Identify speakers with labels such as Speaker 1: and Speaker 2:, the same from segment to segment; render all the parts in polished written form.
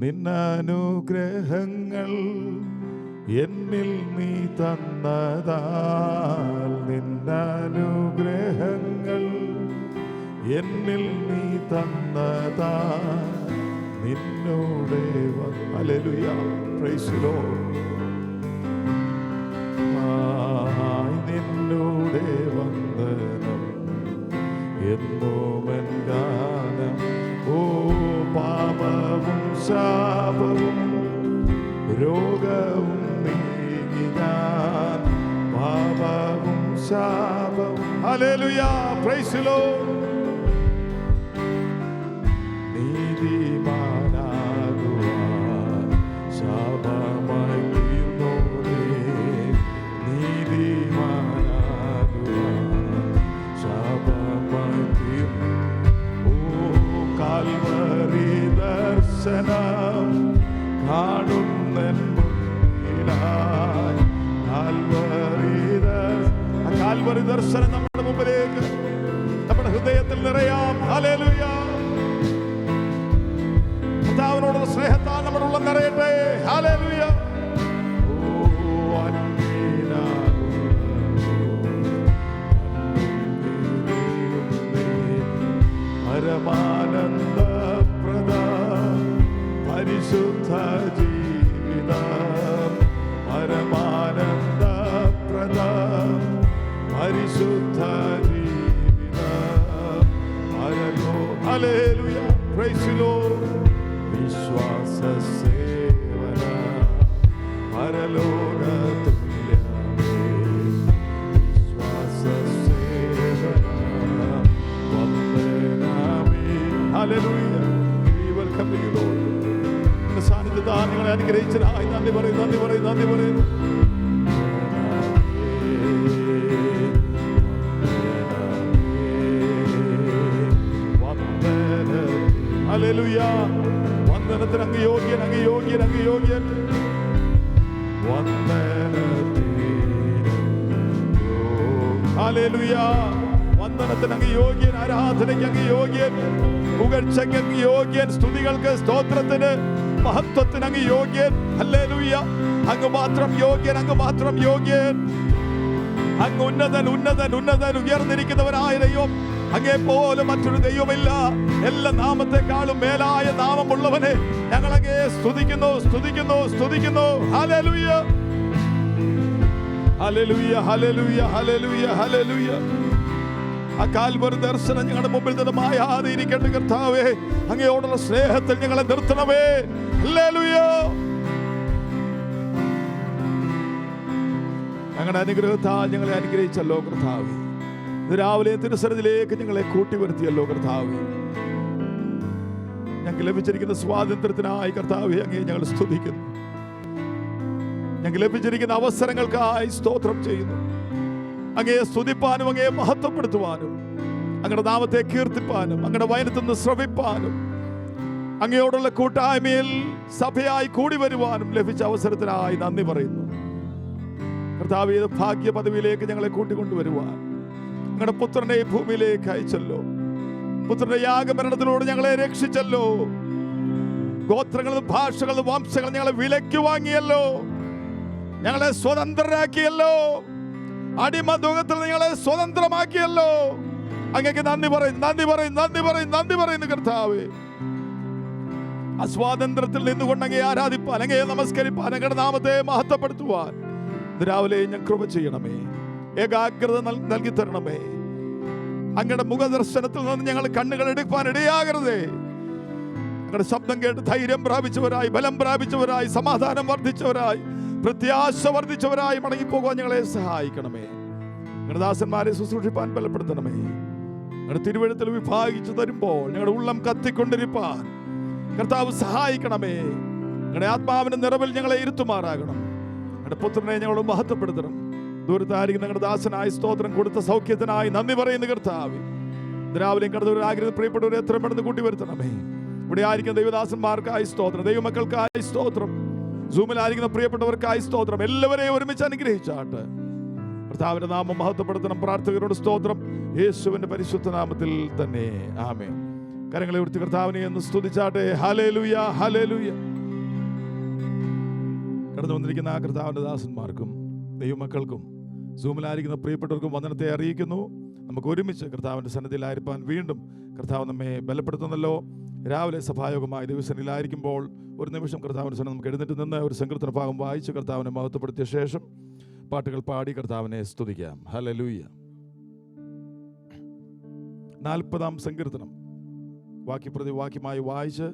Speaker 1: നിന്നനുഗ്രഹങ്ങൾ എന്നിൽ നീ തന്നതാൽ, നിന്നനുഗ്രഹങ്ങൾ എന്നിൽ നീ തന്നതാൽ നിന്നോടെ ഹല്ലേലൂയ പ്രൈസ് ദി ലോർഡ്. നിന്നോടെ വന്ദനം എന്നുമെൻ ഗാനം. ഓ പാപവും ശാപവും രോഗവും നീങ്ങി ഞാൻ, പാപവും ശാപവും ഹല്ലേലൂയ പ്രൈസ് ദി ലോർഡ്. നീതിമാനാകുവാൻ ശാപമായി തീർന്നോരേ, നീതിമാനാകുവാൻ ശാപമായി തീർന്നു. ഓ കാൽവരി ദർശനം കാണുന്നൻ മുന്നിലായി, കാൽവരി ദർശനം നമ്മുടെ മുമ്പിലേക്ക്, നമ്മുടെ ഹൃദയത്തിൽ നിറയാം. ഹല്ലേലൂയ. കർത്താവിനോടുള്ള സ്നേഹത്താൽ നമ്മുടെ ഉള്ളം നിറയട്ടെ. ഹല്ലേലൂയ. പരമാനന്ദപ്രദ പരിശുദ്ധ ജീവിതം, പരമാനന്ദപ്രദ പരിശുദ്ധ ജീവിതം. Hallelujah praise the Lord. വിശ്വാസ സേവന പരലോക തുല്യമേ, വിശ്വാസ സേവന വന്ദനമേ. Hallelujah. We welcome you Lord. നിന്റെ സാന്നിധ്യത്താൽ നിങ്ങളെ അനുഗ്രഹിച്ചതിനായി നന്ദി പറയുന്നു, നന്ദി പറയുന്നു, നന്ദി പറയുന്നു. ഹല്ലേലൂയ. വന്ദനത്തിന് അങ്ങ് യോഗ്യൻ, അങ്ങ് യോഗ്യൻ, അങ്ങ് യോഗ്യൻ. ഹല്ലേലൂയ. വന്ദനത്തിന് അങ്ങ് യോഗ്യൻ, ആരാധനയ്ക്ക് അങ്ങ് യോഗ്യൻ, പുകഴ്ചയ്ക്ക് അങ്ങ് യോഗ്യൻ, സ്തുതികൾക്ക് സ്തോത്രത്തിന് മഹത്വത്തിന് അങ്ങ് യോഗ്യൻ. ഹല്ലേലൂയ. അങ്ങ് മാത്രം യോഗ്യൻ, അങ്ങ് മാത്രം യോഗ്യൻ. അങ്ങ് ഉന്നതൻ, ഉന്നതൻ, ഉന്നതൻ, ഉയർന്നിരിക്കുന്നവനായ ദൈവം. അങ്ങേ പോലെ മറ്റൊരു ദൈവമില്ല. എല്ലാ നാമത്തെക്കാളും മേലായ നാമമുള്ളവനെ ഞങ്ങൾ അങ്ങേ സ്തുതിക്കുന്നു, സ്തുതിക്കുന്നു, സ്തുതിക്കുന്നു. ഹല്ലേലൂയ, ഹല്ലേലൂയ, ഹല്ലേലൂയ, ഹല്ലേലൂയ, ഹല്ലേലൂയ. ആ കാൽവരി ദർശനം ഞങ്ങളുടെ മുമ്പിൽ നിന്ന് മായാതെ ഇരിക്കട്ടെ കർത്താവേ. അങ്ങയോടുള്ള സ്നേഹത്തിൽ ഞങ്ങളെ നിർത്തണമേ. ഹല്ലേലൂയ. ഞങ്ങളുടെ അനുഗ്രഹത്താൽ ഞങ്ങളെ അനുഗ്രഹിച്ചല്ലോ കർത്താവേ. ഇന്ന് രാവിലെ തിരുസന്നിധിയിലേക്ക് ഞങ്ങളെ കൂട്ടിവരുത്തിയല്ലോ കർത്താവേ. ഞങ്ങൾക്ക് ലഭിച്ചിരിക്കുന്ന സ്വാതന്ത്ര്യത്തിനായി കർത്താവേ അങ്ങയെ ഞങ്ങൾ സ്തുതിക്കുന്നു. ഞങ്ങൾക്ക് ലഭിച്ചിരിക്കുന്ന അവസരങ്ങൾക്കായി സ്തോത്രം ചെയ്യുന്നു. അങ്ങയെ സ്തുതിപ്പാനും അങ്ങയെ മഹത്വപ്പെടുത്തുവാനും അങ്ങയുടെ നാമത്തെ കീർത്തിപ്പാനും അങ്ങയുടെ വചനത്തിൽ നിന്ന് ശ്രവിപ്പാനും അങ്ങയോടുള്ള കൂട്ടായ്മയിൽ സഭയായി കൂടി വരുവാനും ലഭിച്ച അവസരത്തിനായി നന്ദി പറയുന്നു കർത്താവേ. ഭാഗ്യ പദവിയിലേക്ക് ഞങ്ങളെ കൂട്ടിക്കൊണ്ടുവരുവാൻ അങ്ങയുടെ പുത്രനെ ഭൂമിയിലേക്ക് അയച്ചല്ലോ. പുത്രന്റെ യാഗമരണത്തിലൂടെ ഞങ്ങളെ രക്ഷിച്ചല്ലോ. ഗോത്രങ്ങളും ഭാഷകളും വംശങ്ങളും ഞങ്ങളെ വിലയ്ക്ക് വാങ്ങിയല്ലോ. ഞങ്ങളെ സ്വതന്ത്രരാക്കിയല്ലോ. അടിമദുഃഖത്തിൽ ഞങ്ങളെ സ്വതന്ത്രമാക്കിയല്ലോ. അങ്ങേക്ക് നന്ദി പറയുന്നു, നന്ദി പറയുന്നു, നന്ദി പറയുന്നു, നന്ദി പറയുന്നു കർത്താവേ. ആ സ്വാതന്ത്ര്യത്തിൽ നിന്നുകൊണ്ട് അങ്ങയെ ആരാധിപ്പാൻ, അങ്ങയെ നമസ്കരിപ്പാൻ, അങ്ങയുടെ നാമത്തെ മഹത്വപ്പെടുത്തുവാൻ രാവിലെ ഞാൻ കൃപ ചെയ്യണമേ. ഏകാഗ്രത നൽകി തരണമേ. അങ്ങയുടെ മുഖദർശനത്തിൽ നിന്ന് ഞങ്ങൾ കണ്ണുകൾ എടുക്കാൻ ഇടയാകരുതേ. ഞങ്ങളുടെ ശബ്ദം കേട്ട് ധൈര്യം പ്രാപിച്ചവരായി, ബലം പ്രാപിച്ചവരായി, സമാധാനം വർദ്ധിച്ചവരായി, പ്രത്യാശ വർദ്ധിച്ചവരായി മടങ്ങിപ്പോകാൻ ഞങ്ങളെ സഹായിക്കണമേ. ഞങ്ങളുടെ ദാസന്മാരെ ശുശ്രൂഷിപ്പാൻ ബലപ്പെടുത്തണമേ. ഞങ്ങളുടെ തിരുവഴുത്തിൽ വിഭാഗിച്ചു തരുമ്പോൾ ഞങ്ങളുടെ ഉള്ളം കത്തിക്കൊണ്ടിരിപ്പാൻ കർത്താവ് സഹായിക്കണമേ. ഞങ്ങളുടെ ആത്മാവിന്റെ നിറവിൽ ഞങ്ങളെ ഇരുത്തുമാറാകണം. ഞങ്ങളുടെ പുത്രനെ ഞങ്ങളോട് മഹത്വപ്പെടുത്തണം. ദൂരത്തായിരിക്കും ഞങ്ങളുടെ ദാസനായി സ്തോത്രം കൊടുത്ത സൗഖ്യത്തിനായി നന്ദി പറയുന്ന കർത്താവ്. രാവിലെയും കടന്നവരാഗ്രഹം പ്രിയപ്പെട്ടവരെ എത്രയും പെട്ടെന്ന് കൂട്ടി വരുത്തണമേ. ഇവിടെ ആയിരിക്കുന്ന ദൈവദാസന്മാർക്കായി സ്തോത്രം, ദൈവമക്കൾക്കായി സ്തോത്രം, സൂമിലായിരിക്കുന്ന പ്രിയപ്പെട്ടവർക്കായി സ്തോത്രം. എല്ലാവരെയും ഒരുമിച്ച് അനുഗ്രഹിച്ചാട്ട് കർത്താവിന്റെ നാമം മഹത്വപ്പെടുത്തണം. പ്രാർത്ഥകരോട് സ്തോത്രം, യേശുവിന്റെ പരിശുദ്ധ നാമത്തിൽ തന്നെ ആമേൻ. കരങ്ങളെ ഉയർത്തി കർത്താവിനെ ഒന്ന് സ്തുതിച്ചാട്ടെ. Hallelujah, hallelujah. കടന്നു വന്നിരിക്കുന്ന ആ കർത്താവിൻ്റെ ദാസന്മാർക്കും ദൈവമക്കൾക്കും സൂമിലായിരിക്കുന്ന പ്രിയപ്പെട്ടവർക്കും വന്ദനത്തെ അറിയിക്കുന്നു. നമുക്ക് ഒരുമിച്ച് കർത്താവിൻ്റെ സന്നിധിയിലായിരിക്കാൻ വീണ്ടും കർത്താവ് നമ്മെ ബലപ്പെടുത്തുന്നല്ലോ. രാവിലെ സഭായോഗമായി ദിവസങ്ങളിലായിരിക്കുമ്പോൾ ഒരു നിമിഷം കർത്താവിൻ്റെ സന്നിധി നമുക്ക് എഴുന്നേറ്റ് നിന്ന് ഒരു സങ്കീർത്തന ഭാഗം വായിച്ച് കർത്താവിനെ മഹത്വപ്പെടുത്തിയ ശേഷം പാട്ടുകൾ പാടി കർത്താവിനെ സ്തുതിക്കാം. ഹല്ലേലൂയ. 40-ാം സങ്കീർത്തനം വാക്യപ്രതി വാക്യമായി വായിച്ച്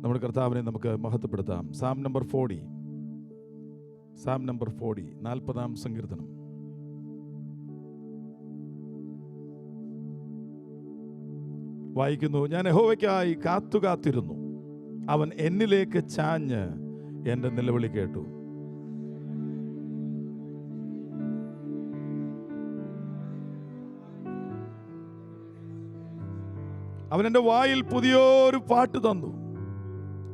Speaker 1: നമ്മുടെ കർത്താവിനെ നമുക്ക് മഹത്വപ്പെടുത്താം. സാം നമ്പർ 40, 40-ാം സങ്കീർത്തനം. വായിക്കുന്നു. ഞാൻ യഹോവയ്ക്കായി കാത്തുകാത്തിരുന്നു, അവൻ എന്നിലേക്ക് ചാഞ്ഞ് എൻ്റെ നിലവിളി കേട്ടു. അവൻ എൻ്റെ വായിൽ പുതിയൊരു പാട്ട് തന്നു.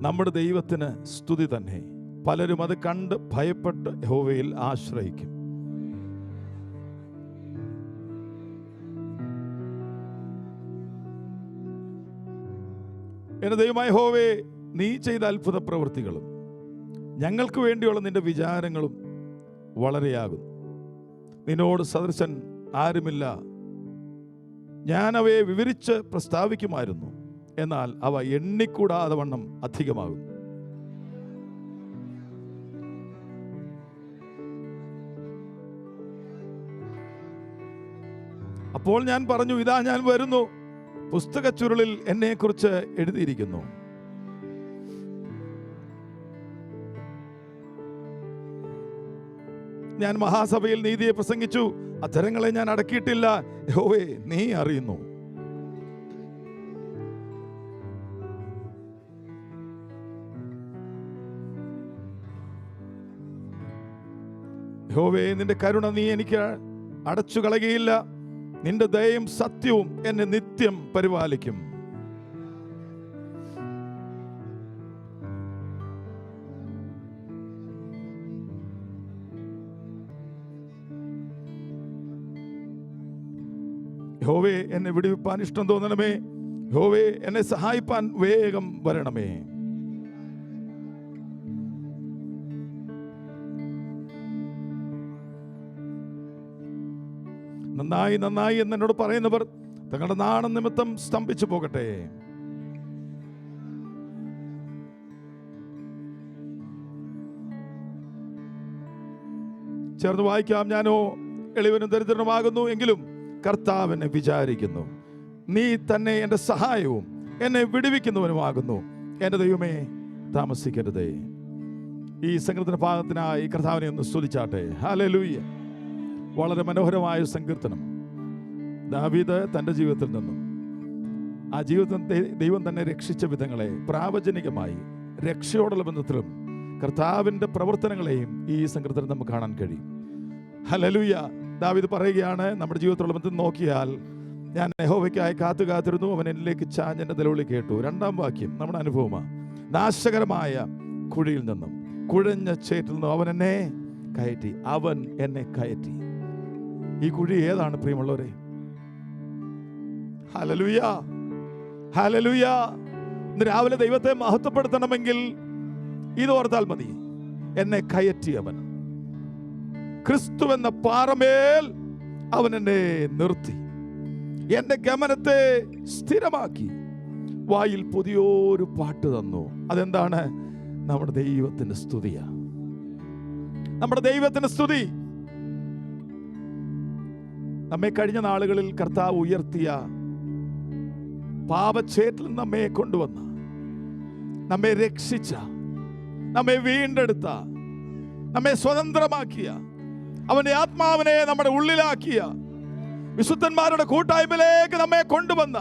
Speaker 1: നമ്മുടെ ദൈവത്തിന് സ്തുതി തന്നെ. പലരും അത് കണ്ട് ഭയപ്പെട്ട് യഹോവയിൽ ആശ്രയിക്കും. എൻ്റെ ദൈവമായ യഹോവേ, നീ ചെയ്ത അത്ഭുത പ്രവൃത്തികളും ഞങ്ങൾക്ക് വേണ്ടിയുള്ള നിന്റെ വിചാരങ്ങളും വളരെയാകുന്നു. നിന്നോട് സദൃശൻ ആരുമില്ല. ഞാൻ അവയെ വിവരിച്ച് പ്രസ്താവിക്കുമായിരുന്നു, എന്നാൽ അവ എണ്ണിക്കൂടാതെ വണ്ണം അധികമാകും. അപ്പോൾ ഞാൻ പറഞ്ഞു, ഇതാ ഞാൻ വരുന്നു, പുസ്തക ചുരുളിൽ എന്നെക്കുറിച്ച് എഴുതിയിരിക്കുന്നു. ഞാൻ മഹാസഭയിൽ നീതിയെ പ്രസംഗിച്ചു, അധരങ്ങളെ ഞാൻ അടക്കിയിട്ടില്ല. യഹോവേ, നീ അറിയുന്നു. യഹോവേ, നിന്റെ കരുണ നീ എനിക്ക് അടച്ചു കളയുകയില്ല. നിന്റെ ദയയും സത്യവും എന്നെ നിത്യം പരിപാലിക്കും. യഹോവേ, എന്നെ വിടുവിപ്പാൻ ഇഷ്ടം തോന്നണമേ. യഹോവേ, എന്നെ സഹായിപ്പാൻ വേഗം വരണമേ. നന്നായി നന്നായി എന്നോട് പറയുന്നവർ തങ്ങളുടെ നാണം നിമിത്തം സ്തംഭിച്ചു പോകട്ടെ. ചേർന്ന് വായിക്കാം. ഞാനോ എളിവനും ദരിദ്രനുമാകുന്നു, എങ്കിലും കർത്താവിനെ വിചാരിക്കുന്നു. നീ തന്നെ എൻ്റെ സഹായവും എന്നെ വിടുവിക്കുന്നവനുമാകുന്നു. എൻ്റെ ദൈവമേ, താമസിക്കരുതേ. ഈ സങ്കീർത്തന ഭാഗത്തിനായി കർത്താവിനെ ഒന്ന് സ്തുതിച്ചാട്ടെ. ഹല്ലേലൂയ. വളരെ മനോഹരമായ സങ്കീർത്തനം. ദാവീദ് തൻ്റെ ജീവിതത്തിൽ നിന്നും ആ ജീവിതത്തെ ദൈവം തന്നെ രക്ഷിച്ച വിധങ്ങളെ പ്രാവചനികമായി രക്ഷയോടുള്ള ബന്ധത്തിലും കർത്താവിൻ്റെ പ്രവർത്തനങ്ങളെയും ഈ സങ്കീർത്തനം നമുക്ക് കാണാൻ കഴിയും. ഹല്ലേലൂയ. ദാവീദ് പറയുകയാണ്, നമ്മുടെ ജീവിതത്തിലുള്ള ബന്ധത്തിൽ നോക്കിയാൽ ഞാൻ യഹോവയ്ക്കായി കാത്തുകാത്തിരുന്നു, അവൻ എന്നിലേക്ക് ചാഞ്ഞ് എൻ്റെ നിലവിളി കേട്ടു. 2-ാം വാക്യം നമ്മുടെ അനുഭവമാണ്. നാശകരമായ കുഴിയിൽ നിന്നും കുഴഞ്ഞ ചേറ്റിൽ നിന്നും അവൻ എന്നെ കയറ്റി. അവൻ എന്നെ കയറ്റി. ഈ കുഴി ഏതാണ് പ്രിയമുള്ളവരെ? Hallelujah, hallelujah. ഇന്ന് രാവിലെ ദൈവത്തെ മഹത്വപ്പെടുത്തണമെങ്കിൽ ഇത് ഓർത്താൽ മതി. എന്നെ കയറ്റിയവൻ, ക്രിസ്തു എന്ന പാറമേൽ അവൻ എന്നെ നിർത്തി, എന്റെ ഗമനത്തെ സ്ഥിരമാക്കി, വായിൽ പുതിയൊരു പാട്ട് തന്നു. അതെന്താണ്? നമ്മുടെ ദൈവത്തിന്റെ സ്തുതിയാ. നമ്മുടെ ദൈവത്തിന്റെ സ്തുതി. നമ്മെ കഴിഞ്ഞ നാളുകളിൽ കർത്താവ് ഉയർത്തിയ, പാപച്ചേറ്റിൽ നമ്മെ കൊണ്ടുവന്ന, നമ്മെ രക്ഷിച്ച, നമ്മെ വീണ്ടെടുത്ത, നമ്മെ സ്വതന്ത്രമാക്കിയ, അവന്റെ ആത്മാവിനെ നമ്മുടെ ഉള്ളിലാക്കിയ, വിശുദ്ധന്മാരുടെ കൂട്ടായ്മയിലേക്ക് നമ്മെ കൊണ്ടുവന്ന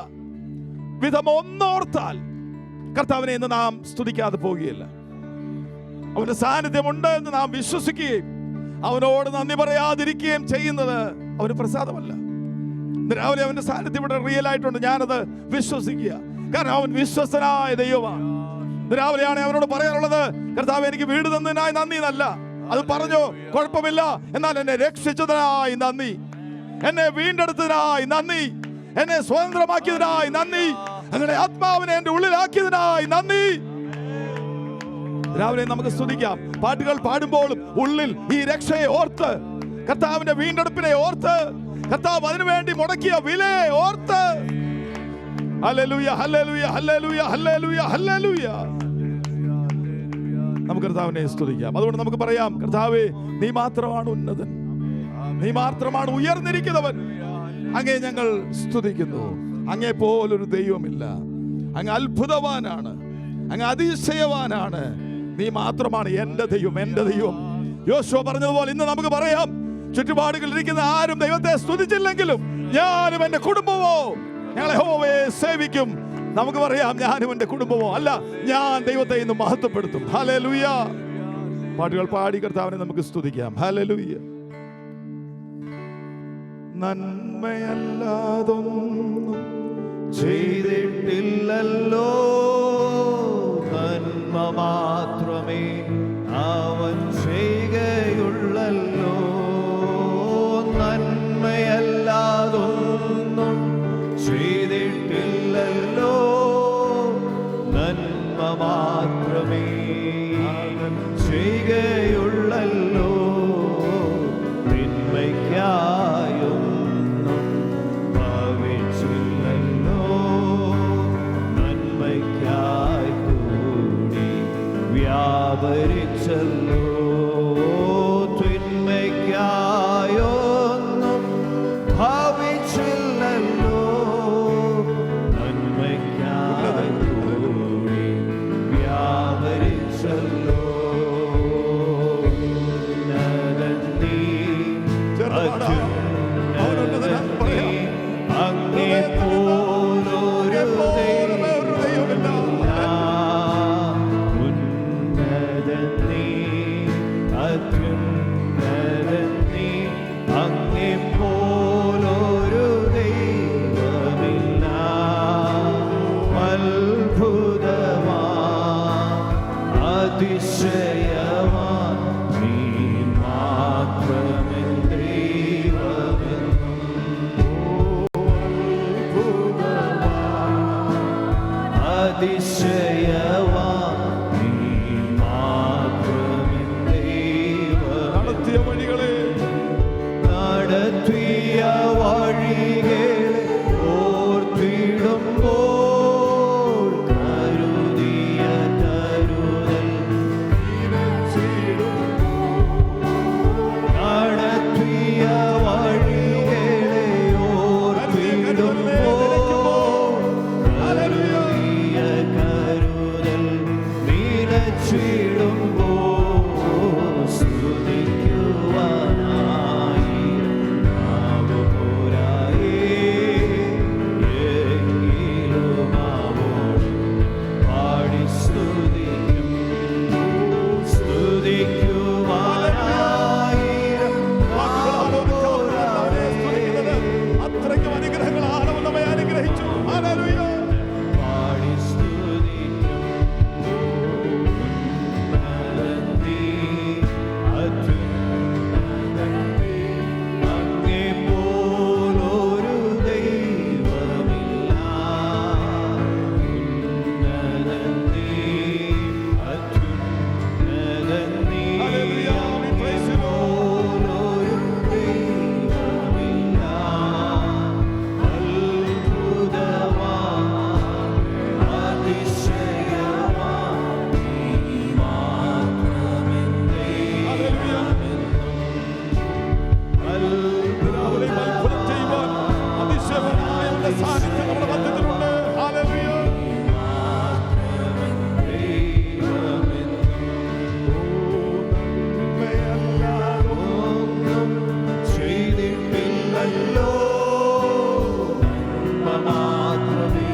Speaker 1: വിധം ഒന്നോർത്താൽ കർത്താവിനെ ഇന്ന് നാം സ്തുതിക്കാതെ പോവുകയില്ല. അവന്റെ സാന്നിധ്യമുണ്ട് എന്ന് നാം വിശ്വസിക്കുകയും അവനോട് നന്ദി പറയാതിരിക്കുകയും ചെയ്യുന്നത് അവന് പ്രസാദമല്ല. രാവിലെ അവന്റെ സാന്നിധ്യം ഇവിടെ റിയൽ ആയിട്ടുണ്ട്. ഞാനത് വിശ്വസിക്കുക. കാരണം അവൻ വിശ്വസ്തനായ ദൈവമാണ്. രാവിലെയാണ് അവനോട് പറയാനുള്ളത്, കർത്താവ് എനിക്ക് വീട് തന്നതിനായി നന്ദി എന്നല്ല. അത് പറഞ്ഞു കുഴപ്പമില്ല, എന്നാൽ എന്നെ രക്ഷിച്ചതിനായി നന്ദി, എന്നെ വീണ്ടെടുത്തതിനായി നന്ദി, എന്നെ സ്വതന്ത്രമാക്കിയതിനായി നന്ദി, അങ്ങനെ ആത്മാവിനെ എന്റെ ഉള്ളിലാക്കിയതിനായി നന്ദി. രാവിലെ നമുക്ക് സ്തുതിക്കാം. പാട്ടുകൾ പാടുമ്പോഴും ഉള്ളിൽ ഈ രക്ഷയെ ഓർത്ത്, കർത്താവിന്റെ വീണ്ടെടുപ്പിനെ ഓർത്ത്, കർത്താവ് അതിനു വേണ്ടി മുടക്കിയ വിലയെ ഓർത്ത്, ഹല്ലേലൂയ ഹല്ലേലൂയ ഹല്ലേലൂയ ഹല്ലേലൂയ ഹല്ലേലൂയ, നമുക്ക് കർത്താവിനെ സ്തുതിക്കാം. അതുകൊണ്ട് നമുക്ക് പറയാം, കർത്താവേ, നീ മാത്രമാണ് ഉന്നതൻ, നീ മാത്രമാണ് ഉയർന്നിരിക്കുന്നവൻ. അങ്ങേ ഞങ്ങൾ സ്തുതിക്കുന്നു. അങ്ങേ പോലൊരു ദൈവമില്ല. അങ്ങ് അത്ഭുതവാനാണ്, അങ്ങ് അതിശയവാനാണ്. നീ മാത്രമാണ് എൻ്റെ ദൈവം, എൻ്റെ ദൈവം. യോശുവ പറഞ്ഞതുപോലെ ഇന്ന് നമുക്ക് പറയാം, ചുറ്റുപാടുകളിൽ ഇരിക്കുന്ന ആരും ദൈവത്തെ സ്തുതിച്ചില്ലെങ്കിലും ഞാനും എൻ്റെ കുടുംബമോ ഞങ്ങൾ യഹോവയെ സേവിക്കും. നമുക്ക് പറയാം, ഞാനും എൻ്റെ കുടുംബമോ അല്ല, ഞാൻ ദൈവത്തെ ഇന്ന് മഹത്വപ്പെടുത്തും. ഹല്ലേലൂയ. പാട്ടുകൾ പാടി കർത്താവിനെ നമുക്ക് സ്തുതിക്കാം. ഹല്ലേലൂയ. നന്മയല്ലാതൊന്നും
Speaker 2: ചെയ്തിട്ടില്ലല്ലോ, നന്മ മാത്രമേ അവൻ ചെയ്യുകയുള്ളല്ലോ. നന്മയല്ലാതൊന്നും ചെയ്തിട്ടില്ലല്ലോ, നന്മ മാത്രമേ അവൻ ചെയ്യുകയുള്ളല്ലോ. തിന്മയ്ക്കായൊന്നും ഭവിച്ചില്ലല്ലോ, നന്മയ്ക്കായി കൂടി വ്യാപരിച്ചല്ലോ. തിന്മയ്ക്കായൊന്നും ഭവിച്ചില്ലല്ലോ, നന്മയ്ക്കായി കൂടി വ്യാപരിച്ചല്ലോ. അങ്ങേ പോലൊരു ദൈവമില്ല, ഉന്നതൻ നീ, അത്യുന്നതൻ നീ. അങ്ങേ പോലൊരു ദൈവമില്ല, അത്ഭുതവാൻ അതിശയവാൻ നീ മാത്രമേ അതിശയവാൻ നീ മാത്രമേ ദൈവം.
Speaker 1: നടത്തിയ വഴികളെ
Speaker 2: ഓർത്തിടുമ്പോൾ കരുതിയ കരുതൽ നടത്തിയ വഴികളെ ഓർത്തിടുമ്പോൾ കരുതൽ നിലച്ചിടുമ്പോൾ സ്തുതിക്കുവാനായി എങ്കിലും അവോട് പാടി സ്തുതിക്കും. സ്തുതിക്കുവാനായി
Speaker 1: അത്രയ്ക്കും അനുഗ്രഹങ്ങളാണ് നമ്മെ അനുഗ്രഹിച്ചു. ഹല്ലേലൂയ.
Speaker 2: പാടി സ്തുതിക്കും. അങ്ങേ പോലൊരു ദൈവമില്ല, ഉന്നതൻ നീ, അത്യുന്നതൻ നീ. പോലൊരു ദൈവമില്ല, അത്ഭുതവാൻ അതിശയവാൻ നീ മാത്രമേ
Speaker 1: അത്ഭുതം ചെയ്യുവാൻ അതിശയവാനായ അവന്റെ സാന്നിധ്യം നമ്മുടെ മധ്യത്തിലുണ്ട്. ഹല്ലേലൂയ.
Speaker 2: ഒന്നും ചെയ്തിട്ടില്ലല്ലോ, നന്മ മാത്രമേ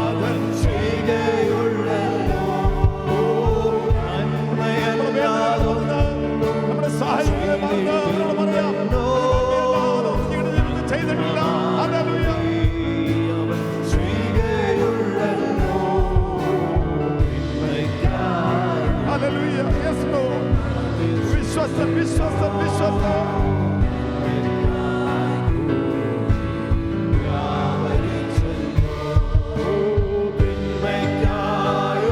Speaker 2: അവൻ ചെയ്യുകയുള്ളല്ലോ. നന്മയല്ലാതൊന്നും
Speaker 1: നമ്മുടെ സഹായികളെ മറന്ന് അവരോട് പറയാം, നന്മയല്ലാതൊന്നും ഞങ്ങളുടെ ജീവിതത്തിൽ ചെയ്തിട്ടില്ല. ഹല്ലേലൂയ.
Speaker 2: അവൻ ചെയ്യുകയുള്ളല്ലോ. തിന്മയ്ക്കായി
Speaker 1: ഹല്ലേലൂയ. Yes, Lord. വിശ്വസ്തൻ, വിശ്വസ്തൻ, വിശ്വസ്തൻ.
Speaker 2: തിന്മയ്ക്കായൊന്നും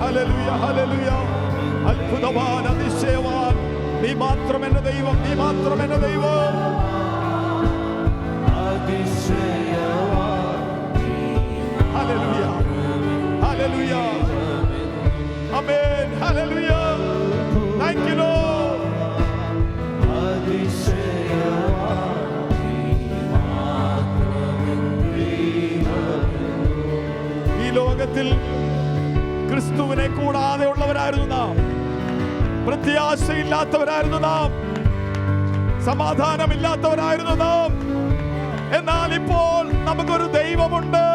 Speaker 1: ഹല്ലേലൂയ, ഹല്ലേലൂയ. അത്ഭുതവാൻ, അതിശയവാൻ, നീ മാത്രം എന്റെ ദൈവം, നീ മാത്രം എന്റെ ദൈവം. Hallelujah, hallelujah. Amen, hallelujah. Thank you Lord. ഈ ലോകത്തിൽ ക്രിസ്തുവിനെ കൂടാതെ ഉള്ളവരായിരുന്നു നാം. പ്രത്യാശയില്ലാത്തവരായിരുന്നു നാം. സമാധാനമില്ലാത്തവരായിരുന്നു നാം. എന്നാൽ ഇപ്പോൾ നമുക്കൊരു ദൈവമുണ്ട്.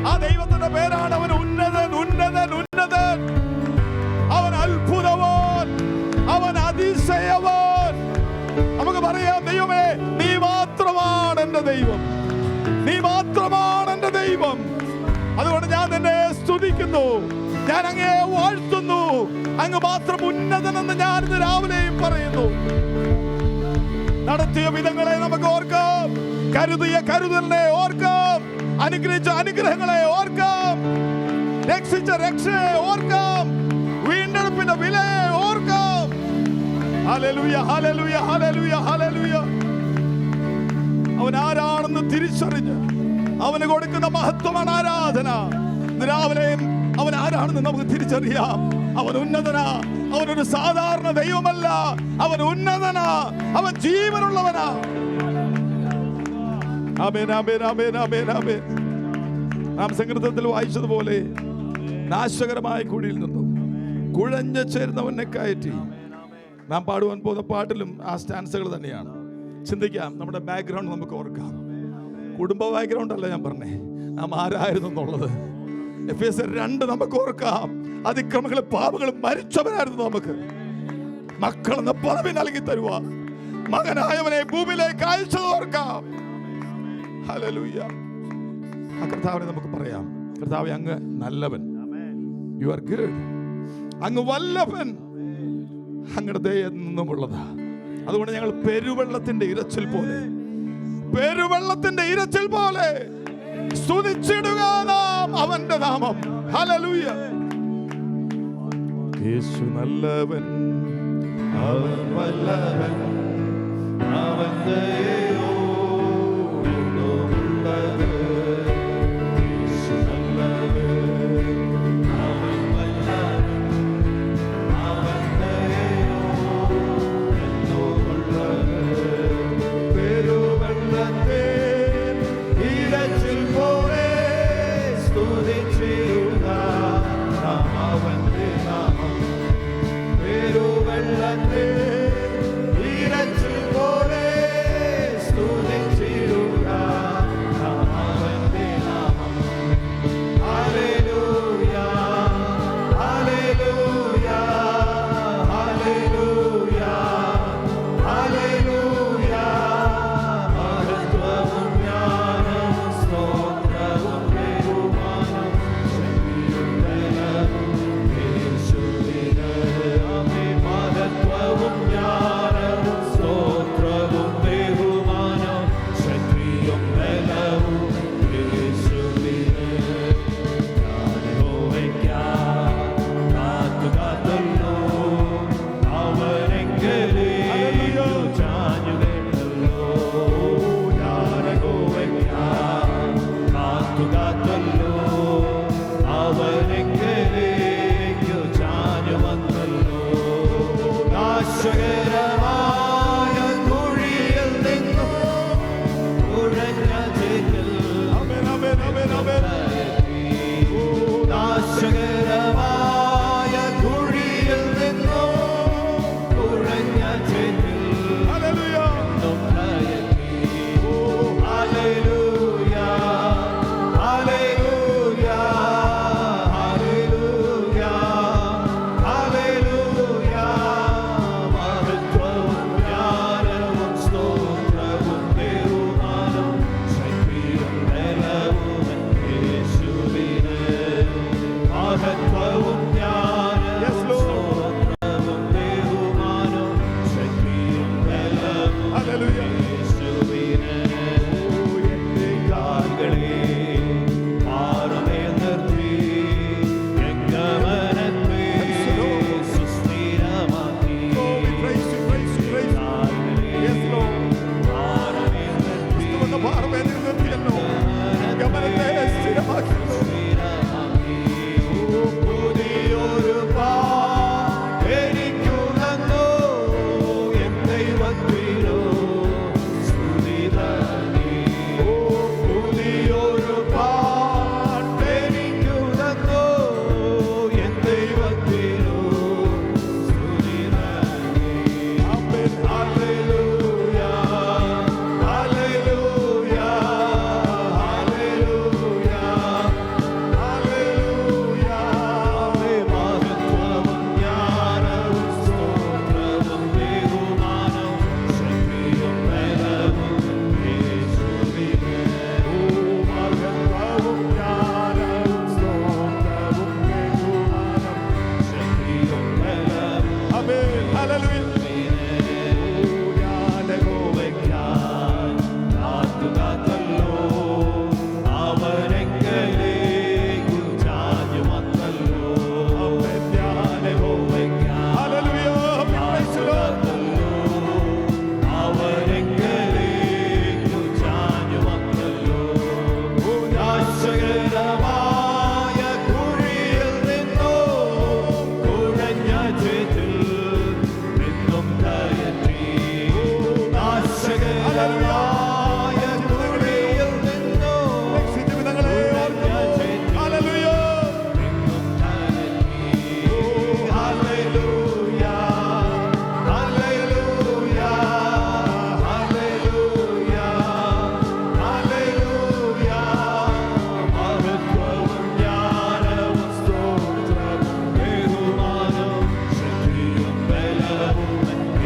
Speaker 1: ആ ദൈവത്തിന്റെ പേരാണ് അവൻ ഉന്നതൻ, ഉന്നതൻ, ഉന്നതൻ. അവൻ അത്ഭുതവാൻ, അവൻ അതിശയവാൻ. നമുക്ക് പറയാം, ദൈവമേ നീ മാത്രമാണ് എന്റെ ദൈവം, നീ മാത്രമാണ് എന്റെ ദൈവം. അതുകൊണ്ട് ഞാൻ നിന്നെ സ്തുതിക്കുന്നു, ഞാൻ അങ്ങയെ വാഴ്ത്തുന്നു. അങ്ങ് മാത്രം ഉന്നതനെന്ന് ഞാൻ ഇന്ന് രാവിലെയും പറയുന്നു. നടത്തിയ വിധങ്ങളെ നമുക്ക് ഓർക്കാം, കരുതിയ കരുതലിനെ ഓർക്കാം, അനുഗ്രഹിച്ച അനുഗ്രഹങ്ങളെ ഓർക്കാം, രക്ഷിച്ച രക്ഷയെ ഓർക്കാം, വീണ്ടെടുപ്പിന്റെ വിലയെ ഓർക്കാം. ഹല്ലേലൂയ, ഹല്ലേലൂയ, ഹല്ലേലൂയ, ഹല്ലേലൂയ. അവൻ ആരാണെന്ന് തിരിച്ചറിഞ്ഞ് അവന് കൊടുക്കുന്ന മഹത്വമാണ് ആരാധന. ഇന്ന് രാവിലെയും അവൻ ആരാണെന്ന് നമുക്ക് തിരിച്ചറിയാം. അവൻ ഉന്നതനാ, അവനൊരു സാധാരണ ദൈവമല്ല, അവൻ ഉന്നതനാ, അവൻ ജീവനുള്ളവനാ. ആമേൻ, ആമേൻ, ആമേൻ, ആമേൻ, ആമേൻ. നാം സങ്കീർത്തനത്തിൽ വായിച്ചതുപോലെ നാശകരമായ കുഴിയിൽ നിന്നും കുഴഞ്ഞു ചേരുന്നവനെ കയറ്റി. നാം പാടുവാൻ പോകുന്ന പാട്ടിലും ആ സ്റ്റാൻസുകൾ തന്നെയാണ്. ചിന്തിക്കാം, നമ്മുടെ ബാക്ക്ഗ്രൗണ്ട് നമുക്ക് ഓർക്കാം. കുടുംബ ബാക്ക്ഗ്രൗണ്ട് അല്ല ഞാൻ പറഞ്ഞേ, നാം ആരായിരുന്നു എന്നുള്ളത്. എഫേസ്യർ 2 നമുക്ക് ഓർക്കാം. അതിക്രമങ്ങളും പാപങ്ങളും മരിച്ചവരായിരുന്നു നമുക്ക്. മക്കളെന്ന പദവി നൽകി തരുക, മകനായവനെ ഭൂമിയിലേക്ക് അയച്ചത് ഓർക്കാം. ഹല്ലേലൂയ. ആ കർത്താവിനെ നമുക്ക് പറയാം, കർത്താവേ അങ്ങ് നല്ലവൻ, യു ആർ ഗുഡ്, അങ്ങ് വല്ലഭൻ, അങ്ങയുടെ ദയ എന്നുമുള്ളതാ. അതുകൊണ്ട് ഞങ്ങൾ പെരുവെള്ളത്തിന്റെ ഇരച്ചിൽ പോലെ, പെരുവെള്ളത്തിന്റെ ഇരച്ചിൽ പോലെ സ്തുതിച്ചിടുക നാം അവന്റെ നാമം. ഹല്ലേലൂയ. യേശു നല്ലവൻ,
Speaker 2: അവൻ വല്ലഭൻ, അവൻ ദയയോ എന്നുമുള്ളത്. യേശു നല്ലവൻ, അവൻ വല്ലഭൻ, അവൻ ദയയോ എന്നുമുള്ളത്. പെരുവെള്ളത്തെ ഇരച്ചിൽ പോലെ സ്തുതിച്ചിടുക നാം അവന്റെ നാമം. പെരുവെള്ളത്തെ ഇരച്ചിൽ പോലെ സ്തുതിച്ചിടുക നാം അവന്റെ നാമം. ഹല്ലേലൂയ, ഹല്ലേലൂയ, ഹല്ലേലൂയ, ഹല്ലേലൂയ. മഹത്വവും ജ്ഞാനവും സ്തോത്രവും ബഹുമാനവും ശക്തിയും ബലവും യേശുവിന്. ആമേൻ. മഹത്വവും ജ്ഞാനവും സ്തോത്രവും ബഹുമാനവും ശക്തിയും ബലവും യേശുവിന്. ഞാൻ യഹോവയ്ക്കായി കാത്തുകാത്തുന്നു, അവനെങ്കിലേക്കു ചാഞ്ഞുകേട്ടല്ലോ. ഞാൻ യഹോവയ്ക്കായി കാത്തുകാത്തുന്നു, അവനെങ്കിലേക്കു ചാഞ്ഞു വന്നല്ലോ. നാശകരമായ കുഴിയിൽ നിന്നും കുഴഞ്ഞ ചേറ്റിൽ
Speaker 1: ആമേൻ, ആമേൻ, ആമേൻ, ആമേൻ.
Speaker 2: നാശകരമായ കുഴിയിൽ നിന്നും കുഴഞ്ഞ ചേറ്റിൽ
Speaker 1: ഹല്ലേലൂയ.
Speaker 2: നിന്നും കയറ്റി. ഹല്ലേലൂയ, ഹല്ലേലൂയ, ഹല്ലേലൂയ, ഹല്ലേലൂയ. മഹത്വവും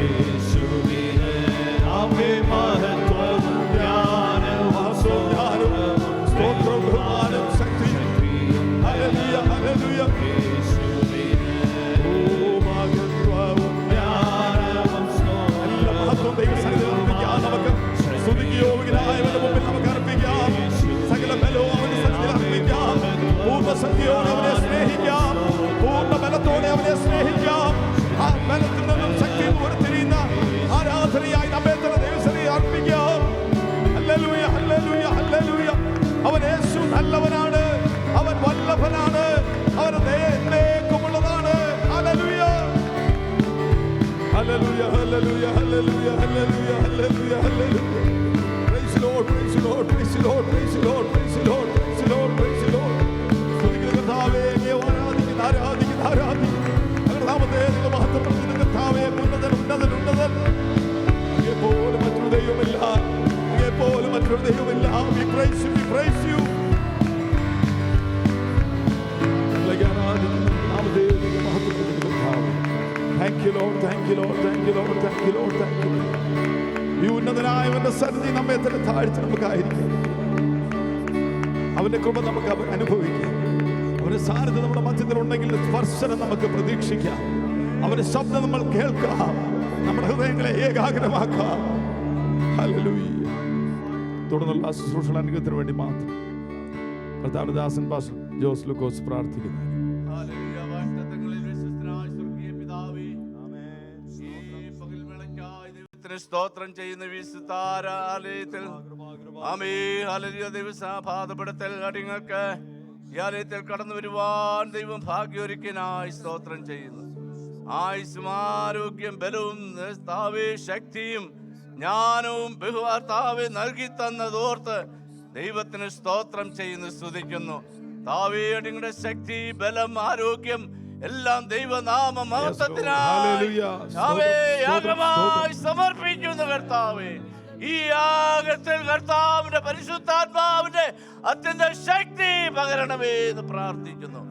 Speaker 2: യേശുവിന് നാമേ മഹത്വവും ജ്ഞാനവും
Speaker 1: സ്തോത്രവും ബഹുമാനവും ശക്തിയും. Hallelujah, hallelujah. എല്ലാ മഹത്വവും ദൈവസന്നിധിയിൽ അർപ്പിക്കാം. നമുക്ക് സ്തുതിക്കുകയോ വിഗ്രഹായവന്റെ മുമ്പിൽ നമുക്ക് അർപ്പിക്കാം. സകല ബലവും അവന്റെ സന്നിധിയിൽ അർപ്പിക്കാം. പൂർണ്ണശക്തിയോടെ അവനെ സ്നേഹിക്കാം. പൂർണ്ണ ബലത്തോടെ അവനെ സ്നേഹിക്കാം. ആ ബലത്തിൽ നിന്നും ശക്തി ഉയർത്തിരിയുന്ന ആരാധനയായി നമ്മെ തന്നെ ദൈവസന്നിധിയിൽ അർപ്പിക്കാം. ഹല്ലേലൂയ, ഹല്ലേലൂയ, ഹല്ലേലൂയ. അവൻ യേശു നല്ലവനാണ്, അവൻ വല്ലഭനാണ്, അവന്റെ ദയ എന്നേക്കുമുള്ളതാണ്. ഹല്ലേലൂയ, ഹല്ലേലൂയ, ഹല്ലേലൂയ, ഹല്ലേലൂയ, ഹല്ലേലൂയ, ഹല്ലേലൂയ, ഹല്ലേലൂയ. Praise the Lord, praise the Lord, praise the Lord, praise the Lord, praise the Lord, praise the Lord, praise the Lord. സ്തുതിക്കുന്ന കർത്താവേ, അങ്ങയെ ആരാധിക്കുന്നു, ആരാധിക്കുന്നു, ആരാധിക്കുന്നു. അങ്ങയുടെ നാമത്തെ നിങ്ങൾ മഹത്വപ്പെടുത്തുന്ന കർത്താവേ, ഉന്നതൻ, ഉന്നതൻ, ഉന്നതൻ. അങ്ങയെപ്പോലെ മറ്റൊരു ദൈവമില്ല, അങ്ങയെപ്പോലെ മറ്റൊരു ദൈവമില്ല. We praise you, we praise you. ഞങ്ങളെ ആരാധിക്കുന്നു, നാമത്തെ നിങ്ങൾ മഹത്വപ്പെടുത്തുന്ന കർത്താവേ. Thank you, Lord, thank you, Lord, thank you, Lord, thank you, Lord, thank you, Lord. ഈ ഉന്നതനായവന്റെ സന്നിധി നമ്മെ തന്നെ താഴ്ത്തി നമുക്കായിരിക്കും. അവന്റെ കൃപ നമുക്ക് അനുഭവിക്കാം. അവന്റെ സാന്നിധ്യം നമ്മുടെ മധ്യത്തിലുണ്ടെങ്കിൽ സ്പർശനം നമുക്ക് പ്രതീക്ഷിക്കാം. അവന്റെ ശബ്ദം നമ്മൾ കേൾക്കാം. നമ്മുടെ ഹൃദയങ്ങളെ ഏകാഗ്രമാക്കാം. ഹല്ലേലൂയ. തുടർന്നുള്ള ശുശ്രൂഷയുടെ അനുഗ്രഹത്തിന് വേണ്ടി മാത്രം കർത്താവിന്റെ ദാസൻ പാസ്റ്റർ ജോസ് ലൂക്കോസ് പ്രാർത്ഥിക്കുന്നു.
Speaker 2: ഹല്ലേലൂയ. വാഗ്ദത്തങ്ങളിൽ വിശ്വസ്തനായ സ്വർഗീയ പിതാവേ, ഈ പകൽവേളയ്ക്കായി ദൈവത്തിന് സ്തോത്രം ചെയ്യുന്ന വിശുദ്ധാലയത്തിൽ ഹല്ലേലൂയ ദൈവസഭാതപ്പെടുത്തൽ അടിങ്ങൾക്ക് ഈ ആലയത്തിൽ കടന്നു വരുവാൻ ദൈവം ഭാഗ്യൊരുക്കിനായി സ്തോത്രം ചെയ്യുന്നു. ആയുസ്സും ആരോഗ്യം ബലവും താവേ ശക്തിയും ജ്ഞാനവും ബഹുവാർത്താവെ നൽകി തന്നതോർത്ത് ദൈവത്തിന് സ്തോത്രം ചെയ്യുന്നു, സ്തുതിക്കുന്നു. താവേ അടിങ്ങളുടെ ശക്തി ബലം ആരോഗ്യം എല്ലാം ദൈവനാമ മഹത്വത്തിനായി യാഗമായി സമർപ്പിക്കുന്നു കർത്താവേ. ഈ യാഗത്തിൽ കർത്താവിന്റെ പരിശുദ്ധാത്മാവിന്റെ അത്യന്ത ശക്തി പകരണമേ എന്ന് പ്രാർത്ഥിക്കുന്നു.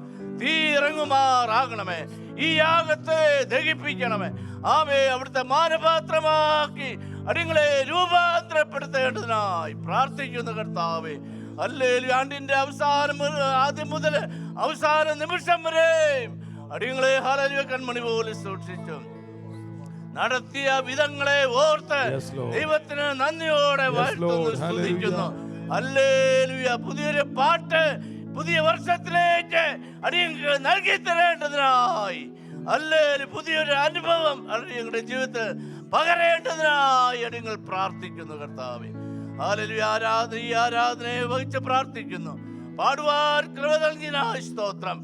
Speaker 2: തീ ഇറങ്ങുമാറാകണമേ, ഈ യാഗത്തെ ദഹിപ്പിക്കണമേ. ആമേ അവിടുത്തെ മാനപാത്രമാക്കി അടിങ്ങളെ രൂപാന്തരപ്പെടുത്തേണ്ടതിനായി പ്രാർത്ഥിക്കുന്നു കർത്താവേ. ഹല്ലേലൂയ. ആണ്ടിന്റെ അവസാനം ആദ്യം മുതൽ അവസാന നിമിഷം വരെ അടിങ്ങളെ ഹല്ലേലൂയ കൺമണി പോലെ സൂക്ഷിച്ചു നടത്തിയ വിധങ്ങളെ ഓർത്ത് ദൈവത്തിന് നന്ദിയോടെ വാഴ്ത്തുന്നു, സ്തുതിക്കുന്നു. ഹല്ലേലൂയ. പുതിയൊരു പാട്ട് പുതിയ വർഷത്തിലേക്ക് അടിയങ്ങൾക്ക് നൽകി തരേണ്ടതിനായി, ഹല്ലേലൂയ പുതിയൊരു അനുഭവം അടിയങ്ങളുടെ ജീവിതത്തിൽ പകരേണ്ടതിനായി അടിയങ്ങൾ പ്രാർത്ഥിക്കുന്നു കർത്താവേ. ഹല്ലേലൂയ. ഈ ആരാധനയെ വഹിച്ച് പ്രാർത്ഥിക്കുന്നു. പാടുവാൻ കൃപ നൽകിനായി സ്തോത്രം.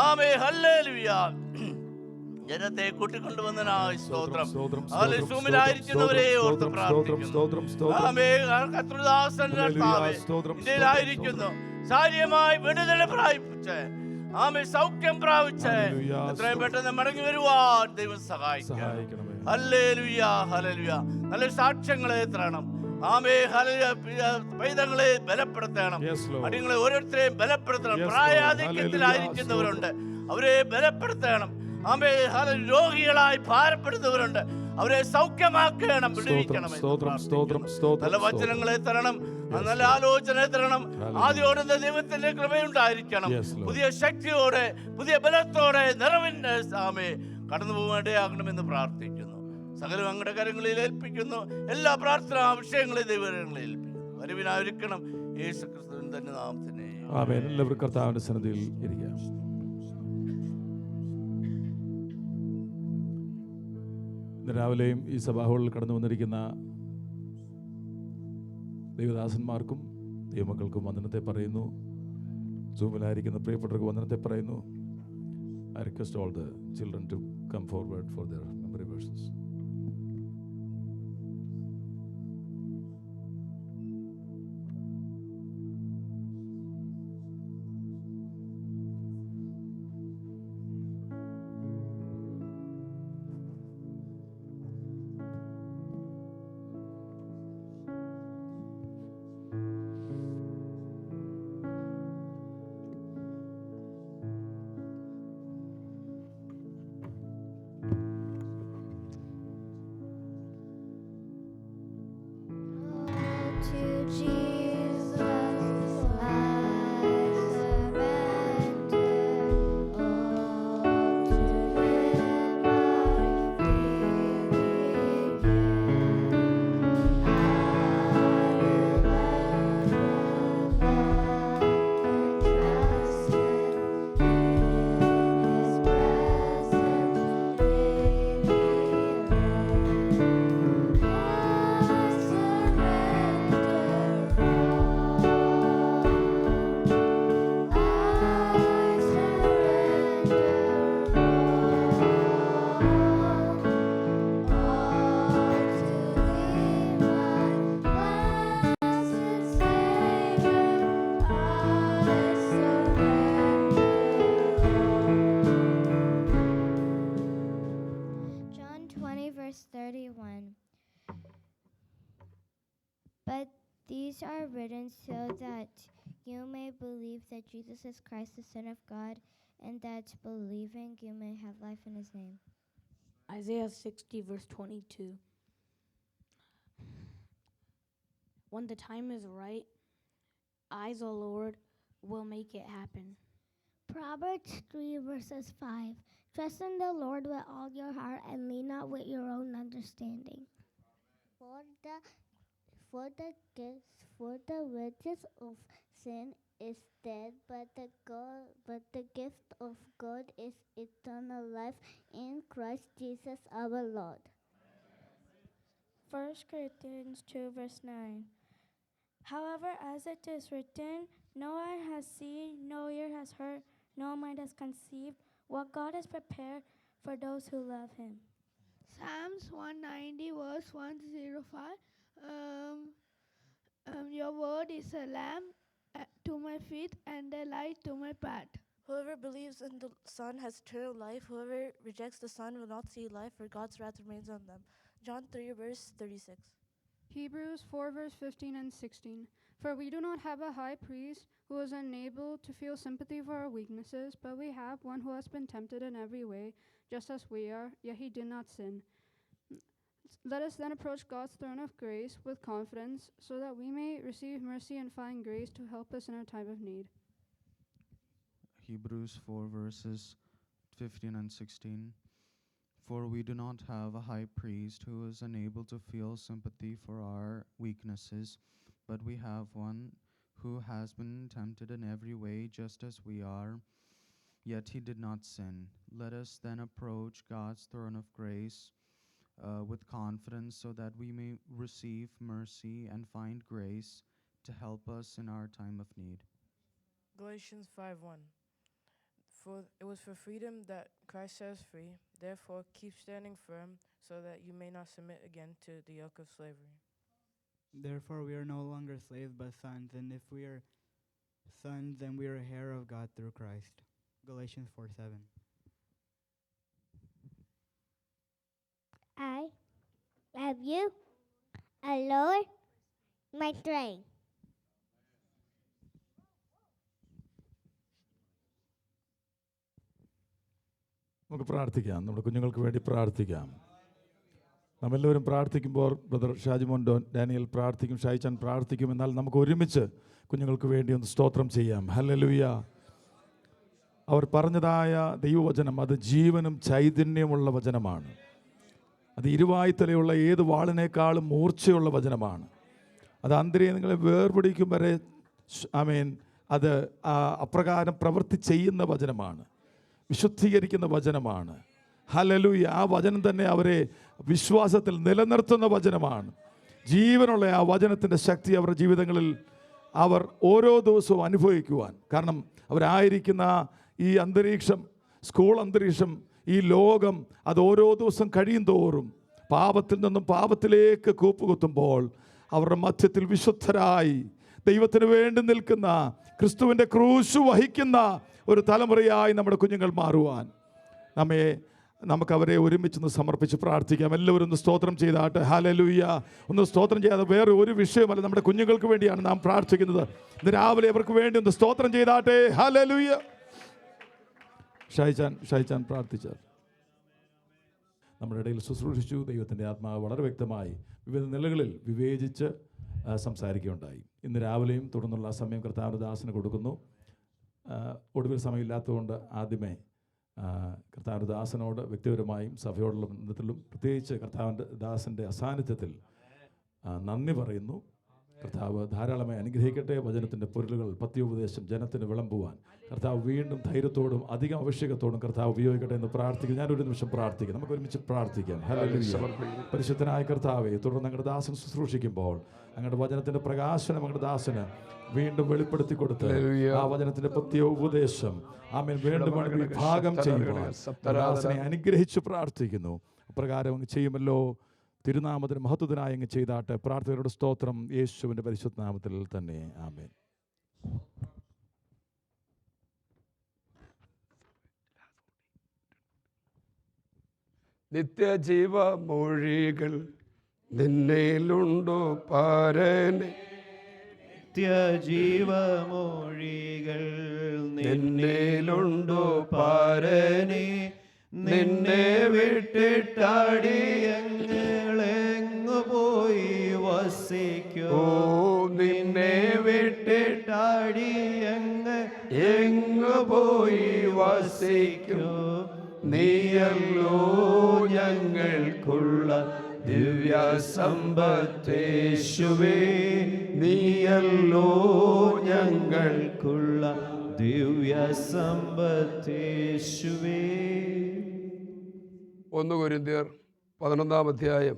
Speaker 2: ആമേ. ഹല്ലേലൂയ. ജനത്തെ കൂട്ടിക്കൊണ്ടുവന്നതിനായി സ്തോത്രം. സൂമിലായിരിക്കുന്നവരെ ഓർത്ത് പ്രാർത്ഥിക്കുന്നു. ആമേ. കർത്തൃദാസൻ കർത്താവേ ഇന്ത്യയിലായിരിക്കുന്നു. ശാരീരികമായി വിടുതൽ പ്രാപിച്ച് ആമേ സൗഖ്യം പ്രാപിച്ച് എത്രയും പെട്ടെന്ന് മടങ്ങി വരുവാൻ ദൈവം സഹായിക്കണം. Hallelujah, hallelujah. നല്ല സാക്ഷ്യങ്ങളെ തരണം. ആമേ. ഹല്ലേലൂയ. പൈതങ്ങളെ ബലപ്പെടുത്തണം. അടിയങ്ങളെ ഓരോരുത്തരെയും ബലപ്പെടുത്തണം. പ്രായാധിക്യത്തിലായിരിക്കുന്നവരുണ്ട്, അവരെ ബലപ്പെടുത്തണം. ആമേ. ഹല്ലേലൂയ. രോഗികളായി ഭാരപ്പെടുന്നവരുണ്ട്, അവരെ സൗഖ്യമാക്കണം, വിടുവിക്കണമേ. നല്ല വചനങ്ങളെ തരണം, നല്ല ആലോചന തരണം. ആദ്യോടെ ദൈവത്തിന്റെ കൃപയുണ്ടായിരിക്കണം. പുതിയ ശക്തിയോടെ പുതിയ ബലത്തോടെ നിറവിന്റെ ആമേ കടന്നു പോകേണ്ടയാകണമെന്ന് പ്രാർത്ഥിക്കുന്നു. സകലം അങ്ങയുടെ കരങ്ങളിൽ ഏൽപ്പിക്കുന്നു. എല്ലാ പ്രാർത്ഥനാ വിഷയങ്ങളെയും ദൈവകരങ്ങളിൽ ഏൽപ്പിക്കുന്നു. വരവിനായിരിക്കണം യേശു ക്രിസ്തുവിൻ തന്നെ നാമത്തിനെ.
Speaker 1: ആമേൻ. എല്ലാവരും കർത്താവിന്റെ സന്നിധിയിൽ ഇരിക്കാം. ഇന്ന് രാവിലെയും ഈ സഭാഹോളിൽ കടന്നു വന്നിരിക്കുന്ന ദൈവദാസന്മാർക്കും ദൈവമക്കൾക്കും വന്ദനത്തെ പറയുന്നു. സൂമിലായിരിക്കുന്ന പ്രിയപ്പെട്ടവർക്ക് വന്ദനത്തെ പറയുന്നു. I request all the children to come forward for their memory verses.
Speaker 3: 1. But these are written so that you may believe that Jesus is Christ, the Son of God, and that believing you may have life in his name.
Speaker 4: Isaiah 60, verse 22. When the time is right, I, the Lord, will make it happen.
Speaker 5: Proverbs 3 verses 5. Trust in the Lord with all your heart and lean not with your own understanding. For the wages of sin is death, but the gift of God is eternal life in Christ Jesus our Lord.
Speaker 6: 1 Corinthians 2 verse 9. However, as it is written, no eye has seen, no ear has heard, no mind has conceived what God has prepared for those who love him.
Speaker 7: Psalms 190 verse 105. Your word is a lamp to my feet and a light to my path.
Speaker 8: Whoever believes in the Son has eternal life. Whoever rejects the Son will not see life, for God's wrath remains on them. John 3 verse 36.
Speaker 9: Hebrews 4 verse 15 and 16. For we do not have a high priest who is unable to feel sympathy for our weaknesses, but we have one who has been tempted in every way, just as we are, yet he did not sin. Let us then approach God's throne of grace with confidence, so that we may receive mercy and find grace to help us in our time of need.
Speaker 10: Hebrews 4 verses 15 and 16. For we do not have a high priest who is unable to feel sympathy for our weaknesses, but we have one who has been tempted in every way, just as we are, yet he did not sin. Let us then approach God's throne of grace with confidence, so that we may receive mercy and find grace to help us in our time of need.
Speaker 8: Galatians 5:1. For it was for freedom that Christ set us free. Therefore, keep standing firm, so that you may not submit again to the yoke of slavery.
Speaker 11: Therefore, we are no longer slaves but sons, and if we are sons, then we are heir of God through Christ. Galatians 4:7.
Speaker 5: I love you, Lord, my strength.
Speaker 1: നമുക്ക് പ്രാർത്ഥിക്കാം. നമ്മുടെ കുഞ്ഞുങ്ങൾക്ക് വേണ്ടി പ്രാർത്ഥിക്കാം. നാമെല്ലാവരും പ്രാർത്ഥിക്കുമ്പോൾ brother Shajimon Daniel പ്രാർത്ഥിക്കും, ഷായിച്ചാൻ പ്രാർത്ഥിക്കും. എന്നാൽ നമുക്ക് ഒരുമിച്ച് കുഞ്ഞുങ്ങൾക്ക് വേണ്ടി ഒന്ന് സ്തോത്രം ചെയ്യാം. ഹല്ലേലൂയ. അവർ പറഞ്ഞതായ ദൈവവചനം അത് ജീവനും ചൈതന്യമുള്ള വചനമാണ്. അത് ഇരുവായ്ത്തലയുള്ള ഏത് വാളിനേക്കാളും മൂർച്ചയുള്ള വചനമാണ്. അത് അന്തരേന്ദ്രിയങ്ങളെ വേർപിടിക്കും വരെ അത് അപ്രകാരം പ്രവൃത്തി ചെയ്യുന്ന വചനമാണ്, വിശുദ്ധീകരിക്കുന്ന വചനമാണ്. ഹല്ലേലൂയ. ആ വചനം തന്നെ അവരെ വിശ്വാസത്തിൽ നിലനിർത്തുന്ന വചനമാണ്. ജീവനുള്ള ആ വചനത്തിൻ്റെ ശക്തി അവരുടെ ജീവിതങ്ങളിൽ അവർ ഓരോ ദിവസവും അനുഭവിക്കുവാൻ, കാരണം അവരായിരിക്കുന്ന ഈ അന്തരീക്ഷം, സ്കൂൾ അന്തരീക്ഷം, ഈ ലോകം, അത് ഓരോ ദിവസം കഴിയും തോറും പാപത്തിൽ നിന്നും പാപത്തിലേക്ക് കൂപ്പുകുത്തുമ്പോൾ അവരുടെ മധ്യത്തിൽ വിശുദ്ധരായി ദൈവത്തിന് വേണ്ടി നിൽക്കുന്ന, ക്രിസ്തുവിൻ്റെ ക്രൂശ് വഹിക്കുന്ന ഒരു തലമുറയായി നമ്മുടെ കുഞ്ഞുങ്ങൾ മാറുവാൻ നമുക്ക് അവരെ ഒരുമിച്ചൊന്ന് സമർപ്പിച്ച് പ്രാർത്ഥിക്കാം. എല്ലാവരും ഒന്ന് സ്തോത്രം ചെയ്താട്ടെ. ഹല്ലേലൂയ. ഒന്ന് സ്തോത്രം ചെയ്യാതെ വേറെ ഒരു വിഷയമല്ല, നമ്മുടെ കുഞ്ഞുങ്ങൾക്ക് വേണ്ടിയാണ് നാം പ്രാർത്ഥിക്കുന്നത്. ഇന്ന് രാവിലെ അവർക്ക് വേണ്ടി ഒന്ന് സ്തോത്രം ചെയ്താട്ടെ. ഹല്ലേലൂയ. ഷായിച്ചാൻ പ്രാർത്ഥിച്ചാൽ നമ്മുടെ ഇടയിൽ ശുശ്രൂഷിച്ചു. ദൈവത്തിൻ്റെ ആത്മാവ് വളരെ വ്യക്തമായി വിവിധ നിലകളിൽ വിവേചിച്ച് സംസാരിക്കുകയുണ്ടായി. ഇന്ന് രാവിലെയും തുടർന്നുള്ള സമയം കർത്താവിൻ്റെ ദാസന് കൊടുക്കുന്നു. ഒടുവിൽ സമയമില്ലാത്തതുകൊണ്ട് ആദ്യമേ കർത്താവിൻ്റെ ദാസനോട് വ്യക്തിപരമായും സഭയോടുള്ള ബന്ധത്തിലും പ്രത്യേകിച്ച് കർത്താവിൻ്റെ ദാസൻ്റെ അസാന്നിധ്യത്തിൽ നന്ദി പറയുന്നു. കർത്താവ് ധാരാളമായി അനുഗ്രഹിക്കട്ടെ. വചനത്തിൻ്റെ പൊരുളുകൾ, പത്യോപദേശം ജനത്തിന് വിളമ്പുവാൻ കർത്താവ് വീണ്ടും ധൈര്യത്തോടും അധികം അഭിഷേകത്തോടും കർത്താവ് ഉപയോഗിക്കട്ടെ എന്ന് പ്രാർത്ഥിക്കും. ഞാനൊരു നിമിഷം പ്രാർത്ഥിക്കാം. നമുക്ക് ഒരുമിച്ച് പ്രാർത്ഥിക്കാം. ഹല്ലേലൂയ. പരിശുദ്ധനായ കർത്താവേ, തുടർന്ന് ഞങ്ങളുടെ ദാസൻ ശുശ്രൂഷിക്കുമ്പോൾ ഞങ്ങളുടെ വചനത്തിൻ്റെ പ്രകാശനം ഞങ്ങളുടെ ദാസന് വീണ്ടും വെളിപ്പെടുത്തി കൊടുത്ത് ആ വചനത്തിൻ്റെ പത്യോപദേശം വീണ്ടും വിഭാഗം ചെയ്യുവാൻ ദാസനെ അനുഗ്രഹിച്ച് പ്രാർത്ഥിക്കുന്നു. അപ്രകാരം അങ്ങ് ചെയ്യുമല്ലോ. തിരുനാമത്തിന് മഹത്വത്തിനായി അങ്ങ് ചെയ്താട്ടെ. പ്രാർത്ഥനയുടെ സ്തോത്രം യേശുവിൻ്റെ പരിശുദ്ധ നാമത്തിൽ തന്നെ. ആമേൻ.
Speaker 12: നിത്യജീവമൊഴികൾ നിന്നിലുണ്ടോ പാരനെ,
Speaker 13: നിത്യജീവമൊഴികൾ നിന്നിലുണ്ടോ പാരനെ, നിന്നെ വിട്ടിട്ടടിയങ്ങളെങ്ങു പോയി വസിക്കോ, നിന്നെ വിട്ടിട്ടടിയങ്ങ് എങ്ങു പോയി വസിക്കോ, നീയല്ലോ ഞങ്ങൾക്കുള്ള ദിവ്യ സമ്പത്തേശുവേ, നീയല്ലോ ഞങ്ങൾക്കുള്ള ദിവ്യ സമ്പത്തേശുവേ.
Speaker 12: 1 കൊരിന്ത്യർ 11 അധ്യായം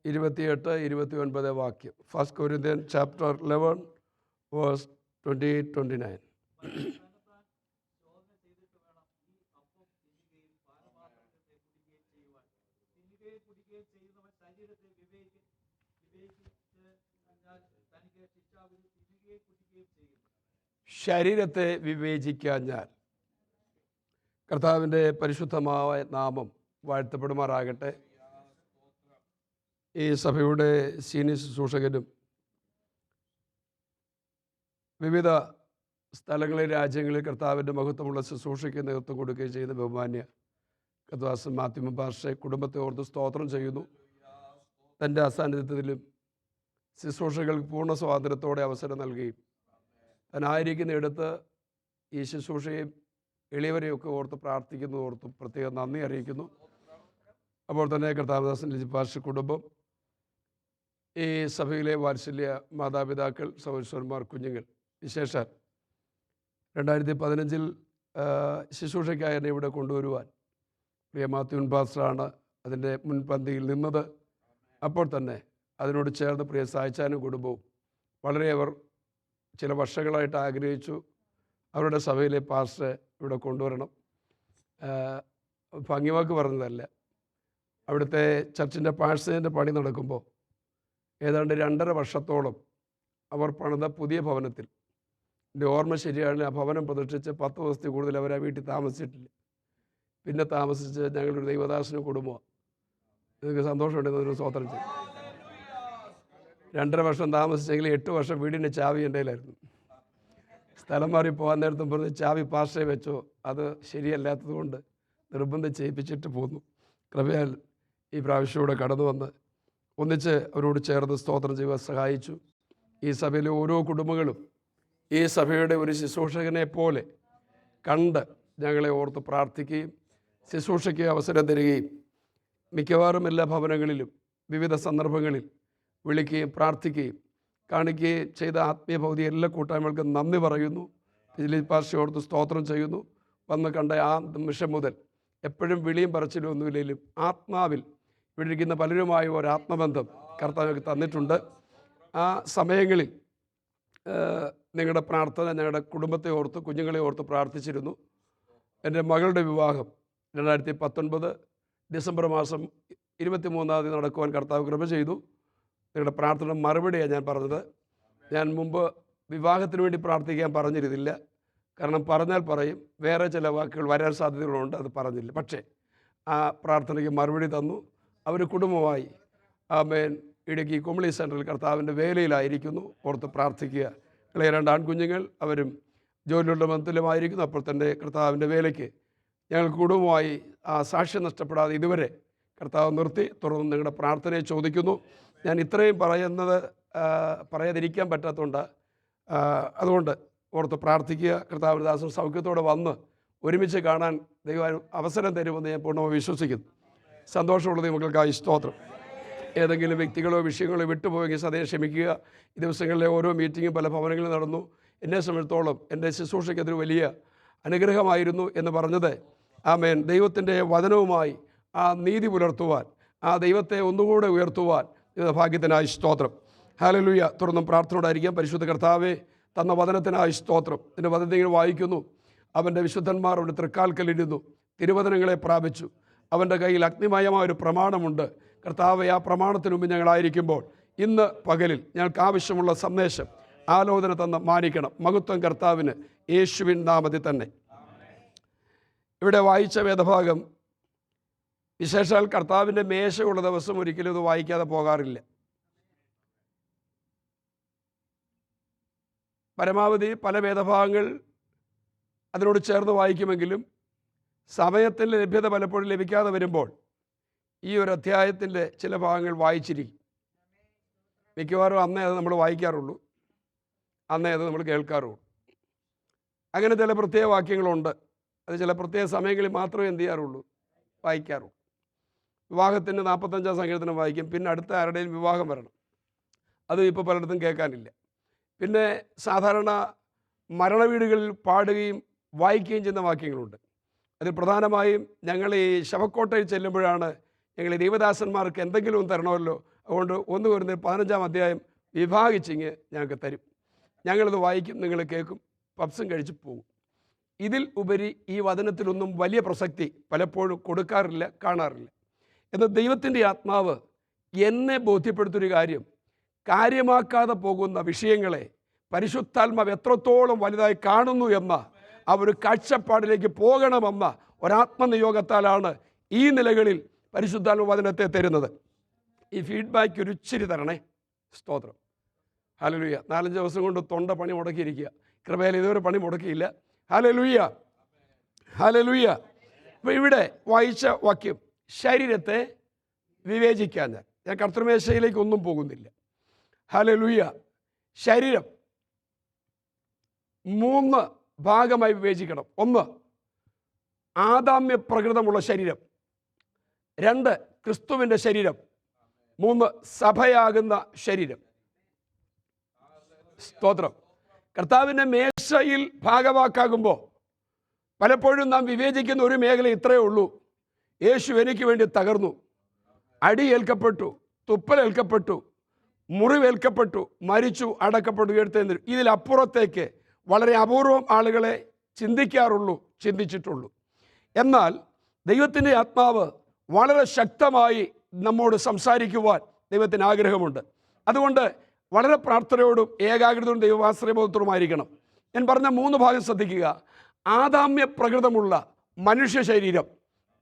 Speaker 12: 28-29 വാക്യം. 1 Corinthians chapter 11 verse 28-29. ശരീരത്തെ വിവേചിക്കാഞ്ഞാൽ. കർത്താവിൻ്റെ പരിശുദ്ധമായ നാമം വാഴ്ത്തപ്പെടുമാറാകട്ടെ. ഈ സഭയുടെ സീനിയർ ശുശ്രൂഷകനും വിവിധ സ്ഥലങ്ങളിൽ രാജ്യങ്ങളിൽ കർത്താവിൻ്റെ മഹത്വമുള്ള ശുശ്രൂഷയ്ക്ക് നേതൃത്വം കൊടുക്കുകയും ചെയ്യുന്ന ബഹുമാന്യ കർത്താവ് മാത്യു പാസ്റ്ററെ കുടുംബത്തെ ഓർത്ത് സ്തോത്രം ചെയ്യുന്നു. തൻ്റെ അസാന്നിധ്യത്തിലും ശുശ്രൂഷകൾക്ക് പൂർണ്ണ സ്വാതന്ത്ര്യത്തോടെ അവസരം നൽകുകയും താനായിരിക്കുന്നിടത്ത് ഈ ശുശ്രൂഷയും എളിയവരെയൊക്കെ ഓർത്ത് പ്രാർത്ഥിക്കുന്നത് ഓർത്ത് പ്രത്യേകം നന്ദി അറിയിക്കുന്നു. അപ്പോൾ തന്നെ കർത്താവദാസൻ ലിജി പാസ്റ്റർ കുടുംബം, ഈ സഭയിലെ വാത്സല്യ മാതാപിതാക്കൾ, സഹോദരന്മാർ, കുഞ്ഞുങ്ങൾ, വിശേഷാൽ 2015 ശുശ്രൂഷയ്ക്കായി എന്നെ ഇവിടെ കൊണ്ടുവരുവാൻ പ്രിയ മാത്യു പാസ്റ്ററാണ് അതിൻ്റെ മുൻപന്തിയിൽ നിന്നത്. അപ്പോൾ തന്നെ അതിനോട് ചേർന്ന് പ്രിയ സായിച്ചാനും കുടുംബവും വളരെ അവർ ചില വർഷങ്ങളായിട്ട് ആഗ്രഹിച്ചു അവരുടെ സഭയിലെ പാസ്റ്ററെ ഇവിടെ കൊണ്ടുവരണം. ഭംഗിവാക്ക് പറഞ്ഞതല്ല, അവിടുത്തെ ചർച്ചിൻ്റെ പാഴ്സേൻ്റെ പണി നടക്കുമ്പോൾ ഏതാണ്ട് 2.5 വർഷത്തോളം അവർ പണിത പുതിയ ഭവനത്തിൽ, എൻ്റെ ഓർമ്മ ശരിയാണെങ്കിൽ ആ ഭവനം പ്രതിഷ്ഠിച്ച് 10 ദിവസത്തിൽ കൂടുതൽ അവർ ആ വീട്ടിൽ താമസിച്ചിട്ടില്ല. പിന്നെ താമസിച്ച് ഞങ്ങളൊരു ദൈവദാസന് കുടുംബമാണ്. നിങ്ങൾക്ക് സന്തോഷമുണ്ടെന്നൊരു സ്തോത്രം ചെയ്യും. 2.5 വർഷം താമസിച്ചെങ്കിൽ 8 വർഷം വീടിൻ്റെ ചാവി എൻ്റെ കയ്യിലായിരുന്നു. സ്ഥലം മാറി പോകാൻ നേരത്തും പറഞ്ഞ് ചാവി പാസ്റ്ററെ വെച്ചോ, അത് ശരിയല്ലാത്തത് കൊണ്ട് നിർബന്ധം ചെയ്യിപ്പിച്ചിട്ട് പോന്നു. കൃപയാൽ ഈ പ്രാവശ്യം ഇവിടെ കടന്നു വന്ന് ഒന്നിച്ച് അവരോട് ചേർന്ന് സ്തോത്രം ചെയ്യുവാൻ സഹായിച്ചു. ഈ സഭയിലെ ഓരോ കുടുംബങ്ങളും ഈ സഭയുടെ ഒരു ശുശ്രൂഷകനെ പോലെ കണ്ട് ഞങ്ങളെ ഓർത്ത് പ്രാർത്ഥിക്കുകയും ശുശ്രൂഷയ്ക്ക് അവസരം തരികയും മിക്കവാറും എല്ലാ ഭവനങ്ങളിലും വിവിധ സന്ദർഭങ്ങളിൽ വിളിക്കുകയും പ്രാർത്ഥിക്കുകയും കാണിക്കുകയും ചെയ്ത ആത്മീയ ഭൗതിക എല്ലാ കൂട്ടായ്മകൾക്കും നന്ദി പറയുന്നു. ലിജി പാസ്റ്ററെ ഓർത്ത് സ്തോത്രം ചെയ്യുന്നു. വന്ന് കണ്ട ആ നിമിഷം മുതൽ എപ്പോഴും വിളിയും പറച്ചിലും ഒന്നുമില്ലെങ്കിലും ആത്മാവിൽ ഇവിടെ ഇരിക്കുന്ന പലരുമായ ഒരു ആത്മബന്ധം കർത്താവ് തന്നിട്ടുണ്ട്. ആ സമയങ്ങളിൽ നിങ്ങളുടെ പ്രാർത്ഥന ഞങ്ങളുടെ കുടുംബത്തെ ഓർത്ത്, കുഞ്ഞുങ്ങളെ ഓർത്ത് പ്രാർത്ഥിച്ചിരുന്നു. എൻ്റെ മകളുടെ വിവാഹം 2019 ഡിസംബർ മാസം 23-ാം തീയതി നടക്കുവാൻ കർത്താവ് കൃപ ചെയ്തു. നിങ്ങളുടെ പ്രാർത്ഥന മറുപടിയാണ് ഞാൻ പറഞ്ഞത്. ഞാൻ മുമ്പ് വിവാഹത്തിന് വേണ്ടി പ്രാർത്ഥിക്കാൻ പറഞ്ഞിരുന്നില്ല. കാരണം പറഞ്ഞാൽ പറയും, വേറെ ചില വാക്കുകൾ വരാൻ സാധ്യതകളുണ്ട്, അത് പറഞ്ഞില്ല. പക്ഷേ ആ പ്രാർത്ഥനയ്ക്ക് മറുപടി തന്നു. അവർ കുടുംബമായി ആമേൻ ഇടുക്കി കുമളി സെൻറ്ററിൽ കർത്താവിൻ്റെ വേലയിലായിരിക്കുന്നു. ഓർത്ത് പ്രാർത്ഥിക്കുക. ഇളയ 2 ആൺകുഞ്ഞുങ്ങൾ, അവരും ജോലിയുള്ള ബന്ധത്തിലുമായിരിക്കുന്നു. അപ്പോൾ തന്നെ കർത്താവിൻ്റെ വേലയ്ക്ക് ഞങ്ങൾ കുടുംബമായി ആ സാക്ഷ്യം നഷ്ടപ്പെടാതെ ഇതുവരെ കർത്താവ് നിർത്തി. തുടർന്ന് നിങ്ങളുടെ പ്രാർത്ഥനയെ ചോദിക്കുന്നു. ഞാൻ ഇത്രയും പറയാതിരിക്കാൻ പറ്റാത്തതുകൊണ്ട് അതുകൊണ്ട് ഓർത്ത് പ്രാർത്ഥിക്കുക. കർത്താവിൻ്റെ ദാസൻ സൗഖ്യത്തോടെ വന്ന് ഒരുമിച്ച് കാണാൻ ദൈവം അവസരം തരുമെന്ന് ഞാൻ പൂർണ്ണമായി വിശ്വസിക്കുന്നു. സന്തോഷമുള്ളത് മക്കൾക്കായി സ്തോത്രം. ഏതെങ്കിലും വ്യക്തികളോ വിഷയങ്ങളോ വിട്ടുപോയെങ്കിൽ സദയം ക്ഷമിക്കുക. ഈ ദിവസങ്ങളിലെ ഓരോ മീറ്റിങ്ങും പല ഭവനങ്ങളിൽ നടന്നു. എന്നെ സംബന്ധിച്ചിടത്തോളം എൻ്റെ ശുശ്രൂഷയ്ക്ക് അതൊരു വലിയ അനുഗ്രഹമായിരുന്നു എന്ന് പറഞ്ഞത് ആമേൻ ദൈവത്തിൻ്റെ വചനവുമായി ആ നീതി പുലർത്തുവാൻ, ആ ദൈവത്തെ ഒന്നുകൂടെ ഉയർത്തുവാൻ ഭാഗ്യത്തിനായി സ്തോത്രം. ഹല്ലേലൂയ. തുടർന്നും പ്രാർത്ഥനയോടായിരിക്കാം. പരിശുദ്ധ കർത്താവേ, തന്ന വചനത്തിനായി സ്തോത്രം. എൻ്റെ വചനത്തിൽ വായിക്കുന്നു, അവൻ്റെ വിശുദ്ധന്മാർ അവൻ്റെ തൃക്കാൽക്കലിരുന്നു, തിരുവചനങ്ങളെ പ്രാപിച്ചു. അവൻ്റെ കയ്യിൽ അഗ്നിമയമായൊരു പ്രമാണമുണ്ട്. കർത്താവെ, ആ പ്രമാണത്തിന് മുമ്പ് ഞങ്ങളായിരിക്കുമ്പോൾ ഇന്ന് പകലിൽ ഞങ്ങൾക്ക് ആവശ്യമുള്ള സന്ദേശം ആലോചന തന്ന് മാനിക്കണം. മഹത്വം കർത്താവിന്, യേശുവിൻ നാമത്തിൽ തന്നെ. ഇവിടെ വായിച്ച വേദഭാഗം വിശേഷാൽ കർത്താവിൻ്റെ മേശയുള്ള ദിവസം ഒരിക്കലും ഇത് വായിക്കാതെ പോകാറില്ല. പരമാവധി പല വേദഭാഗങ്ങൾ അതിനോട് ചേർന്ന് വായിക്കുമെങ്കിലും സമയത്തിൻ്റെ ലഭ്യത പലപ്പോഴും ലഭിക്കാതെ വരുമ്പോൾ ഈ ഒരു അധ്യായത്തിൻ്റെ ചില ഭാഗങ്ങൾ വായിച്ചിരിക്കും. മിക്കവാറും അന്നേ അത് നമ്മൾ വായിക്കാറുള്ളൂ, അന്നേ അത് നമ്മൾ കേൾക്കാറുള്ളൂ. അങ്ങനെ ചില പ്രത്യേക വാക്യങ്ങളുണ്ട്. അത് ചില പ്രത്യേക സമയങ്ങളിൽ മാത്രമേ എന്ത് ചെയ്യാറുള്ളൂ, വായിക്കാറുള്ളൂ. വിവാഹത്തിൻ്റെ 45-ാം സങ്കീർത്തനം വായിക്കും. പിന്നെ അടുത്ത ആരുടെയും വിവാഹം വരണം, അതും ഇപ്പോൾ പലയിടത്തും കേൾക്കാനില്ല. പിന്നെ സാധാരണ മരണവീടുകളിൽ പാടുകയും വായിക്കുകയും ചെയ്യുന്ന വാക്യങ്ങളുണ്ട്. അതിൽ പ്രധാനമായും ഞങ്ങൾ ഈ ശവക്കോട്ടയിൽ ചെല്ലുമ്പോഴാണ് ഞങ്ങൾ ഈ ദൈവദാസന്മാർക്ക് എന്തെങ്കിലും ഒന്ന് തരണമല്ലോ, അതുകൊണ്ട് 1 കൊരിന്ത്യർ 15-ാം അധ്യായം വിഭാഗിച്ചിങ്ങ് ഞങ്ങൾക്ക് തരും. ഞങ്ങളത് വായിക്കും, നിങ്ങൾ കേൾക്കും, പപ്സും കഴിച്ച് പോകും. ഇതിൽ ഉപരി ഈ വചനത്തിലൊന്നും വലിയ പ്രസക്തി പലപ്പോഴും കൊടുക്കാറില്ല, കാണാറില്ല. എന്നാൽ ദൈവത്തിൻ്റെ ആത്മാവ് എന്നെ ബോധ്യപ്പെടുത്തൊരു കാര്യം, കാര്യമാക്കാതെ പോകുന്ന വിഷയങ്ങളെ പരിശുദ്ധാത്മാവ് എത്രത്തോളം വലുതായി കാണുന്നു എന്ന ആ ഒരു കാഴ്ചപ്പാടിലേക്ക് പോകണമെന്ന ഒരാത്മനിയോഗത്താലാണ് ഈ നിലകളിൽ പരിശുദ്ധാത്മ വചനത്തെ തരുന്നത്. ഈ ഫീഡ്ബാക്ക് ഒരു ഇച്ചിരി തരണേ. സ്തോത്രം. ഹല്ലേലൂയ. 4-5 ദിവസം കൊണ്ട് തൊണ്ട പണി മുടക്കിയിരിക്കുക. കൃപയിൽ ഇതുവരെ പണി മുടക്കിയില്ല. Hallelujah, hallelujah. അപ്പോൾ ഇവിടെ വായിച്ച വാക്യം, ശരീരത്തെ വിവേചിക്കാൻ ഞാൻ കർത്തൃമേശയിലേക്ക് ഒന്നും പോകുന്നില്ല. ഹല്ലേലൂയ. ശരീരം 3 ഭാഗമായി വിവേചിക്കണം. 1 ആദാമ്യ പ്രകൃതമുള്ള ശരീരം, 2 ക്രിസ്തുവിൻ്റെ ശരീരം, 3 സഭയാകുന്ന ശരീരം. സ്തോത്രം. കർത്താവിൻ്റെ മേശയിൽ ഭാഗവാക്കാകുമ്പോൾ പലപ്പോഴും നാം വിവേചിക്കുന്ന ഒരു മേഖല ഇത്രയേ ഉള്ളൂ. യേശു എനിക്ക് വേണ്ടി തകർന്നു, അടിയേൽക്കപ്പെട്ടു, തുപ്പലേൽക്കപ്പെട്ടു, മുറിവേൽക്കപ്പെട്ടു, മരിച്ചു, അടക്കപ്പെട്ടു, ഉയർത്തെഴുന്നേറ്റു. ഇതിലപ്പുറത്തേക്ക് വളരെ അപൂർവം ആളുകളെ ചിന്തിച്ചിട്ടുള്ളൂ. എന്നാൽ ദൈവത്തിൻ്റെ ആത്മാവ് വളരെ ശക്തമായി നമ്മോട് സംസാരിക്കുവാൻ ദൈവത്തിന് ആഗ്രഹമുണ്ട്. അതുകൊണ്ട് വളരെ പ്രാർത്ഥനയോടും ഏകാഗ്രതയോടും ദൈവാശ്രയബോധത്തോടുമായിരിക്കണം. ഞാൻ പറഞ്ഞ 3 ഭാഗം ശ്രദ്ധിക്കുക. ആദാമ്യ പ്രകൃതമുള്ള മനുഷ്യ ശരീരം,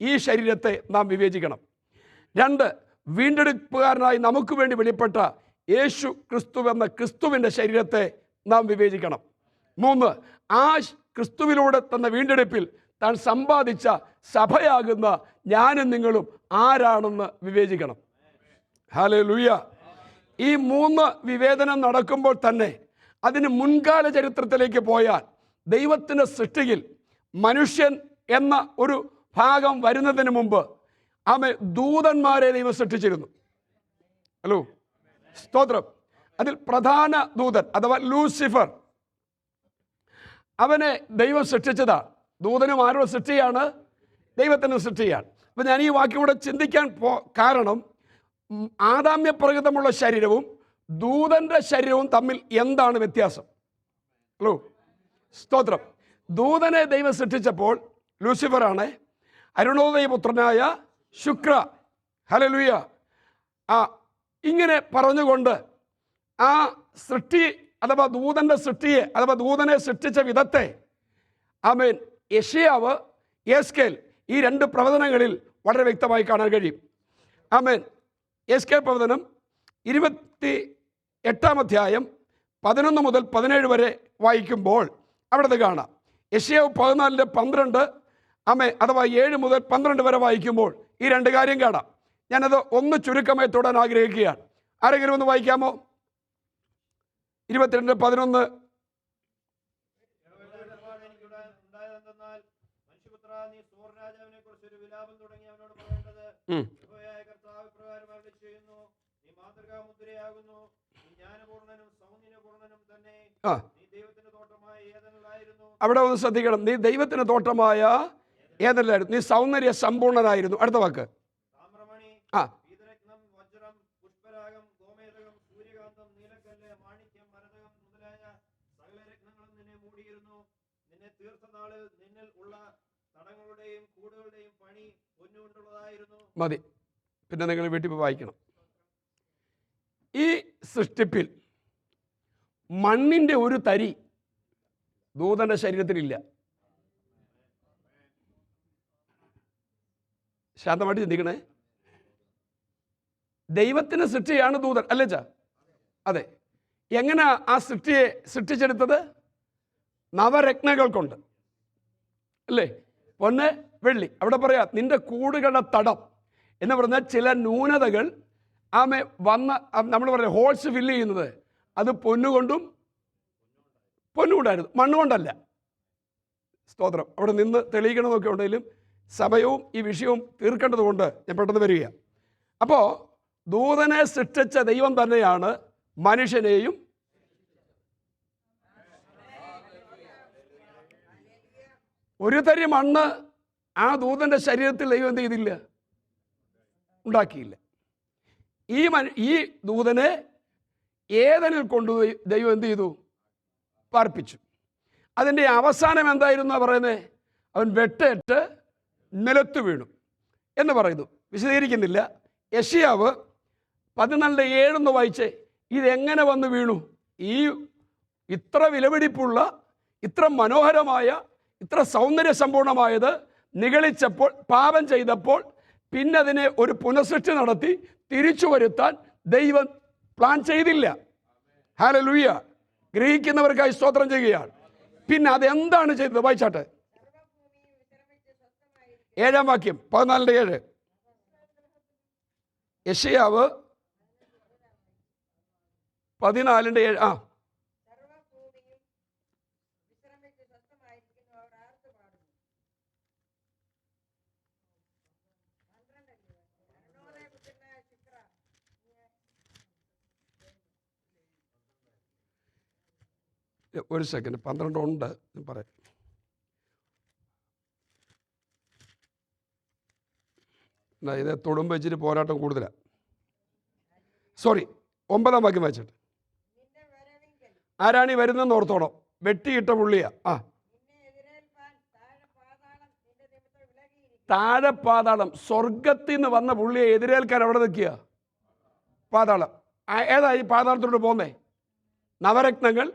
Speaker 12: ഈ ശരീരത്തെ നാം വിവേചിക്കണം. 2 വീണ്ടെടുപ്പുകാരനായി നമുക്ക് വേണ്ടി വെളിപ്പെട്ട യേശു ക്രിസ്തു എന്ന ക്രിസ്തുവിൻ്റെ ശരീരത്തെ നാം വിവേചിക്കണം. 3 ആ ക്രിസ്തുവിലൂടെ തന്ന വീണ്ടെടുപ്പിൽ താൻ സമ്പാദിച്ച സഭയാകുന്ന ഞാനും നിങ്ങളും ആരാണെന്ന് വിവേചിക്കണം. ഹല്ലേലൂയ. ഈ 3 വിവേചനം നടക്കുമ്പോൾ തന്നെ അതിന് മുൻകാല ചരിത്രത്തിലേക്ക് പോയാൽ ദൈവത്തിൻ്റെ സൃഷ്ടിയിൽ മനുഷ്യൻ എന്ന ഒരു ഭാഗം വരുന്നതിന് മുമ്പ് ദൂതന്മാരെ ദൈവം സൃഷ്ടിച്ചിരുന്നു. ഹലോ, സ്തോത്രം. അതിൽ പ്രധാന ദൂതൻ അഥവാ ലൂസിഫർ, അവനെ ദൈവം സൃഷ്ടിച്ചതാണ്. ദൂതനും ആരുടെ സൃഷ്ടിയാണ്? ദൈവത്തിൻ്റെ സൃഷ്ടിയാണ്. അപ്പം ഞാൻ ഈ വാക്യം കൂടെ ചിന്തിക്കാൻ കാരണം ആദാമ്യ പ്രകൃതമുള്ള ശരീരവും ദൂതൻ്റെ ശരീരവും തമ്മിൽ എന്താണ് വ്യത്യാസം? ഹലോ, സ്തോത്രം. ദൂതനെ ദൈവം സൃഷ്ടിച്ചപ്പോൾ ലൂസിഫറാണ്, അരുണോദയ പുത്രനായ ശുക്ര. ഹല്ലേലൂയ. ഇങ്ങനെ പറഞ്ഞുകൊണ്ട് ആ സൃഷ്ടി അഥവാ ദൂതൻ്റെ സൃഷ്ടിയെ അഥവാ ദൂതനെ സൃഷ്ടിച്ച വിധത്തെ ആമേൻ യെശയ്യാവ്, യെസ്കേൽ ഈ 2 പ്രവചനങ്ങളിൽ വളരെ വ്യക്തമായി കാണാൻ കഴിയും. ആമേൻ. യെസ്കേൽ പ്രവചനം 28-ാം അധ്യായം 11 മുതൽ 17 വരെ വായിക്കുമ്പോൾ അവിടെ കാണാം. യെശയ്യാവ് 14:12 അഥവാ 7 മുതൽ 12 വരെ വായിക്കുമ്പോൾ ഈ 2 കാര്യം കാണാം. ഞാനത് ഒന്ന് ചുരുക്കമായി തൊടാൻ ആഗ്രഹിക്കുകയാണ്. ആരെങ്കിലും ഒന്ന് വായിക്കാമോ? 22:11. അവിടെ ഒന്ന് ശ്രദ്ധിക്കണം. നീ ദൈവത്തിന് തോട്ടമായ ഏതെല്ലായിരുന്നു, നീ സൗന്ദര്യ സമ്പൂർണനായിരുന്നു. അടുത്ത വാക്ക് മതി. പിന്നെ നിങ്ങൾ വീട്ടിൽ പോയി വായിക്കണം. ഈ സൃഷ്ടിപ്പിൽ മണ്ണിൻ്റെ ഒരു തരി ദൂതന്റെ ശരീരത്തിലില്ല. ശാന്തമായിട്ട് ചിന്തിക്കണേ. ദൈവത്തിൻ്റെ സൃഷ്ടിയാണ് ദൂതൻ, അല്ലേ ചാ? അതെ. എങ്ങനെ ആ സൃഷ്ടിയെ സൃഷ്ടിച്ചെടുത്തത്? നവരത്നങ്ങൾ കൊണ്ട്, അല്ലേ? പൊന്ന്, വെള്ളി. അവിടെ പറയാ നിന്റെ കൂടുകളുടെ തടം എന്ന് പറഞ്ഞാൽ ചില ന്യൂനതകൾ ആമെ വന്ന് നമ്മൾ പറയാം ഹോൾസ് ഫില്ല് ചെയ്യുന്നത് അത് പൊന്നുകൊണ്ടും പൊന്നുകൊണ്ടായിരുന്നു, മണ്ണുകൊണ്ടല്ല. സ്തോത്രം. അവിടെ നിന്ന് തെളിയിക്കണമെന്നൊക്കെ ഉണ്ടെങ്കിലും സമയവും ഈ വിഷയവും തീർക്കേണ്ടത് കൊണ്ട് ഞാൻ പെട്ടെന്ന് വരിക. അപ്പോൾ ദൂതനെ സൃഷ്ടിച്ച ദൈവം തന്നെയാണ് മനുഷ്യനെയും ഒരു തരി മണ്ണ് ആ ദൂതന്റെ ശരീരത്തിൽ ദൈവം എന്ത് ചെയ്തില്ല? ഉണ്ടാക്കിയില്ല. ഈ ദൂതനെ ഏതനിൽ കൊണ്ടുപോയി ദൈവം എന്ത് ചെയ്തു? പാർപ്പിച്ചു. അതിൻ്റെ അവസാനം എന്തായിരുന്നു പറയുന്നത്? അവൻ വെട്ടേറ്റ് നിലത്ത് വീണു എന്ന് പറയുന്നു. വിശദീകരിക്കുന്നില്ല. യെശയ്യാവ് 14:7 വായിച്ചേ. ഇതെങ്ങനെ വന്ന് വീണു? ഈ ഇത്ര വിലപിടിപ്പുള്ള, ഇത്ര മനോഹരമായ, ഇത്ര സൗന്ദര്യ സമ്പൂർണമായത് നിഗളിച്ചപ്പോൾ, പാപം ചെയ്തപ്പോൾ, പിന്നെ അതിനെ ഒരു പുനഃസൃഷ്ടി നടത്തി തിരിച്ചു വരുത്താൻ ദൈവം പ്ലാൻ ചെയ്തില്ല. ഹല്ലേലൂയ. ഗ്രഹിക്കുന്നവർക്കായി സ്തോത്രം ചെയ്യുകയാണ്. പിന്നെ അതെന്താണ് ചെയ്തത്? വായിച്ചാട്ടെ 7-ാം വാക്യം, 14:7. യെശയ്യാവ് 14:7. ആ, ഒരു സെക്കൻഡ്, 12 ഉണ്ട് പറയാം. ഇത് തൊടുമ്പോൾ ഇച്ചിരി പോരാട്ടം കൂടുതലാണ്. സോറി, 9-ാം വാക്യം വായിച്ചിട്ട്. ആരാണ് ഈ വരുന്നതെന്ന് ഓർത്തോണം. വെട്ടിയിട്ട പുള്ളിയാ. ആ, താഴെ പാതാളം. സ്വർഗത്തിൽ നിന്ന് വന്ന പുള്ളിയെ എതിരേൽക്കാൻ അവിടെ നിൽക്കുക. പാതാളം. ഏതാ ഈ പാതാളത്തോട്ട് പോകുന്നേ? നവരത്നങ്ങൾ,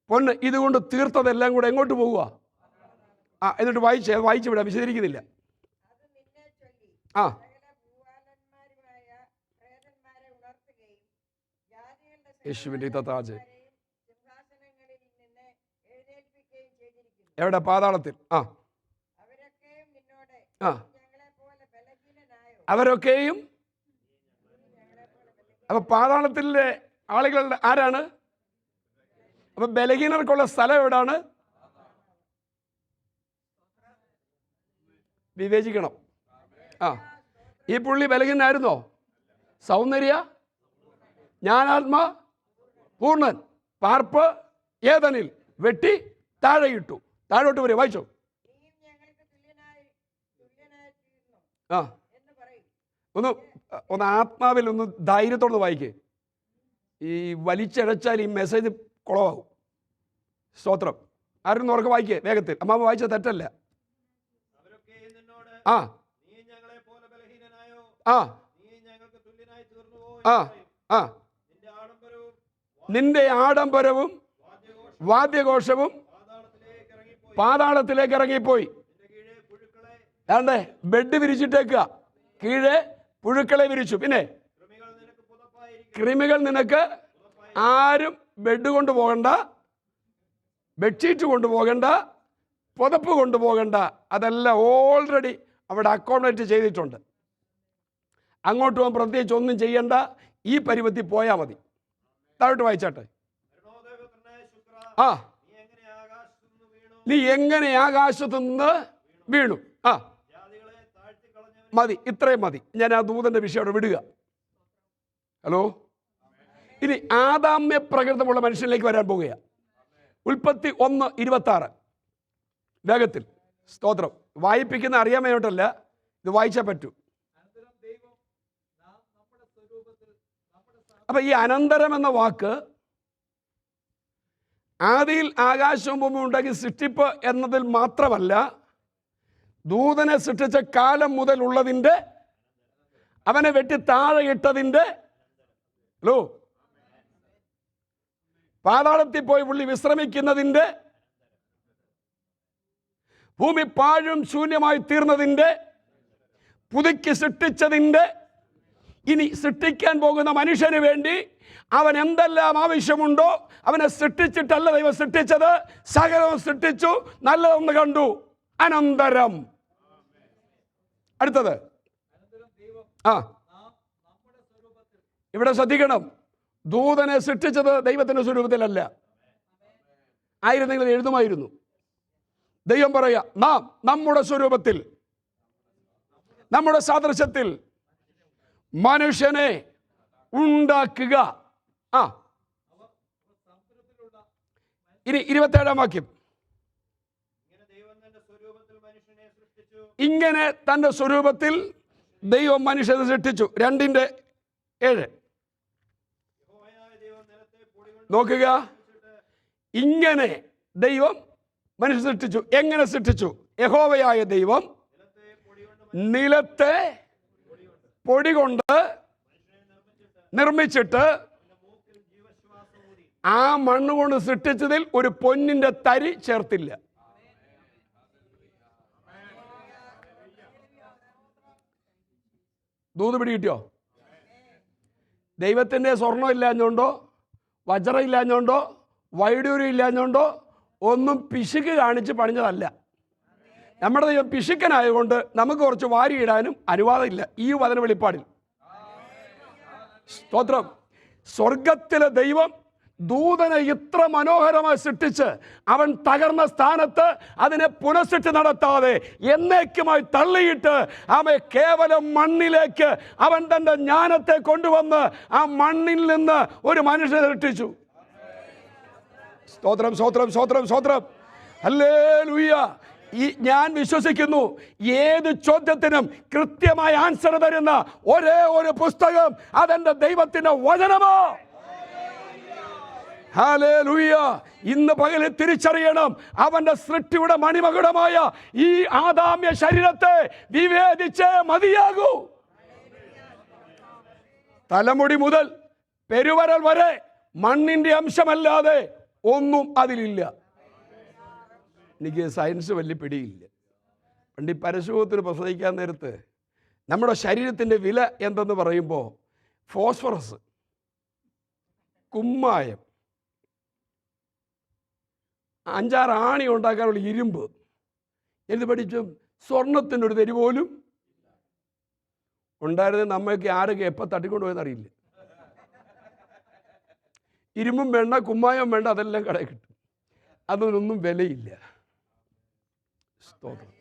Speaker 12: പൊന്ന്, ഇതുകൊണ്ട് തീർത്തതെല്ലാം കൂടെ എങ്ങോട്ട് പോവുക? ആ, എന്നിട്ട് വായിച്ചു വിടാം, വിശദീകരിക്കുന്നില്ല. ആ, യേശുവിൻ്റെ തത്താജ് എവിടെ? പാതാളത്തിൽ. ആ, ആ, അവരൊക്കെയും. അപ്പൊ പാതാളത്തിലെ ആളുകളുടെ ആരാണ്? അപ്പൊ ബലഹീനർക്കുള്ള സ്ഥലം എവിടാണ്? വിവേചിക്കണം. ആ, ഈ പുള്ളി ബലഹീനായിരുന്നോ? സൗന്ദര്യ, ജ്ഞാനാത്മാ പൂർണ്ണൻ, പാർപ്പ് ഏതനിൽ, വെട്ടി താഴെയിട്ടു. താഴോട്ട് വരെ വായിച്ചോ. ആ, ഒന്ന് ആത്മാവിൽ ഒന്ന് ധൈര്യത്തോടെ വായിക്കേ. ഈ വലിച്ചഴച്ചാൽ ഈ മെസ്സേജ് കുളമാകും. സ്തോത്രം. ആരും ഉറക്കെ വായിക്കേ വേഗത്തിൽ. അമ്മാവ് വായിച്ച തെറ്റല്ല. ആ, ആ, ആ, ആ, നിന്റെ ആഡംബരവും വാദ്യഘോഷവും പാതാളത്തിലേക്ക് ഇറങ്ങിപ്പോയി. ഏണ്ടേ ബെഡ് വിരിച്ചിട്ടേക്കുക, കീഴെ പുഴുക്കളെ വിരിച്ചു. പിന്നെ കൃമികൾ നിനക്ക്. ആരും ബെഡ് കൊണ്ടുപോകണ്ട, ബെഡ്ഷീറ്റ് കൊണ്ടുപോകണ്ട, പുതപ്പ് കൊണ്ടുപോകണ്ട. അതെല്ലാം ഓൾറെഡി അവിടെ അക്കോമഡേറ്റ് ചെയ്തിട്ടുണ്ട്. അങ്ങോട്ട് പോകാൻ പ്രത്യേകിച്ച് ഒന്നും ചെയ്യണ്ട. ഈ പരുവത്തിൽ പോയാൽ മതി. താഴോട്ട് വായിച്ചാട്ടെ. ആ, നീ എങ്ങനെ ആകാശത്തു നിന്ന് വീണു? ആ, മതി, ഇത്രയും മതി. ഞാൻ ആ ദൂതന്റെ വിഷയം അവിടെ വിടുക. ഹലോ, ഇനി ആദാമ്യ പ്രകൃതമുള്ള മനുഷ്യനിലേക്ക് വരാൻ പോവുകയാണ്. ഉൽപ്പത്തി 1:26 വേഗത്തിൽ. സ്തോത്രം. വായിപ്പിക്കുന്ന അറിയാമേട്ടല്ല, ഇത് വായിച്ചാൽ പറ്റൂ. അപ്പൊ ഈ അനന്തരം എന്ന വാക്ക് ആദിയിൽ ആകാശവും ഭൂമി ഉണ്ടാക്കി സൃഷ്ടിപ്പ് എന്നതിൽ മാത്രമല്ല, ദൂതനെ സൃഷ്ടിച്ച കാലം മുതൽ ഉള്ളതിൻ്റെ, അവനെ വെട്ടി താഴെ ഇട്ടതിൻ്റെ, ഹലോ, പാതാളത്തിൽ പോയി പുള്ളി വിശ്രമിക്കുന്നതിൻ്റെ, ഭൂമി പാഴും ശൂന്യമായി തീർന്നതിൻ്റെ, പുതുക്കി സൃഷ്ടിച്ചതിൻ്റെ ഇനി സൃഷ്ടിക്കാൻ പോകുന്ന മനുഷ്യന് വേണ്ടി അവൻ എന്തെല്ലാം ആവശ്യമുണ്ടോ അവനെ സൃഷ്ടിച്ചിട്ടല്ല ദൈവം സൃഷ്ടിച്ചത്. സകലവും സൃഷ്ടിച്ചു, നല്ലതെന്ന് കണ്ടു. അനന്തരം അടുത്തത് ഇവിടെ ശ്രദ്ധിക്കണം, ദൂതനെ സൃഷ്ടിച്ചത് ദൈവത്തിന്റെ സ്വരൂപത്തിലല്ല. ആയിരുന്നെങ്കിൽ എഴുതുമായിരുന്നു. ദൈവം പറയാ, നാം നമ്മുടെ സ്വരൂപത്തിൽ, നമ്മുടെ സാദൃശ്യത്തിൽ മനുഷ്യനെ ഉണ്ടാക്കുക. ഇനി 27-ാം വാക്യം, ഇങ്ങനെ തന്റെ സ്വരൂപത്തിൽ ദൈവം മനുഷ്യനെ സൃഷ്ടിച്ചു. 2:7 നോക്കുക. ഇങ്ങനെ ദൈവം മനുഷ്യനെ സൃഷ്ടിച്ചു. എങ്ങനെ സൃഷ്ടിച്ചു? യഹോവയായ ദൈവം നിലത്തെ പൊടി കൊണ്ട് നിർമ്മിച്ചിട്ട് ആ മണ്ണ് കൊണ്ട് സൃഷ്ടിച്ചതിൽ ഒരു പൊന്നിന്റെ തരി ചേർത്തില്ല. ദൂത് പിടികിട്ടിയോ? ദൈവത്തിൻ്റെ സ്വർണ്ണം ഇല്ലാഞ്ഞോണ്ടോ വജ്രം ഇല്ലാഞ്ഞോണ്ടോ വൈഡൂര്യം ഇല്ലാഞ്ഞോണ്ടോ ഒന്നും പിശുക്ക് കാണിച്ച് പണിഞ്ഞതല്ല. നമ്മുടെ ദൈവം പിശുക്കനായതുകൊണ്ട് നമുക്ക് കുറച്ച് വാരിയിടാനും അനുവാദമില്ല ഈ വചന വെളിപ്പാടിൽ. സ്തോത്രം. സ്വർഗത്തിലെ ദൈവം ദൂതനെ ഇത്ര മനോഹരമായി സൃഷ്ടിച്ച് അവൻ തകർന്ന സ്ഥാനത്ത് അതിനെ പുനഃസൃഷ്ടി നടത്താതെ എന്നേക്കുമായി തള്ളിയിട്ട് അവൻ കേവലം മണ്ണിലേക്ക് അവൻ തൻ്റെ ജ്ഞാനത്തെ കൊണ്ടുവന്ന് ആ മണ്ണിൽ നിന്ന് ഒരു മനുഷ്യനെ സൃഷ്ടിച്ചു. സ്തോത്രം, സ്തോത്രം, സ്തോത്രം, സ്തോത്രം. ഹല്ലേലൂയ. ഞാൻ വിശ്വസിക്കുന്നു, ഏത് ചോദ്യത്തിനും കൃത്യമായ ആൻസർ തരുന്ന ഒരേ ഒരു പുസ്തകം അതെന്റെ ദൈവത്തിന്റെ വചനമോ. ഹല്ലേലൂയ. ഇന്ന് പകലിൽ തിരിച്ചറിയണം, അവന്റെ സൃഷ്ടിയുടെ മണിമകുടമായ ഈ ആദാമ്യ ശരീരത്തെ വിവേചിച്ചേ മതിയാകൂ. തലമുടി മുതൽ പെരുവരൽ വരെ മണ്ണിന്റെ അംശമല്ലാതെ ഒന്നും അതിലില്ല. എനിക്ക് സയൻസ് വലിയ പിടിയില്ല. പണ്ട് ഈ പരശുഖത്തിന് പ്രസവിക്കാൻ നേരത്ത് നമ്മുടെ ശരീരത്തിൻ്റെ വില എന്തെന്ന് പറയുമ്പോൾ ഫോസ്ഫറസ്, കുമ്മായം, 5-6 ആണി ഉണ്ടാക്കാനുള്ള ഇരുമ്പ് എന്ത് പഠിച്ചു? സ്വർണത്തിൻ്റെ ഒരു തരി പോലും ഉണ്ടായിരുന്നത് നമ്മൾക്ക് ആരൊക്കെ എപ്പോൾ തട്ടിക്കൊണ്ടുപോയെന്ന് അറിയില്ല. ഇരുമ്പും വേണ്ട, കുമ്മായം വേണ്ട, അതെല്ലാം കടയിൽ കിട്ടും. അതിനൊന്നും വിലയില്ല. സ്തോത്രം.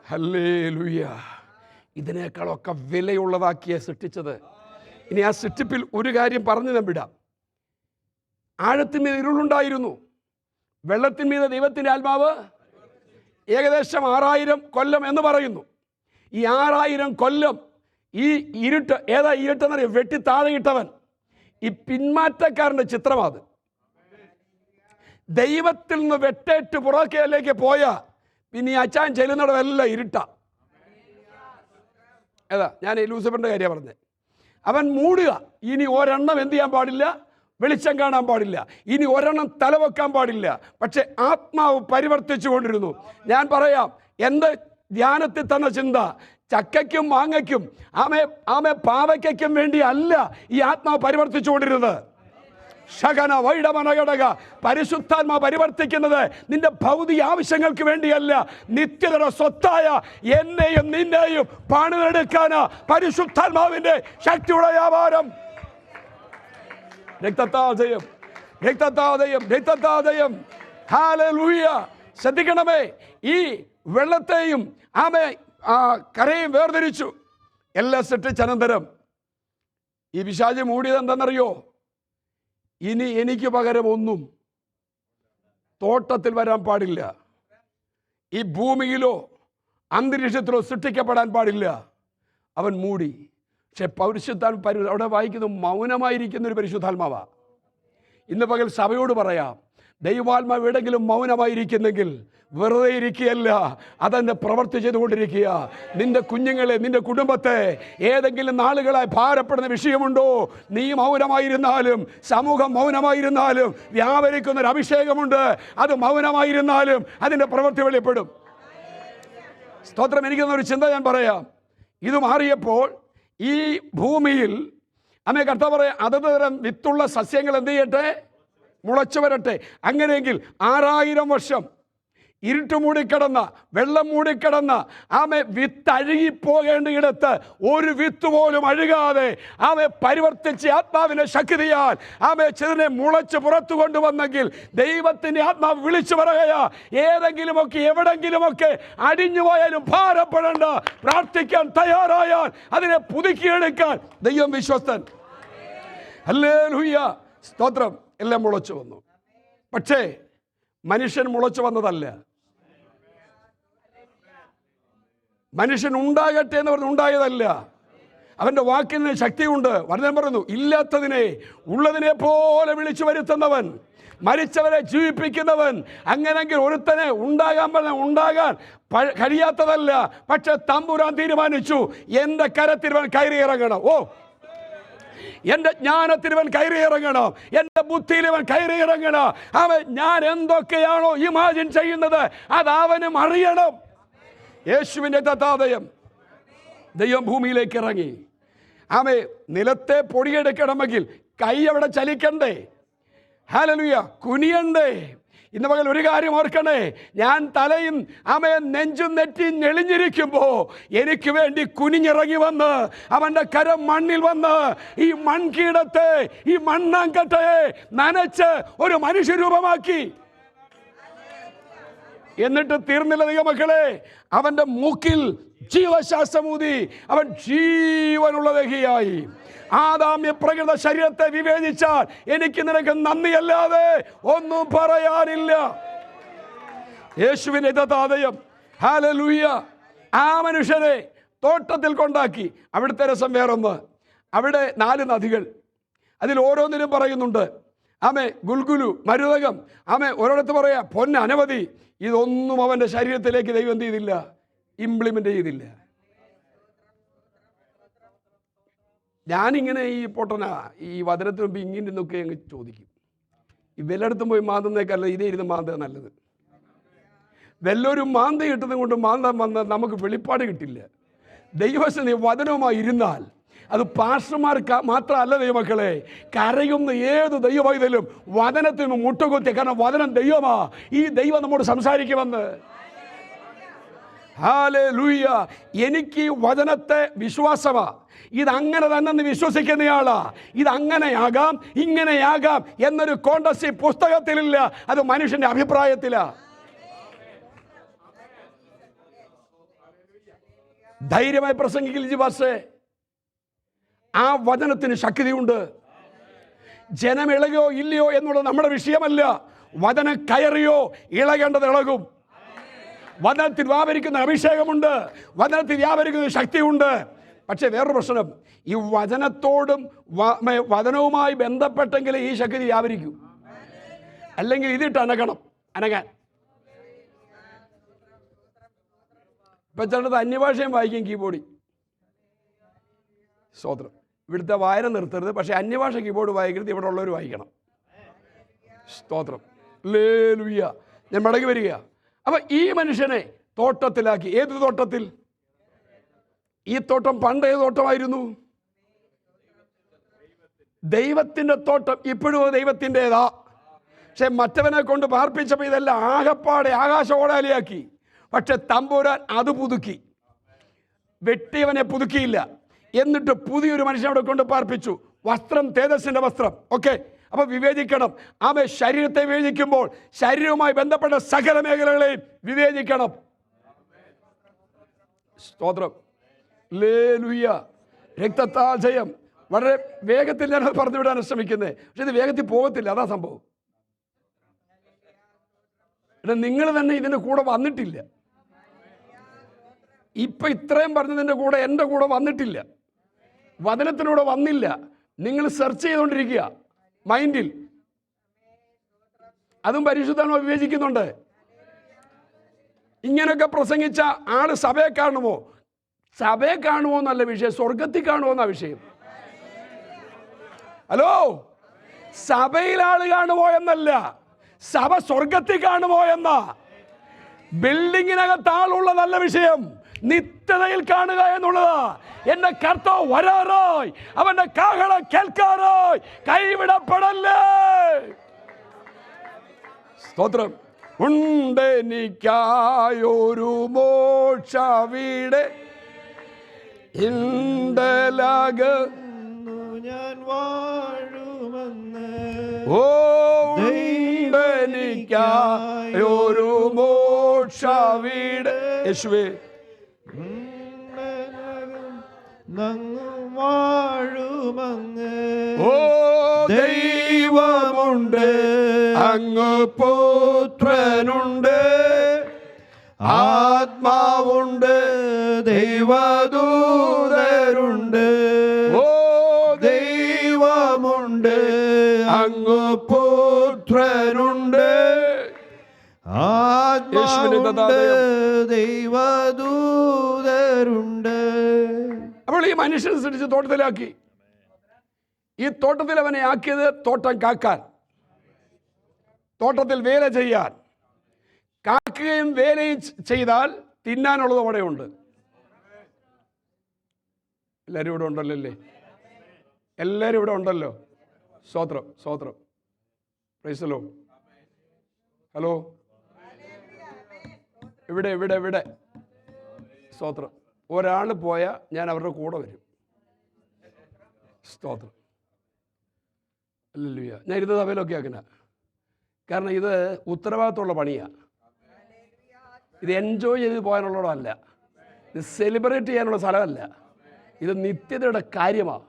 Speaker 12: ഹല്ലേലൂയ. ഇതിനേക്കാളൊക്കെ വിലയുള്ളതാക്കിയ സൃഷ്ടിച്ചത്. ഇനി ആ സൃഷ്ടിപ്പിൽ ഒരു കാര്യം പറഞ്ഞു ഞാൻ വിടാം. ആഴത്തിന്മീത് ഇരുളുണ്ടായിരുന്നു, വെള്ളത്തിന്മീത് ദൈവത്തിൻ്റെ ആത്മാവ്. ഏകദേശം 6000 കൊല്ലം എന്ന് പറയുന്നു. ഈ 6000 കൊല്ലം ഈ ഇരുട്ട്, ഏതാ ഇരുട്ടെന്നറിയാം? വെട്ടി താഴെയിട്ടവൻ. ഈ പിന്മാറ്റക്കാരൻ്റെ ചിത്രമാണ്. ദൈവത്തിൽ നിന്ന് വെട്ടേറ്റ് പുറക്കേലേക്ക് പോയ പിന്നെ ഈ അച്ചാൻ ചെല്ലുന്നിടമെല്ലാം ഇരുട്ട. ഏതാ? ഞാൻ ലൂസിഫറിന്റെ കാര്യമാണ് പറഞ്ഞത്. അവൻ മൂടുക. ഇനി ഒരെണ്ണം എന്ത് ചെയ്യാൻ പാടില്ല? വെളിച്ചം കാണാൻ പാടില്ല. ഇനി ഒരെണ്ണം തലവെക്കാൻ പാടില്ല. പക്ഷെ ആത്മാവ് പരിവർത്തിച്ചു കൊണ്ടിരുന്നു. ഞാൻ പറയാം, എൻ്റെ ധ്യാനത്തിൽ തന്ന ചിന്ത ചക്കയ്ക്കും മാങ്ങയ്ക്കും ആമേ പാവയ്ക്കും വേണ്ടി അല്ല ഈ ആത്മാവ് പരിവർത്തിച്ചുകൊണ്ടിരുന്നത്. ശകന വൈഡമനഘടക പരിശുദ്ധാത്മാ പരിവർത്തിക്കുന്നത് നിന്റെ ഭൗതിക ആവശ്യങ്ങൾക്ക് വേണ്ടിയല്ല, നിത്യതയുടെ സ്വത്തായ എന്നെയും നിന്നെയും പണിതെടുക്കാനാ പരിശുദ്ധാത്മാവിന്റെ ശക്തിയുടെ വ്യാപാരം. രക്തത്താദയം, രക്തത്താദയം, രക്തത്താദയം. ഹല്ലേലൂയ. ശ്രദ്ധിക്കണമേ, ഈ വെള്ളത്തെയും കരയും വേർതിരിച്ചു. എല്ലാം സൃഷ്ടിച്ചനന്തരം ഈ പിശാച് മൂടിയത് എന്താണെന്നറിയോ? ഇനി എനിക്ക് പകരം ഒന്നും തോട്ടത്തിൽ വരാൻ പാടില്ല, ഈ ഭൂമിയിലോ അന്തരീക്ഷത്തിലോ സൃഷ്ടിക്കപ്പെടാൻ പാടില്ല. അവൻ മൂടി. പക്ഷെ പരിശുദ്ധാത്മ അവിടെ വായിക്കുന്നു, മൗനമായിരിക്കുന്ന ഒരു പരിശുദ്ധാത്മാവാ. ഇന്ന് പകൽ സഭയോട് പറയാം, ദൈവാത്മാവ് എവിടെങ്കിലും മൗനമായിരിക്കുന്നെങ്കിൽ വെറുതെ ഇരിക്കുകയല്ല, അതെന്നെ പ്രവർത്തി ചെയ്തുകൊണ്ടിരിക്കുക. നിന്റെ കുഞ്ഞുങ്ങളെ, നിന്റെ കുടുംബത്തെ ഏതെങ്കിലും നാളുകളായി ഭാരപ്പെടുന്ന വിഷയമുണ്ടോ? നീ മൗനമായിരുന്നാലും, സമൂഹം മൗനമായിരുന്നാലും വ്യാപരിക്കുന്നൊരു അഭിഷേകമുണ്ട്. അത് മൗനമായിരുന്നാലും അതിൻ്റെ പ്രവൃത്തി വെളിപ്പെടും. സ്തോത്രം. എനിക്കൊന്നൊരു ചിന്ത ഞാൻ പറയാം. ഇത് മാറിയപ്പോൾ ഈ ഭൂമിയിൽ അമ്മേ കർത്താവ് പറയാം, അതത് തരം വിത്തുള്ള സസ്യങ്ങൾ എന്ത് ചെയ്യട്ടെ? മുളച്ചു വരട്ടെ. അങ്ങനെയെങ്കിൽ 6000 വർഷം ഇരുട്ട് മൂടിക്കിടന്ന, വെള്ളം മൂടിക്കിടന്ന ആമെ വിത്തഴുകിപ്പോകേണ്ടയിടത്ത് ഒരു വിത്ത് പോലും അഴുകാതെ ആമെ പരിവർത്തിച്ച് ആത്മാവിന്റെ ശക്തിയാൽ ആമെ ചെറിനെ മുളച്ച് പുറത്തു കൊണ്ടുവന്നെങ്കിൽ ദൈവത്തിന്റെ ആത്മാവ് വിളിച്ചു പറയുക, ഏതെങ്കിലുമൊക്കെ എവിടെങ്കിലുമൊക്കെ അടിഞ്ഞു പോയാലും ഭാരപ്പെടേണ്ട, പ്രാർത്ഥിക്കാൻ തയ്യാറായാൽ അതിനെ പുതുക്കിയെടുക്കാൻ ദൈവം വിശ്വസ്തൻ. ഹല്ലേലൂയ, സ്തോത്രം. എല്ലാം മുളച്ചു വന്നു. പക്ഷേ മനുഷ്യൻ മുളച്ചു വന്നതല്ല. മനുഷ്യൻ ഉണ്ടാകട്ടെ എന്ന് പറഞ്ഞ് ഉണ്ടായതല്ല. അവൻ്റെ വാക്കിന് ശക്തിയുണ്ട്. വചനം പറയുന്നു, ഇല്ലാത്തതിനെ ഉള്ളതിനെ പോലെ വിളിച്ചു വരുത്തുന്നവൻ, മരിച്ചവരെ ജീവിപ്പിക്കുന്നവൻ. അങ്ങനെങ്കിൽ ഒരുത്തനെ ഉണ്ടാകാൻ കഴിയാത്തതല്ല. പക്ഷെ തമ്പുരാൻ തീരുമാനിച്ചു, എൻ്റെ കരത്തിരുവൻ കയറി ഇറങ്ങണം. എൻ്റെ ജ്ഞാനത്തിരുവൻ കയറി ഇറങ്ങണം, എൻ്റെ ബുദ്ധിയിലിവൻ കയറി ഇറങ്ങണം. അവൻ ഞാൻ എന്തൊക്കെയാണോ ഇമാജിൻ ചെയ്യുന്നത് അത് അവനും അറിയണം. യേശുവിൻ്റെ തഥാദയം ദൈവം ഭൂമിയിലേക്ക് ഇറങ്ങി. ആമേ നിലത്തെ പൊടിയെടുക്കണമെങ്കിൽ കൈ അവിടെ ചലിക്കണ്ടേ? ഹല്ലേലൂയ, കുനിയണ്ടേ? ഇന്ന് പകൽ ഒരു കാര്യം ഓർക്കണേ, ഞാൻ തലയും ആമേ നെഞ്ചും നെറ്റി ഞെളിഞ്ഞിരിക്കുമ്പോ എനിക്ക് വേണ്ടി കുനിഞ്ഞിറങ്ങി വന്ന് അവൻ്റെ കരം മണ്ണിൽ വന്ന് ഈ മൺകീടത്തെ, ഈ മണ്ണാങ്കട്ടയെ നനച്ച് ഒരു മനുഷ്യരൂപമാക്കി. എന്നിട്ട് തീർന്നില്ല ദൈവമക്കളെ, അവൻ്റെ മൂക്കിൽ ജീവശാസ്ത്രമൂതി അവൻ ജീവനുള്ള ദേഹിയായി. ആദാമ്യ പ്രകൃത ശരീരത്തെ വിവേചിച്ചാൽ എനിക്ക് നിനക്ക് നന്ദിയല്ലാതെ ഒന്നും പറയാനില്ല. യേശുവിന്റെ തഥാദയം, ഹല്ലേലൂയ. ആ മനുഷ്യനെ തോട്ടത്തിൽ കൊണ്ടാക്കി. അവിടുത്തെ രസം വേറൊന്ന്, അവിടെ 4 നദികൾ, അതിൽ ഓരോന്നിനും പറയുന്നുണ്ട് ആമേ ഗുൽഗുലു, മരുതകം, ആമേ ഒരിടത്ത് പറയാ പൊന്ന് അനവധി. ഇതൊന്നും അവൻ്റെ ശരീരത്തിലേക്ക് ദൈവം എന്ത് ചെയ്തില്ല? ഇംപ്ലിമെൻ്റ് ചെയ്തില്ല. ഞാനിങ്ങനെ ഈ പൊട്ടന ഈ വചനത്തിന് മുമ്പ് ഇങ്ങനെ നിന്നൊക്കെ അങ്ങ് ചോദിക്കും, ഈ വല്ലയിടത്തും പോയി മാന്തുന്നേക്കല്ല ഇതേ ഇരുന്ന് മാന്തുക നല്ലത്. വല്ലൊരു മാന്ത കിട്ടുന്നത് കൊണ്ട് മാന്താൻ വന്നാൽ നമുക്ക് വെളിപ്പാട് കിട്ടില്ല. ദൈവത്തിന് വചനവുമായി ഇരുന്നാൽ അത് പാസ്റ്റർമാർക്ക് മാത്രമല്ല ദൈവമക്കളെ, കരയുന്ന ഏത് ദൈവവൈതലും വചനത്തിന് മുട്ടുകുത്തി. കാരണം വചനം ദൈവമാ. ഈ ദൈവം നമ്മോട് സംസാരിക്കുമെന്ന്. ഹല്ലേലൂയ. എനിക്ക് വചനത്തെ വിശ്വാസമാ. ഇതങ്ങനെ തന്നെ വിശ്വസിക്കുന്നയാളാ. ഇതങ്ങനെയാകാം ഇങ്ങനെയാകാം എന്നൊരു കോണ്ടസി പുസ്തകത്തിലില്ല, അത് മനുഷ്യന്റെ അഭിപ്രായത്തിലാ. ധൈര്യമായി പ്രസംഗിക്കില്ല പക്ഷേ ആ വചനത്തിന് ശക്തിയുണ്ട്. ജനം ഇളകയോ ഇല്ലയോ എന്നുള്ളത് നമ്മുടെ വിഷയമല്ല. വചനം കയറിയോ ഇളകേണ്ടത് ഇളകും. വചനത്തിൽ വ്യാപരിക്കുന്ന അഭിഷേകമുണ്ട്, വചനത്തിൽ വ്യാപരിക്കുന്ന ശക്തിയുണ്ട്. പക്ഷേ വേറൊരു പ്രശ്നം, ഈ വചനത്തോടും വചനവുമായി ബന്ധപ്പെട്ടെങ്കിൽ ഈ ശക്തി വ്യാപരിക്കും. അല്ലെങ്കിൽ ഇതിട്ട് അനങ്ങാൻ. ഇപ്പം ചിലത് അന്യഭാഷയും വായിക്കും കീബോർഡിൽ. സ്തോത്രം. ഇവിടുത്തെ വായന നിർത്തരുത്, പക്ഷേ അന്യഭാഷ കീബോർഡ് വായിക്കരുത്, ഇവിടെ ഉള്ളവർ വായിക്കണം. സ്തോത്രം. ഹല്ലേലൂയ. ഞാൻ മടങ്ങി വരിക. അപ്പം ഈ മനുഷ്യനെ തോട്ടത്തിലാക്കി. ഏത് തോട്ടത്തിൽ? ഈ തോട്ടം പണ്ട് ഏത് തോട്ടമായിരുന്നു? ദൈവത്തിൻ്റെ തോട്ടം. ഇപ്പോഴും ദൈവത്തിൻ്റെതാ. പക്ഷെ മറ്റവനെ കൊണ്ട് പാർപ്പിച്ചപ്പോൾ ഇതെല്ലാം ആകപ്പാടെ ആകാശോടാലിയാക്കി. പക്ഷെ തമ്പുരാൻ അത് പുതുക്കി. വെട്ടിയവനെ പുതുക്കിയില്ല. എന്നിട്ട് പുതിയൊരു മനുഷ്യനെ അവിടെ കൊണ്ട് പാർപ്പിച്ചു. വസ്ത്രം തേജസ്സിന്റെ വസ്ത്രം. ഓക്കെ, അപ്പൊ വിവേചിക്കണം. ആമേ ശരീരത്തെ വിവേചിക്കുമ്പോൾ ശരീരവുമായി ബന്ധപ്പെട്ട സകല മേഖലകളെയും വിവേചിക്കണം. സ്തോത്രം. ഹല്ലേലൂയ. രക്തത്താൽ ജയം. വളരെ വേഗത്തിൽ ഞാൻ പറഞ്ഞു വിടാൻ ശ്രമിക്കുന്നത്, പക്ഷെ ഇത് വേഗത്തിൽ പോകത്തില്ല. അതാ സംഭവം. നിങ്ങൾ തന്നെ ഇതിൻ്റെ കൂടെ വന്നിട്ടില്ല. ഇപ്പൊ ഇത്രയും പറഞ്ഞതിൻ്റെ കൂടെ എൻ്റെ കൂടെ വന്നിട്ടില്ല, വചനത്തിലൂടെ വന്നില്ല. നിങ്ങൾ സെർച്ച് ചെയ്തുകൊണ്ടിരിക്കുക മൈൻഡിൽ. അതും പരിശുദ്ധാത്മാവ് വിവേചിക്കുന്നുണ്ട്. ഇങ്ങനെയൊക്കെ പ്രസംഗിച്ച ആള് സഭയെ കാണുമോ? സഭയെ കാണുമോ എന്നല്ല വിഷയം, സ്വർഗത്തിൽ കാണുമോ എന്നാ വിഷയം. ഹലോ, സഭയിൽ ആള് കാണുമോ എന്നല്ല, സഭ സ്വർഗത്തിൽ കാണുമോ എന്നാ. ബിൽഡിങ്ങിനകത്ത് ആളുള്ള നല്ല വിഷയം. നിത്യ വ്യക്തതയിൽ കാണുക എന്നുള്ളതാ. എന്റെ കർത്താവ് വരാറായി, അവന്റെ കാഹളം കേൾക്കാറായി. കൈവിടപ്പെടല്ലേ. സ്തോത്രം. ഉണ്ടെനിക്കായൊരു മോക്ഷവീട്
Speaker 13: ഞാൻ വാഴുമെന്ന്.
Speaker 12: ഓ ഉണ്ടെനിക്കായൊരു മോക്ഷവീട് യേശുവേ
Speaker 13: വാഴുമങ്ങ്.
Speaker 12: ഓ
Speaker 13: ദൈവമുണ്ട്, അങ്ങ് പുത്രനുണ്ട്, ആത്മാവുണ്ട്, ദൈവദൂതരുണ്ട്.
Speaker 12: ഓ
Speaker 13: ദൈവമുണ്ട്, അങ്ങ് പുത്രനുണ്ട്, ആത്മാവുണ്ട്, ദൈവദൂതരുണ്ട്.
Speaker 12: അപ്പോൾ ഈ മനുഷ്യനെ സൃഷ്ടിച്ച് തോട്ടത്തിലാക്കി. ഈ തോട്ടത്തിൽ അവനെ ആക്കിയത് തോട്ടം കാക്കാൻ, തോട്ടത്തിൽ വേല ചെയ്യാൻ. കാക്കുകയും വേലയും ചെയ്താൽ തിന്നാനുള്ളത് അവിടെയുണ്ട്. എല്ലാവരും ഇവിടെ ഉണ്ടല്ലോ അല്ലേ? എല്ലാവരും ഇവിടെ ഉണ്ടല്ലോ. സ്തോത്രം, സ്തോത്രം. Price the Lord. ഹലോ, ഇവിടെ ഇവിടെ ഇവിടെ സ്തോത്രം. ഒരാൾ പോയാൽ ഞാൻ അവരുടെ കൂടെ വരും. സ്തോത്രം. ഹല്ലേലൂയ. ഞാൻ ഇരുന്ന സഭയിലൊക്കെ ആക്കുന്ന, കാരണം ഇത് ഉത്തരവാദിത്തമുള്ള പണിയാണ്. ഇത് എൻജോയ് ചെയ്ത് പോകാനുള്ളതല്ല, ഇത് സെലിബ്രേറ്റ് ചെയ്യാനുള്ള സ്ഥലമല്ല, ഇത് നിത്യതയുടെ കാര്യമാണ്.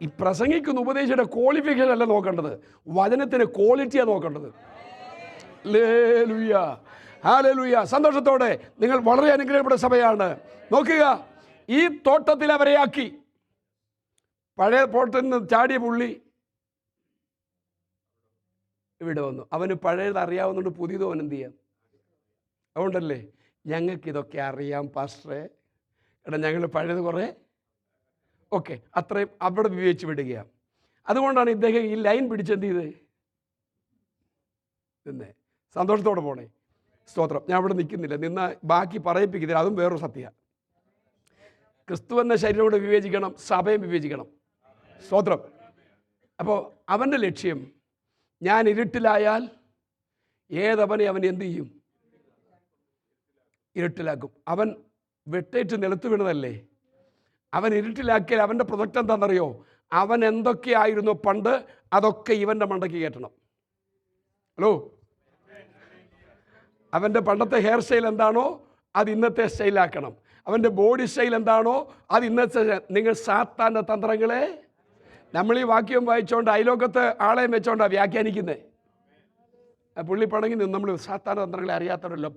Speaker 12: ഈ പ്രസംഗിക്കുന്ന ഉപദേശിയുടെ ക്വാളിഫിക്കേഷൻ അല്ല നോക്കേണ്ടത്, വചനത്തിൻ്റെ ക്വാളിറ്റിയാണ് നോക്കേണ്ടത്. Hallelujah, hallelujah. സന്തോഷത്തോടെ നിങ്ങൾ വളരെ അനുഗ്രഹപ്പെട്ട സഭയാണ്. നോക്കുക, ഈ തോട്ടത്തിൽ അവരെ ആക്കി. പഴയ തോട്ടത്തിൽ നിന്ന് ചാടിയ പുള്ളി ഇവിടെ വന്നു. അവന് പഴയത് അറിയാവുന്നതുകൊണ്ട് പുതിയതോ അവൻ എന്ത് ചെയ്യാം? അതുകൊണ്ടല്ലേ ഞങ്ങൾക്കിതൊക്കെ അറിയാം പാസ്റ്ററെ, എടാ ഞങ്ങൾ പഴയത് കുറേ ഓക്കെ അത്രയും അവിടെ വിവേചിച്ച് വിടുകയാണ്. അതുകൊണ്ടാണ് ഇദ്ദേഹം ഈ ലൈൻ പിടിച്ചെന്ത് ചെയ്ത് നിന്നേ. സന്തോഷത്തോടെ പോണേ. സ്തോത്രം. ഞാൻ അവിടെ നിൽക്കുന്നില്ല, നിന്ന ബാക്കി പറയിപ്പിക്കുന്നില്ല, അതും വേറൊരു സത്യമാണ്. ക്രിസ്തു എന്ന ശരീരം കൂടെ വിവേചിക്കണം, സഭയും വിവേചിക്കണം. സ്തോത്രം. അപ്പോൾ അവൻ്റെ ലക്ഷ്യം, ഞാൻ ഇരുട്ടിലായാൽ ഏതവനെ അവൻ എന്തു ചെയ്യും? ഇരുട്ടിലാക്കും. അവൻ വെട്ടേറ്റ് നിലത്ത് വീണതല്ലേ, അവൻ ഇരുട്ടിലാക്കിയാൽ അവൻ്റെ പ്രൊജക്റ്റ് എന്താണെന്നറിയോ? അവൻ എന്തൊക്കെയായിരുന്നു പണ്ട് അതൊക്കെ ഇവൻ്റെ മണ്ടയ്ക്ക് കയറ്റണം. ഹലോ, അവൻ്റെ പണ്ടത്തെ ഹെയർ സ്റ്റൈൽ എന്താണോ അത് ഇന്നത്തെ സ്റ്റൈലാക്കണം. അവൻ്റെ ബോഡി സ്റ്റൈൽ എന്താണോ അത് ഇന്നത്തെ. നിങ്ങൾ സാത്താൻ്റെ തന്ത്രങ്ങളെ, നമ്മൾ ഈ വാക്യം വായിച്ചുകൊണ്ട് അയലോകത്ത് ആളെയും വെച്ചോണ്ടാണ് വ്യാഖ്യാനിക്കുന്നത്. പുള്ളി പണങ്ങി നിന്ന് നമ്മൾ സാത്താൻ്റെ തന്ത്രങ്ങളെ അറിയാത്തവരല്ലോ,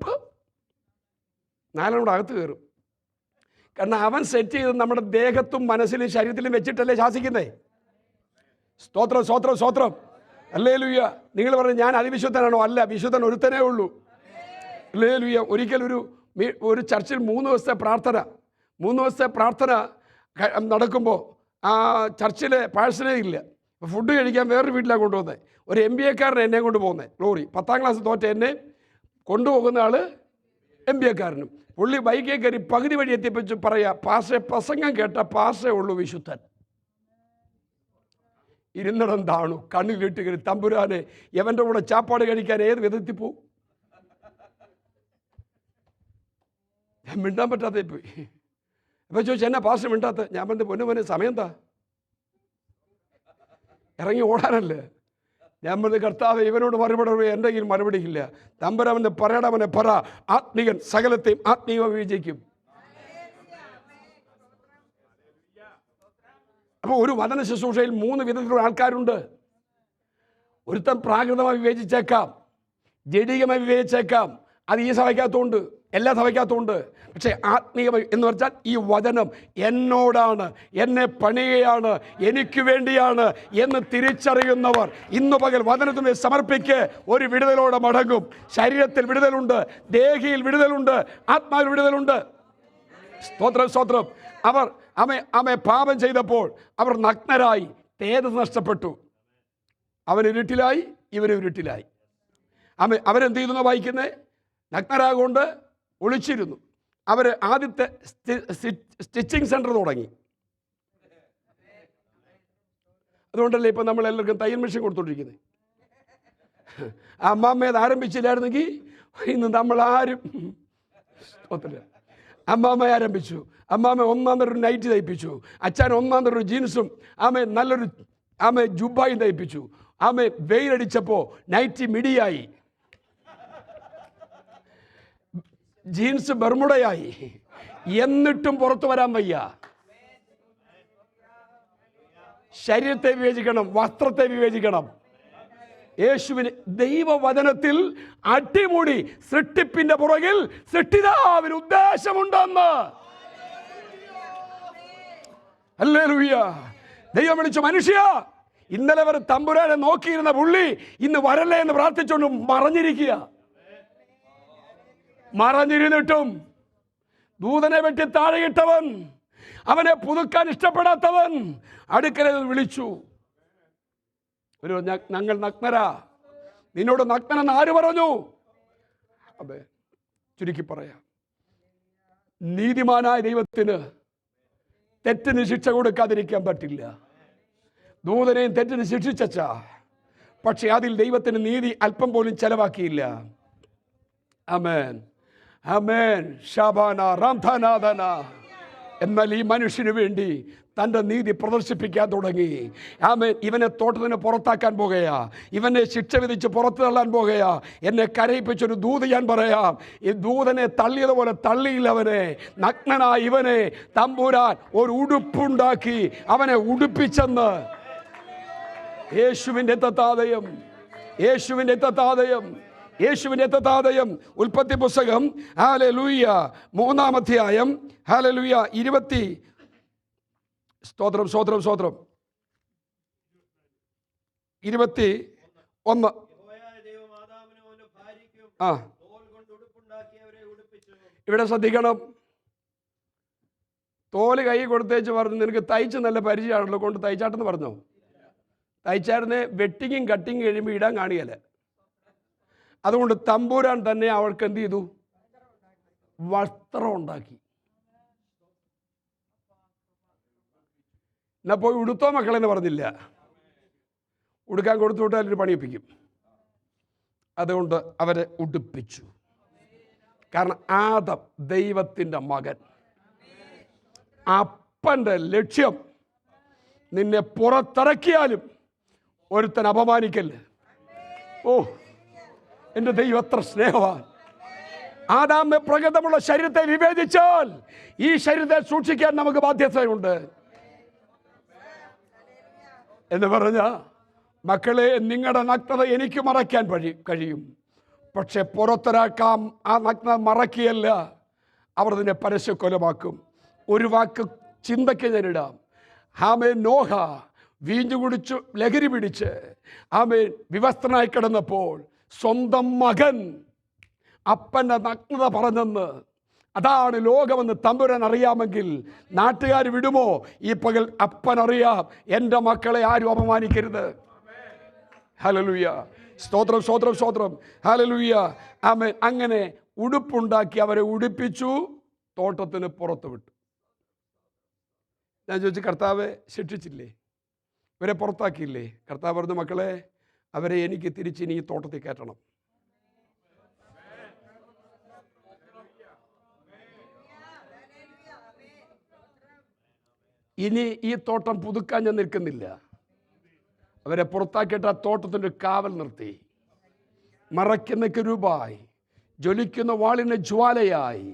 Speaker 12: നാലെണ്ണം കൂടെ അകത്ത് കയറും. കാരണം അവൻ സെറ്റ് ചെയ്ത് നമ്മുടെ ദേഹത്തും മനസ്സിലും ശരീരത്തിലും വെച്ചിട്ടല്ലേ ശാസിക്കുന്നേ. സ്തോത്രം, സ്തോത്രം, സ്തോത്രം. ഹല്ലേലൂയ. നിങ്ങൾ പറഞ്ഞു ഞാൻ അതിവിശുദ്ധനാണോ? അല്ല, വിശുദ്ധൻ ഒരുത്തനേ ഉള്ളൂ. ഹല്ലേലൂയ. ഒരിക്കൽ ഒരു ചർച്ചിൽ 3 ദിവസത്തെ പ്രാർത്ഥന നടക്കുമ്പോൾ ആ ചർച്ചിലെ പാഴ്സലേ ഇല്ല. ഫുഡ് കഴിക്കാൻ വേറൊരു വീട്ടിലാണ് കൊണ്ടുപോകുന്നത്. ഒരു MBA-കാരനെ എന്നെ കൊണ്ട് പോകുന്നത്. ഗ്ലോറി. 10ാം ക്ലാസ് തോറ്റ എന്നെ കൊണ്ടുപോകുന്ന ആൾ MBA-കാരനും. പുള്ളി ബൈക്കേ കയറി പകുതി വഴി എത്തിപ്പിച്ച് പറയാ, പാസ്റ്റേ പ്രസംഗം കേട്ട പാസ്റ്റേ ഉള്ളൂ വിശുദ്ധൻ. ഇരുന്നിടം താണു, കണ്ണിലിട്ട് കയറി, തമ്പുരാനെ എവൻ്റെ കൂടെ ചാപ്പാട് കഴിക്കാൻ ഏത് വിധത്തിൽ പോവും? ഞാൻ മിണ്ടാൻ പറ്റാതെ പോയി. അപ്പോൾ ചോദിച്ചു, എന്നാ പാസ്റ്റർ മിണ്ടാത്ത? ഞാൻ പറഞ്ഞ പൊന്നു സമയം എന്താ? ഇറങ്ങി ഓടാനല്ലേ. ഞാൻ പറഞ്ഞ കർത്താവ് ഇവനോട് മറുപടി, എൻ്റെ കയ്യിൽ മറുപടി ഇല്ല. തമ്പുരാനെ പറയണവനെ പറ, ആത്മീയൻ സകലത്തെയും ആത്മീയമായി വിജയിക്കും. അപ്പോൾ ഒരു വചന ശുശ്രൂഷയിൽ 3 വിധത്തിലുള്ള ആൾക്കാരുണ്ട്. ഒരുത്തൻ പ്രാകൃതമായി വിവേചിച്ചേക്കാം, ജഡികമായി വിവേചിച്ചേക്കാം. അത് ഈ സഭയ്ക്കകത്തുണ്ട്, എല്ലാ സഭയ്ക്കകത്തുണ്ട്. പക്ഷേ ആത്മീയമായി എന്ന് പറഞ്ഞാൽ ഈ വചനം എന്നോടാണ്, എന്നെ പണിയുകയാണ്, എനിക്ക് വേണ്ടിയാണ് എന്ന് തിരിച്ചറിയുന്നവർ ഇന്ന് പകൽ വചനത്തിന് സമർപ്പിക്ക്. ഒരു വിടുതലോടെ മടങ്ങും. ശരീരത്തിൽ വിടുതലുണ്ട്, ദേഹിയിൽ വിടുതലുണ്ട്, ആത്മാവിൽ വിടുതലുണ്ട്. സ്തോത്രം, സ്തോത്രം. അവൻ പാപം ചെയ്തപ്പോൾ അവർ നഗ്നരായി, തേജസ് നഷ്ടപ്പെട്ടു. അവൻ ഇരുട്ടിലായി, ഇവന് ഇരുട്ടിലായി. അവരെന്ത് ചെയ്തു വായിക്കുന്നത്? നഗ്നരാകൊണ്ട് ഒളിച്ചിരുന്നു. അവർ ആദ്യത്തെ സ്റ്റിച്ചിങ് സെൻറ്റർ തുടങ്ങി. അതുകൊണ്ടല്ലേ ഇപ്പം നമ്മൾ എല്ലാവർക്കും തയ്യൽ മെഷീൻ കൊടുത്തോണ്ടിരിക്കുന്നത്. അമ്മാമ്മയത് ആരംഭിച്ചില്ലായിരുന്നെങ്കിൽ ഇന്ന് നമ്മളാരും ഒത്തില്ല. അമ്മാമ്മ ആരംഭിച്ചു. അമ്മാമ്മ ഒന്നാം തരം നൈറ്റ് തയ്പ്പിച്ചു. അച്ഛൻ ഒന്നാം തരം ജീൻസും നല്ലൊരു ജുബായും തയ്പ്പിച്ചു. വെയിലടിച്ചപ്പോൾ നൈറ്റി മിഡിയായി, ജീൻസ് ബർമുടയായി. എന്നിട്ടും പുറത്തു വരാൻ വയ്യ. ശരീരത്തെ വിവേചിക്കണം, വസ്ത്രത്തെ വിവേചിക്കണം. യേശുവിന് ദൈവവചനത്തിൽ അടിമുടി സൃഷ്ടിപ്പിന്റെ പുറകിൽ സൃഷ്ടിതാവിന് ഉദ്ദേശമുണ്ടെന്ന്. ഹല്ലേലൂയ. ദൈവം വിളിച്ചു, മനുഷ്യ, ഇന്നലെ വരെ തമ്പുരാനെ നോക്കിയിരുന്ന പുള്ളി ഇന്ന് വരല്ലേ എന്ന് പ്രാർത്ഥിച്ചുകൊണ്ട് മറഞ്ഞിരിക്കുക. മറഞ്ഞിരുന്നിട്ടും ദൂതനെ വെട്ടി താഴെയിട്ടവൻ, അവനെ പുതുക്കാൻ ഇഷ്ടപ്പെടാത്തവൻ അടുക്കലയിൽ വിളിച്ചു. ഞങ്ങൾ നഗ്നരാ, നിന്നോട് നഗ്നനെന്ന് ആര് പറഞ്ഞു? അതെ, ചുരുക്കി പറയാം, നീതിമാനായ ദൈവത്തിന് തെറ്റിന് ശിക്ഷ കൊടുക്കാതിരിക്കാൻ പറ്റില്ല. ദൂതനെയും തെറ്റിന് ശിക്ഷിച്ച, പക്ഷെ അതിൽ ദൈവത്തിന് നീതി അല്പം പോലും ചെലവാക്കിയില്ല. ആമേൻ, ആമേൻ. ശബാന റാംധനാദന. എന്നാൽ ഈ മനുഷ്യന് വേണ്ടി തൻ്റെ നീതി പ്രദർശിപ്പിക്കാൻ തുടങ്ങി. ആമേൻ. ഇവനെ തോട്ടത്തിന് പുറത്താക്കാൻ പോകുകയാ, ഇവനെ ശിക്ഷ വിധിച്ച് പുറത്തു തള്ളാൻ പോകുകയാ. എന്നെ കരയിപ്പിച്ചൊരു ദൂത് ഞാൻ പറയാം. ഈ ദൂതനെ തള്ളിയതുപോലെ തള്ളിയില്ല അവനെ. നഗ്നനായ ഇവനെ തമ്പുരാൻ ഒരു ഉടുപ്പുണ്ടാക്കി അവനെ ഉടുപ്പിച്ചെന്ന്. യേശുവിൻ്റെ തത്താദയം, യേശുവിൻ്റെ തത്താദയം, യേശുവിൻ്റെ തത്താദയം. ഉൽപ്പത്തി പുസ്തകം ഹല്ലേലൂയ 3-ാം അധ്യായം ഹല്ലേലൂയ 20 സ്തോത്രം സ്തോത്രം സ്തോത്രം 21. ഇവിടെ ശ്രദ്ധിക്കണം. തോല് കൈ കൊടുത്തേച്ച് പറഞ്ഞു, നിനക്ക് തയ്ച്ച് നല്ല പരിചയമാണല്ലോ, കൊണ്ട് തയ്ച്ചാട്ടെന്ന് പറഞ്ഞോ. തയ്ച്ചായിരുന്നേ വെട്ടിങ്ങും കട്ടിങ് കഴിയുമ്പോൾ ഇടാൻ കാണിയല്ല. അതുകൊണ്ട് തമ്പുരാൻ തന്നെ അവൾക്ക് എന്ത് ചെയ്തു? വസ്ത്രം ഉണ്ടാക്കി. എന്നാ പോയി ഉടുത്തോ മക്കളെന്ന് പറഞ്ഞില്ല. ഉടുക്കാൻ കൊടുത്തു വിട്ടാൽ ഒരു പണിയിപ്പിക്കും. അതുകൊണ്ട് അവരെ ഉടുപ്പിച്ചു. കാരണം ആദം ദൈവത്തിൻ്റെ മകൻ. അപ്പൻ്റെ ലക്ഷ്യം നിന്നെ പുറത്തിറക്കിയാലും ഒരുത്തൻ അപമാനിക്കല്ലേ. ഓ, എൻ്റെ ദൈവം എത്ര സ്നേഹവാൻ. ആദാമെ പ്രകൃതമുള്ള ശരീരത്തെ വിവേചിച്ചാൽ ഈ ശരീരത്തെ സൂക്ഷിക്കാൻ നമുക്ക് ബാധ്യതയുണ്ട് എന്ന് പറഞ്ഞ മക്കളെ, നിങ്ങളുടെ നഗ്നത എനിക്ക് മറയ്ക്കാൻ കഴിയും, പക്ഷെ പുറത്തൊരാക്കാം ആ നഗ്നത മറക്കിയല്ല, അവർ അതിനെ പരസ്യക്കൊലമാക്കും. ഒരു വാക്ക് ചിന്തയ്ക്ക് ഞാനിടാം. ആമേൻ. നോഹ വീഞ്ഞു കുടിച്ചു ലഹരി പിടിച്ച് ആമേൻ വിവസ്ത്രനായി കിടന്നപ്പോൾ സ്വന്തം മകൻ അപ്പൻ്റെ നഗ്നത പറഞ്ഞെന്ന്, അതാണ് ലോകമെന്ന് തമ്പുരാൻ അറിയാമെങ്കിൽ നാട്ടുകാർ വിടുമോ? ഈ പകൽ അപ്പൻ അറിയാം, എൻ്റെ മക്കളെ ആരും അപമാനിക്കരുത്. ഹല്ലേലൂയ. സ്തോത്രം സ്തോത്രം സ്തോത്രം. ഹല്ലേലൂയ. ആമേൻ. അങ്ങനെ ഉടുപ്പുണ്ടാക്കി അവരെ ഉടുപ്പിച്ചു, തോട്ടത്തിന് പുറത്തു വിട്ടു. ഞാൻ ചോദിച്ചു, കർത്താവ് ശിക്ഷിച്ചില്ലേ? ഇവരെ പുറത്താക്കിയില്ലേ? കർത്താവ് പറഞ്ഞു, മക്കളെ, അവരെ എനിക്ക് തിരിച്ചിനി ഈ തോട്ടത്തിൽ കയറ്റണം. ഇനി ഈ തോട്ടം പുതുക്കാൻ ഞാൻ നിൽക്കുന്നില്ല. അവരെ പുറത്താക്കിയിട്ട് ആ തോട്ടത്തിൻ്റെ കാവൽ നിർത്തി. മറയ്ക്കുന്ന കെരൂബായി, ജ്വലിക്കുന്ന വാളിൻ്റെ ജ്വാലയായി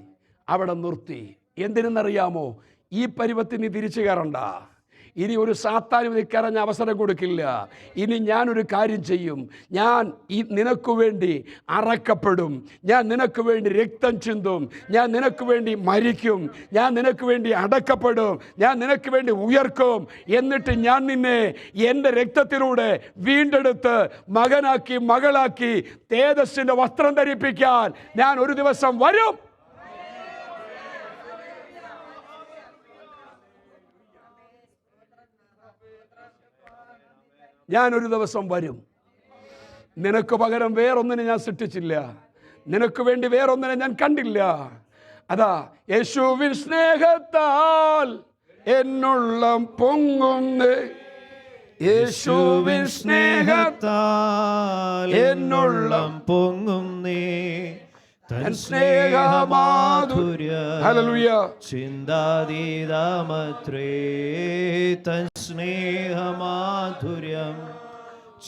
Speaker 12: അവിടെ നിർത്തി. എന്തിനെന്നറിയാമോ? ഈ പരുവത്തിന് തിരിച്ചു കയറണ്ട. ഇനി ഒരു സാത്താനും കയറാൻ അവസരം കൊടുക്കില്ല. ഇനി ഞാനൊരു കാര്യം ചെയ്യും. ഞാൻ നിനക്ക് വേണ്ടി അറക്കപ്പെടും. ഞാൻ നിനക്ക് വേണ്ടി രക്തം ചിന്തും. ഞാൻ നിനക്ക് വേണ്ടി മരിക്കും. ഞാൻ നിനക്ക് വേണ്ടി അടക്കപ്പെടും. ഞാൻ നിനക്ക് വേണ്ടി ഉയർക്കും. എന്നിട്ട് ഞാൻ നിന്നെ എൻ്റെ രക്തത്തിലൂടെ വീണ്ടെടുത്ത് മകനാക്കി മകളാക്കി തേജസ്സിൻ്റെ വസ്ത്രം ധരിപ്പിക്കാൻ ഞാൻ ഒരു ദിവസം വരും. ഞാനൊരു ദിവസം വരും. നിനക്ക് പകരം വേറൊന്നിനെ ഞാൻ സൃഷ്ടിച്ചില്ല. നിനക്ക് വേണ്ടി വേറൊന്നിനെ ഞാൻ കണ്ടില്ല. അതാ യേശുവിൻ സ്നേഹത്താൽ എന്നുള്ളം പൊങ്ങുന്നേ, യേശുവിൻ സ്നേഹത്താൽ
Speaker 13: എന്നുള്ളം പൊങ്ങുന്നേ, തൻ
Speaker 12: സ്നേഹമാധുര്യ ഹല്ലേലൂയ
Speaker 13: ചിന്താതീതമത്രേ, തൻ സ്നേഹമാധുര്യം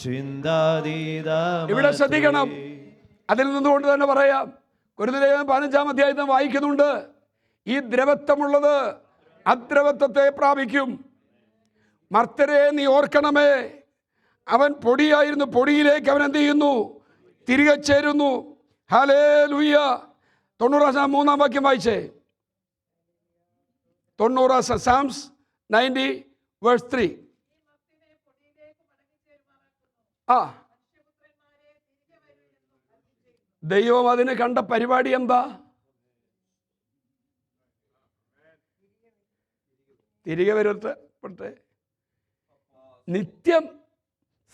Speaker 13: ചിന്താതീതം.
Speaker 12: ഇവിടെ ശ്രദ്ധിക്കണം. അതിൽ നിന്നുകൊണ്ട് തന്നെ പറയാം, കൊരിന്ത്യർ 15-ാം അധ്യായത്തിൽ വായിക്കുന്നുണ്ട്, ഈ ദ്രവത്വമുള്ളത് അദ്രവത്വത്തെ പ്രാപിക്കും. മർത്തരെ നീ ഓർക്കണമേ, അവൻ പൊടിയായിരുന്നു, പൊടിയിലേക്ക് അവൻ എന്ത് ചെയ്യുന്നു? തിരികെ ചേരുന്നു. ഹല്ലേലൂയ. 90 3-ാം വാക്യം വായിച്ചേ. 90 Psalms 90 verse 3. ആ, ദൈവം അതിന് കണ്ട പരിപാടി എന്താ? തിരികെ വരട്ടെ. നിത്യം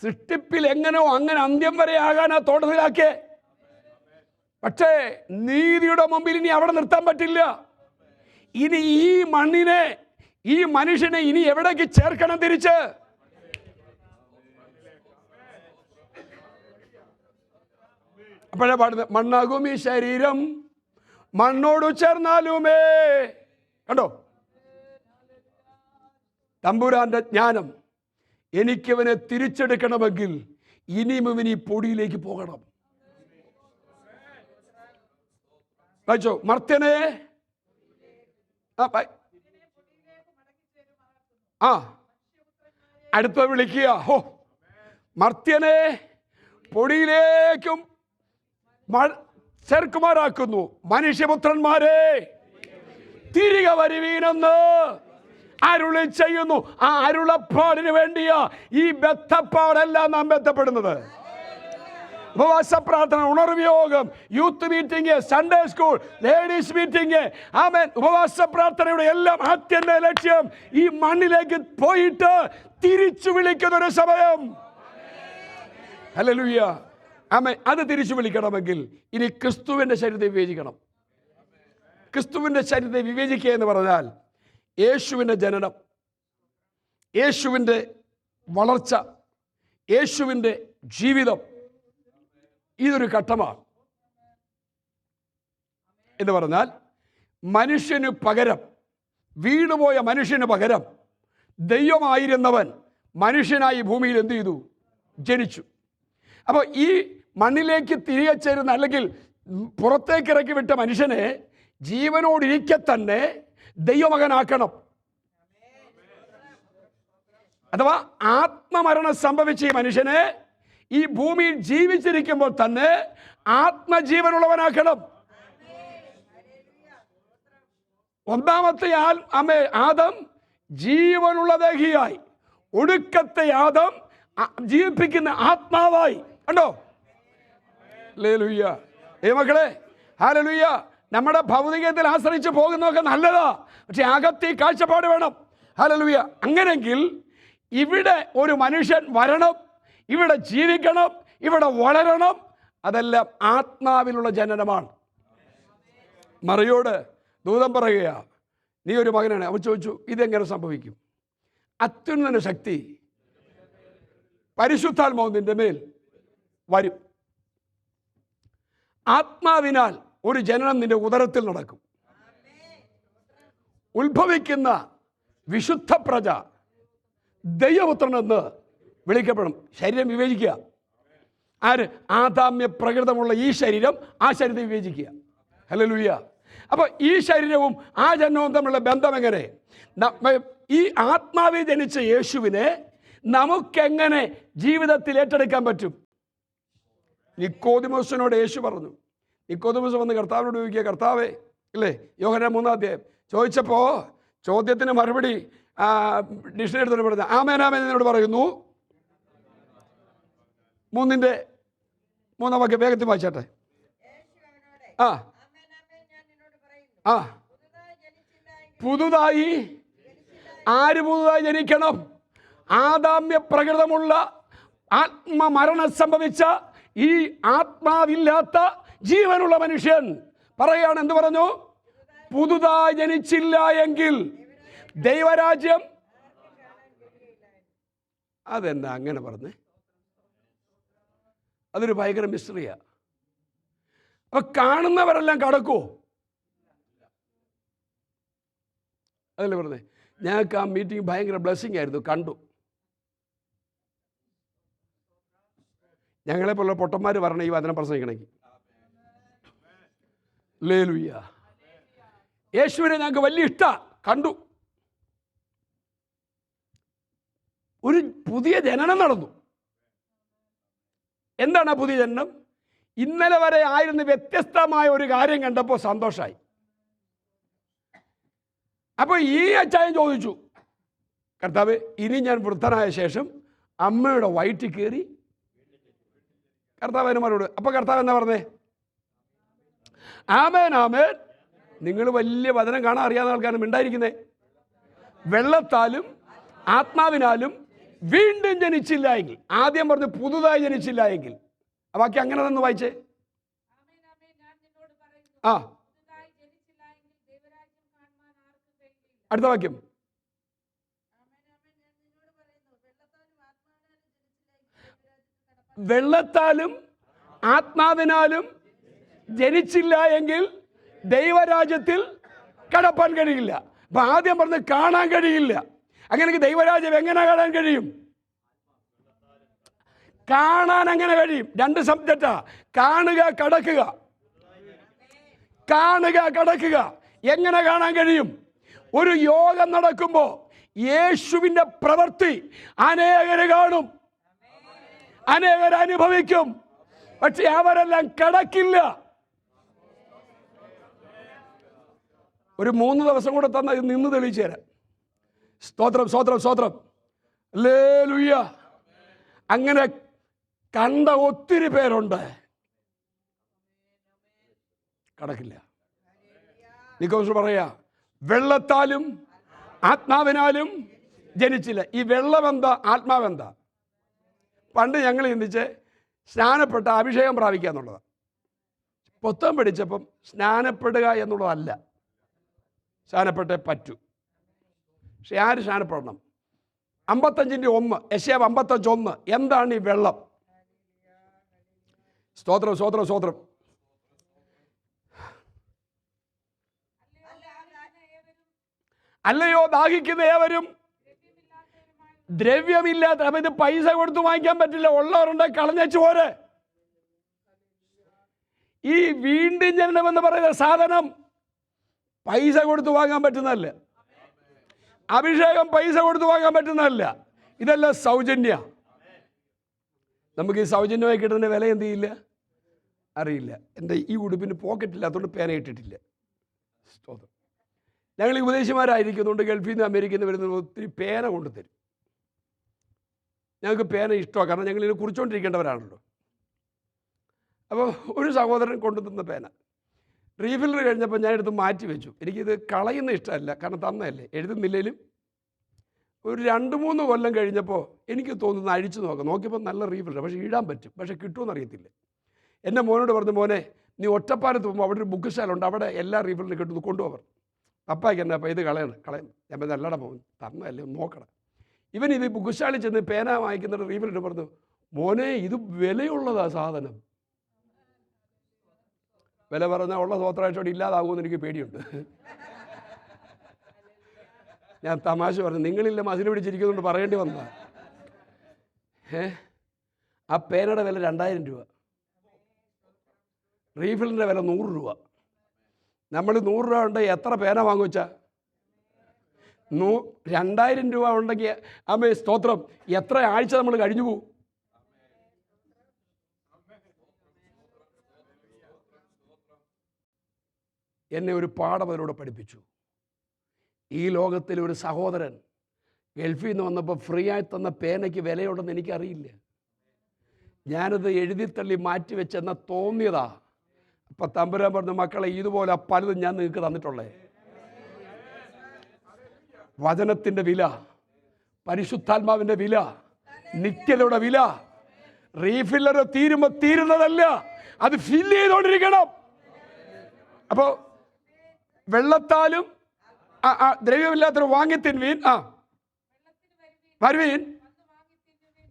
Speaker 12: സൃഷ്ടിപ്പിൽ എങ്ങനെയോ അങ്ങനെ അന്ത്യം വരെ ആകാനാ തോട്ടത്തിലാക്കേ. പക്ഷേ നീതിയുടെ മുമ്പിൽ ഇനി അവിടെ നിർത്താൻ പറ്റില്ല. ഇനി ഈ മണ്ണിനെ, ഈ മനുഷ്യനെ ഇനി എവിടേക്ക് ചേർക്കണം? തിരിച്ച് അപ്പോഴേ പാടുന്നത്, മണ്ണാകും ഈ ശരീരം മണ്ണോട് ചേർന്നാലുമേ. കണ്ടോ തമ്പുരാന്റെ ജ്ഞാനം. എനിക്കവനെ തിരിച്ചെടുക്കണമെങ്കിൽ ഇനിയും ഇവൻ ഈ പൊടിയിലേക്ക് പോകണം. വായിച്ചോ, മർത്യനെ അടുത്ത വിളിക്കുക. ഹോ, മർത്യനെ പൊടിയിലേക്കും ചേർക്കുമാറാക്കുന്നു, മനുഷ്യപുത്രന്മാരെ തിരികെ വരുവീനെന്ന് അരുളി ചെയ്യുന്നു. ആ അരുളപ്പാടിന് വേണ്ടിയാ ഈ ബന്ധപ്പാടെല്ലാം നാം ബന്ധപ്പെടുന്നത്. ഉപവാസ പ്രാർത്ഥന, ഉണർവ് യോഗം, youth meeting, Sunday school, ladies meeting, ആമേൻ. ഉപവാസ പ്രാർത്ഥനയുടെ എല്ലാം ആത്യന്ത ലക്ഷ്യം ഈ മണ്ണിലേക്ക് പോയിട്ട് തിരിച്ചു വിളിക്കുന്നൊരു സമയം. ഹല്ലേലൂയ, ആമേൻ. അത് തിരിച്ചു വിളിക്കണമെങ്കിൽ ഇനി ക്രിസ്തുവിൻ്റെ ശരീരത്തെ വിവേചിക്കണം. ക്രിസ്തുവിൻ്റെ ശരീരത്തെ വിവേചിക്കുക എന്ന് പറഞ്ഞാൽ യേശുവിൻ്റെ ജനനം, യേശുവിൻ്റെ വളർച്ച, യേശുവിൻ്റെ ജീവിതം, ഇതൊരു ഘട്ടമാണ്. എന്ന് പറഞ്ഞാൽ മനുഷ്യന് പകരം, വീണുപോയ മനുഷ്യന് പകരം ദൈവമായിരുന്നവൻ മനുഷ്യനായി ഭൂമിയിൽ എന്ത് ചെയ്തു? ജനിച്ചു. അപ്പോൾ ഈ മണ്ണിലേക്ക് തിരികെ ചേരുന്ന, അല്ലെങ്കിൽ പുറത്തേക്ക് ഇറക്കി വിട്ട മനുഷ്യനെ ജീവനോടിരിക്കെ തന്നെ ദൈവമകനാക്കണം. അഥവാ ആത്മമരണം സംഭവിച്ച ഈ മനുഷ്യനെ ഈ ഭൂമിയിൽ ജീവിച്ചിരിക്കുമ്പോൾ തന്നെ ആത്മജീവനുള്ളവനാക്കണം. ഒന്നാമത്തെ ആദം ജീവനുള്ള ദേഹിയായി, ഒടുക്കത്തെ ആദം ജീവിപ്പിക്കുന്ന ആത്മാവായി. കണ്ടോ? ഹല്ലേലൂയ. മക്കളെ, ഹല്ലേലൂയ. നമ്മുടെ ഭൗതികത്തിൽ ആശ്രയിച്ച് പോകുന്നതൊക്കെ നല്ലതാ, പക്ഷെ അകത്ത് ഈ കാഴ്ചപ്പാട് വേണം. ഹല്ലേലൂയ. അങ്ങനെങ്കിൽ ഇവിടെ ഒരു മനുഷ്യൻ വരണം, ഇവിടെ ജീവിക്കണം, ഇവിടെ വളരണം. അതെല്ലാം ആത്മാവിലുള്ള ജനനമാണ്. മറിയോട് ദൂതൻ പറയുക, നീ ഒരു മകനാണ്. അവൻ ചോദിച്ചു, ഇതെങ്ങനെ സംഭവിക്കും? അത്യുന്നത ശക്തി പരിശുദ്ധാത്മാവ് നിന്റെ മേൽ വരും. ആത്മാവിനാൽ ഒരു ജനനം നിന്റെ ഉദരത്തിൽ നടക്കും. ഉത്ഭവിക്കുന്ന വിശുദ്ധ പ്രജ ദൈവപുത്രൻ എന്ന് വിളിക്കപ്പെടും. ശരീരം വിവേചിക്കുക. ആര്? ആദാമ്യ പ്രകൃതമുള്ള ഈ ശരീരം, ആ ശരീരത്തെ വിവേചിക്കുക. ഹല്ലേലൂയ. അപ്പോൾ ഈ ശരീരവും ആ ജന്മവും തമ്മിലുള്ള ബന്ധം എങ്ങനെ? ഈ ആത്മാവിൽ ജനിച്ച യേശുവിനെ നമുക്കെങ്ങനെ ജീവിതത്തിൽ ഏറ്റെടുക്കാൻ പറ്റും? നിക്കോദിമോസിനോട് യേശു പറഞ്ഞു. നിക്കോദിമോസ് വന്ന് കർത്താവിനോട് ചോദിക്കുക, കർത്താവേ, ഇല്ലേ, യോഹന്നാൻ 3-ാം അധ്യായം ചോദിച്ചപ്പോൾ ചോദ്യത്തിന് മറുപടി ഡിക്ഷണറി എടുത്തിട്ട് പറഞ്ഞ ആമേൻ ആമേൻ എന്നോട് പറയുന്നു. 3-ാം വാക്യം വേഗത്തിൽ വായിച്ചാട്ടെ. പുതുതായി ആര് പുതുതായി ജനിക്കണം? ആദാമ്യ പ്രകൃതമുള്ള ആത്മമരണം സംഭവിച്ച ഈ ആത്മാവില്ലാത്ത ജീവനുള്ള മനുഷ്യൻ പറയാണ്. എന്ത് പറഞ്ഞു? പുതുതായി ജനിച്ചില്ല എങ്കിൽ ദൈവരാജ്യം. അതെന്താ അങ്ങനെ പറഞ്ഞേ? അതൊരു ഭയങ്കര മിസ്റ്ററിയാ. അപ്പൊ കാണുന്നവരെല്ലാം കടക്കുമോ? അതല്ലേ പറഞ്ഞേ. ഞങ്ങൾക്ക് ആ മീറ്റിംഗ് ഭയങ്കര ബ്ലെസ്സിങ് ആയിരുന്നു, കണ്ടു. ഞങ്ങളെപ്പോലുള്ള പൊട്ടന്മാർ വരണം ഈ വചനം പ്രസംഗിക്കണമെങ്കിൽ. ഹല്ലേലൂയ. യേശുവിനെ ഞങ്ങൾക്ക് വലിയ ഇഷ്ടമാണ്, കണ്ടു. ഒരു പുതിയ ജനനം നടന്നു. എന്താണ് ആ പുതിയ ജനനം? ഇന്നലെ വരെ ആയിരുന്ന വ്യത്യസ്തമായ ഒരു കാര്യം കണ്ടപ്പോൾ സന്തോഷമായി. അപ്പോൾ ഈ അച്ചായൻ ചോദിച്ചു, കർത്താവ്, ഇനി ഞാൻ വൃദ്ധനായ ശേഷം അമ്മയുടെ വയറ്റിൽ കയറി. കർത്താവ് മറുപടി. അപ്പോൾ കർത്താവ് എന്നാ പറഞ്ഞേ? ആമേൻ ആമേൻ. നിങ്ങൾ വലിയ വചനം കാണാൻ അറിയാവുന്ന ആൾക്കാരും ഉണ്ടായിരിക്കുന്നേ. വെള്ളത്താലും ആത്മാവിനാലും വീണ്ടും ജനിച്ചില്ല എങ്കിൽ. ആദ്യം പറഞ്ഞു പുതുതായി ജനിച്ചില്ല എങ്കിൽ. ബാക്കി അങ്ങനെ തന്നെ വായിച്ചേ. ആ, അടുത്ത വാക്യം. വെള്ളത്താലും ആത്മാവിനാലും ജനിച്ചില്ല എങ്കിൽ ദൈവരാജ്യത്തിൽ കടപ്പാൻ കഴിയില്ല. അപ്പൊ ആദ്യം പറഞ്ഞ് കാണാൻ കഴിയില്ല. അങ്ങനെ ദൈവരാജ്യം എങ്ങനെ കാണാൻ കഴിയും? കാണാൻ എങ്ങനെ കഴിയും? രണ്ട് സബ്ജക്റ്റാ, കാണുക കടക്കുക. കാണുക കടക്കുക. എങ്ങനെ കാണാൻ കഴിയും? ഒരു യോഗം നടക്കുമ്പോൾ യേശുവിൻ്റെ പ്രവൃത്തി അനേകര് കാണും, അനേകർ അനുഭവിക്കും. പക്ഷെ അവരെല്ലാം കടക്കില്ല. ഒരു 3 ദിവസം കൂടെ തന്ന ഇത് നിന്ന് തെളിയിച്ചു തരാം. സ്തോത്രം സ്തോത്രം സ്തോത്രം. ഹല്ലേലൂയ. അങ്ങനെ കണ്ട ഒത്തിരി പേരുണ്ട്, കടക്കില്ല. നിക്കോസ് പറയാ, വെള്ളത്താലും ആത്മാവിനാലും ജനിച്ചില്ല. ഈ വെള്ളമെന്താ ആത്മാവെന്താ? പണ്ട് ഞങ്ങൾ ചിന്തിച്ച് സ്നാനപ്പെട്ട അഭിഷേകം പ്രാപിക്കുക എന്നുള്ളതാണ്. പുസ്തകം പഠിച്ചപ്പം സ്നാനപ്പെടുക എന്നുള്ളതല്ല, സ്നാനപ്പെട്ടേ പറ്റൂ. പക്ഷെ ആര് സ്നാനപ്പെടണം? 55:1 യെശയ്യാവ് 55:1. എന്താണ് ഈ വെള്ളം? സ്തോത്രം സ്തോത്രം സ്തോത്രം. അല്ലയോ ദാഹിക്കുന്ന ഏവരും ദ്രവ്യമില്ലാത്ത. അപ്പൊ ഇത് പൈസ കൊടുത്ത് വാങ്ങിക്കാൻ പറ്റില്ല, ഉള്ളവരുണ്ട് കളഞ്ഞു പോരെ. ഈ വീണ്ടും ജനനം എന്ന് പറയുന്ന സാധനം പൈസ കൊടുത്ത് വാങ്ങാൻ പറ്റുന്നതല്ല. അഭിഷേകം പൈസ കൊടുത്ത് വാങ്ങാൻ പറ്റുന്നതല്ല. ഇതെല്ലാം സൗജന്യ. നമുക്ക് ഈ സൗജന്യമായി കിട്ടുന്ന വില എന്ത് ചെയ്യില്ല, അറിയില്ല. എൻ്റെ ഈ ഉടുപ്പിന് പോക്കറ്റില്ലാത്തതുകൊണ്ട് പേന ഇട്ടിട്ടില്ല. സ്തോത്രം. ഞങ്ങൾ ഈ ഉപദേശിമാരായിരിക്കുന്നുണ്ട്, ഗൾഫിൽ നിന്ന് അമേരിക്കയിൽ നിന്ന് വരുന്ന ഒത്തിരി പേന കൊണ്ടുതരും. ഞങ്ങൾക്ക് പേന ഇഷ്ടമാണ്, കാരണം ഞങ്ങൾ ഇതിനെ കുറിച്ചുകൊണ്ടിരിക്കേണ്ടവരാണല്ലോ. അപ്പോൾ ഒരു സഹോദരൻ കൊണ്ടുതന്ന പേന റീഫില്ലർ കഴിഞ്ഞപ്പോൾ ഞാൻ എടുത്ത് മാറ്റി വെച്ചു. എനിക്കിത് കളയുന്ന ഇഷ്ടമല്ല, കാരണം തന്നതല്ലേ, എഴുതുന്നില്ലേലും. ഒരു 2-3 കൊല്ലം കഴിഞ്ഞപ്പോൾ എനിക്ക് തോന്നുന്നു അഴിച്ചു നോക്കിയപ്പോൾ നല്ല റീഫില്ലർ, പക്ഷേ ഇടാൻ പറ്റും, പക്ഷേ കിട്ടുമെന്ന് അറിയത്തില്ല. എൻ്റെ മോനോട് പറഞ്ഞു, മോനെ നീ ഒറ്റപ്പാലത്ത് പോകുമ്പോൾ അവിടെ ഒരു ബുക്ക് സ്റ്റാളുണ്ട്, അവിടെ എല്ലാ റീഫില്ലറും കിട്ടുന്നു, കൊണ്ടുപോകാൻ. പപ്പായ്ക്ക് എന്നാ അപ്പം ഇത് കളയണം. ഞാൻ പറഞ്ഞു അല്ലട മോൻ, തന്നതല്ലേ, നോക്കണം. ഇവൻ ഇത് ബുക്ക് സ്റ്റാളിൽ ചെന്ന് പേന വാങ്ങിക്കുന്ന റീഫില്ലർ പറഞ്ഞു, മോനെ ഇത് വിലയുള്ളതാ സാധനം. വില പറഞ്ഞാൽ ഉള്ള സ്വത്രാഴ്ചയോടെ ഇല്ലാതാകുമെന്ന് എനിക്ക് പേടിയുണ്ട്. ഞാൻ തമാശ പറഞ്ഞു, നിങ്ങളില്ല മസിൽ പിടിച്ചിരിക്കുന്നുണ്ട് പറയേണ്ടി വന്നതാ. ആ പേനയുടെ വില 2000 രൂപ, റീഫിലിൻ്റെ വില 100 രൂപ. നമ്മൾ 100 രൂപ ഉണ്ടെങ്കിൽ എത്ര പേന വാങ്ങുവച്ചാ? 2000 രൂപ ഉണ്ടെങ്കിൽ അമ്മേ സ്തോത്രം, എത്ര ആഴ്ച നമ്മൾ കഴിഞ്ഞു പോകും? എന്നെ ഒരു പാഠം അതിലൂടെ പഠിപ്പിച്ചു. ഈ ലോകത്തിൽ ഒരു സഹോദരൻ ഗൾഫിൽ നിന്ന് വന്നപ്പോൾ ഫ്രീ ആയി തന്ന പേനയ്ക്ക് വിലയുണ്ടെന്ന് എനിക്കറിയില്ല. ഞാനത് എഴുതിത്തള്ളി മാറ്റിവെച്ചെന്ന തോന്നിയതാ. അപ്പം തമ്പുരാൻ പറഞ്ഞു, മക്കളെ ഇതുപോലെ പലതും ഞാൻ നിങ്ങൾക്ക് തന്നിട്ടുള്ളേ. വചനത്തിൻ്റെ വില, പരിശുദ്ധാത്മാവിൻ്റെ വില, നിത്യതയുടെ വില. റീഫില്ലർ തീരുമ്പോൾ തീരുന്നതല്ല, അത് ഫില്ല് ചെയ്തുകൊണ്ടിരിക്കണം. അപ്പോൾ വെള്ളത്താലും ദ്രവ്യമില്ലാത്തൊരു വാങ്ങി തിൻവീൻ. വരുവീൻ.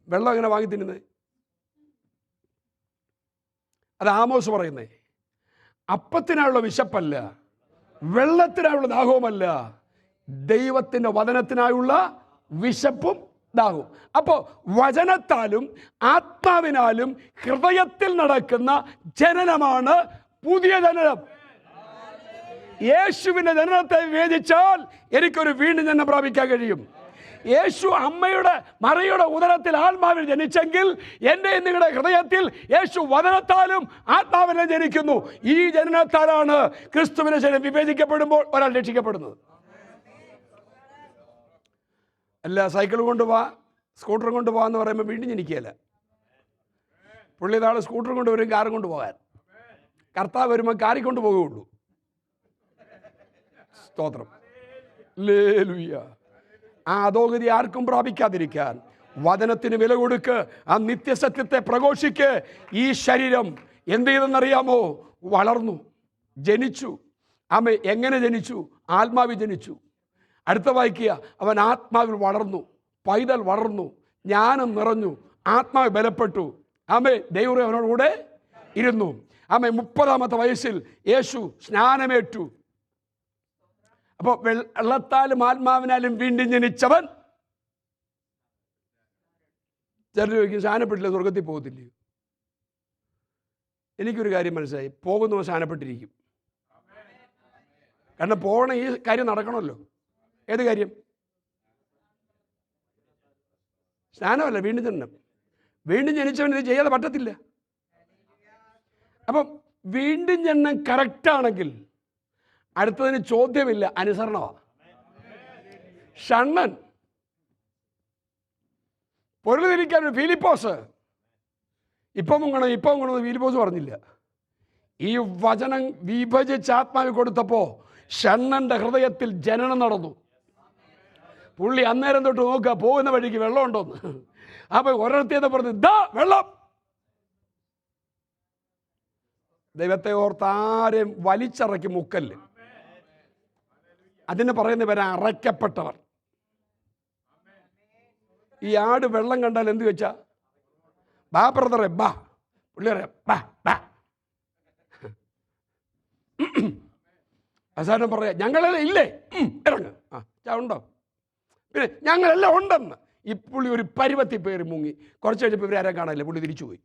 Speaker 12: വെള്ളം എങ്ങനെ വാങ്ങി തിന്നുന്നത്? അത് ആമോസ് പറയുന്നേ. അപ്പത്തിനായുള്ള വിശപ്പല്ല, വെള്ളത്തിനായുള്ള ദാഹവുമല്ല, ദൈവത്തിൻ്റെ വചനത്തിനായുള്ള വിശപ്പും ദാഹവും. അപ്പോൾ വചനത്താലും ആത്മാവിനാലും ഹൃദയത്തിൽ നടക്കുന്ന ജനനമാണ് പുതിയ ജനനം. യേശുവിൻ്റെ ജനനത്തെ വിവേചിച്ചാൽ എനിക്കൊരു വീണ്ടും ജനനം പ്രാപിക്കാൻ കഴിയും. യേശു അമ്മയുടെ മറിയുടെ ഉദരത്തിൽ ആത്മാവിൽ ജനിച്ചെങ്കിൽ എൻ്റെ നിങ്ങളുടെ ഹൃദയത്തിൽ യേശു വചനത്താലും ആത്മാവിനെ ജനിക്കുന്നു. ഈ ജനനത്താലാണ് ക്രിസ്തുവിന്റെ ശരീരം വിവേചിക്കപ്പെടുമ്പോൾ ഒരാൾ രക്ഷിക്കപ്പെടുന്നത്. അല്ല സൈക്കിൾ കൊണ്ടുപോവാ, സ്കൂട്ടർ കൊണ്ടുപോകാൻ എന്ന് പറയുമ്പോൾ വീണ്ടും ജനിക്കുകയല്ല. പുള്ളി നാളെ സ്കൂട്ടർ കൊണ്ടുവരും, കാറും കൊണ്ടുപോകാൻ. കർത്താവ് വരുമ്പോൾ കാറിൽ കൊണ്ടുപോകുകയുള്ളൂ. സ്തോത്രം. ഹല്ലേലൂയ. ആ അധോഗതി ആർക്കും പ്രാപിക്കാതിരിക്കാൻ വചനത്തിന് വില കൊടുക്ക്. ആ നിത്യസത്യത്തെ പ്രഘോഷിക്ക്. ഈ ശരീരം എന്ത് ചെയ്തെന്നറിയാമോ? വളർന്നു, ജനിച്ചു. ആമേ. എങ്ങനെ ജനിച്ചു? ആത്മാവിൽ ജനിച്ചു. അടുത്ത വായിക്കുക. അവൻ ആത്മാവിൽ വളർന്നു, പൈതൽ വളർന്നു, ജ്ഞാനം നിറഞ്ഞു, ആത്മാവ് ബലപ്പെട്ടു. ആമേ. ദൈവം അവനോടുകൂടെ ഇരുന്നു. ആമേ. 30-ാമത്തെ വയസ്സിൽ യേശു സ്നാനമേറ്റു. അപ്പോൾ വെള്ളത്താലും ആത്മാവിനാലും വീണ്ടും ജനിച്ചവൻ. ചിലർ ചോദിക്കും, സ്നാനപ്പെട്ടില്ല സ്വർഗത്തിൽ പോകത്തില്ലേ? എനിക്കൊരു കാര്യം മനസ്സിലായി, പോകുന്നവൻ സ്നാനപ്പെട്ടിരിക്കും. കാരണം പോകണ ഈ കാര്യം നടക്കണമല്ലോ. ഏത് കാര്യം? സ്നാനമല്ല, വീണ്ടും ജനനം. വീണ്ടും ജനിച്ചവൻ ഇത് ചെയ്യാതെ പറ്റത്തില്ല. അപ്പം വീണ്ടും ജനനം കറക്റ്റാണെങ്കിൽ അടുത്തതിന് ചോദ്യമില്ല, അനുസരണമാണ്. ഷണ്ണൻ പൊരുളിരിക്കാൻ ഫിലിപ്പോസ് ഇപ്പം മുങ്ങണം ഫിലിപ്പോസ് പറഞ്ഞില്ല. ഈ വചനം വിഭജിച്ച് ആത്മാവിൽ കൊടുത്തപ്പോൾ ഷണ്ണന്റെ ഹൃദയത്തിൽ ജനനം നടന്നു. പുള്ളി അന്നേരം തൊട്ട് നോക്കുക പോകുന്ന വഴിക്ക് വെള്ളമുണ്ടോന്ന്. അപ്പൊ ഒരിടത്തേന്ന് പറഞ്ഞു, ദാ വെള്ളം. ദൈവത്തെ ഓർത്ത് ആരെയും വലിച്ചിറക്കി മുക്കല്ല്. അതിന് പറയുന്ന പേര് അറയ്ക്കപ്പെട്ടവർ. ഈ ആട് വെള്ളം കണ്ടാൽ എന്ത് വെച്ചാ, ബാ ബ്രദറെ ബാ. പുള്ളി പറയാം ബാ ബാ. അവസാനം പറയാം, ഞങ്ങളെല്ലാം ഇല്ലേ, ഇറങ്ങ്. ഉണ്ടോ? പിന്നെ ഞങ്ങളെല്ലാം ഉണ്ടെന്ന്. ഈ പുള്ളി ഒരു പരുവത്തി പേര് മുങ്ങി. കുറച്ച് കഴിഞ്ഞപ്പോൾ ഇവരെ ആരും കാണാനില്ല, പുള്ളി തിരിച്ചുപോയി.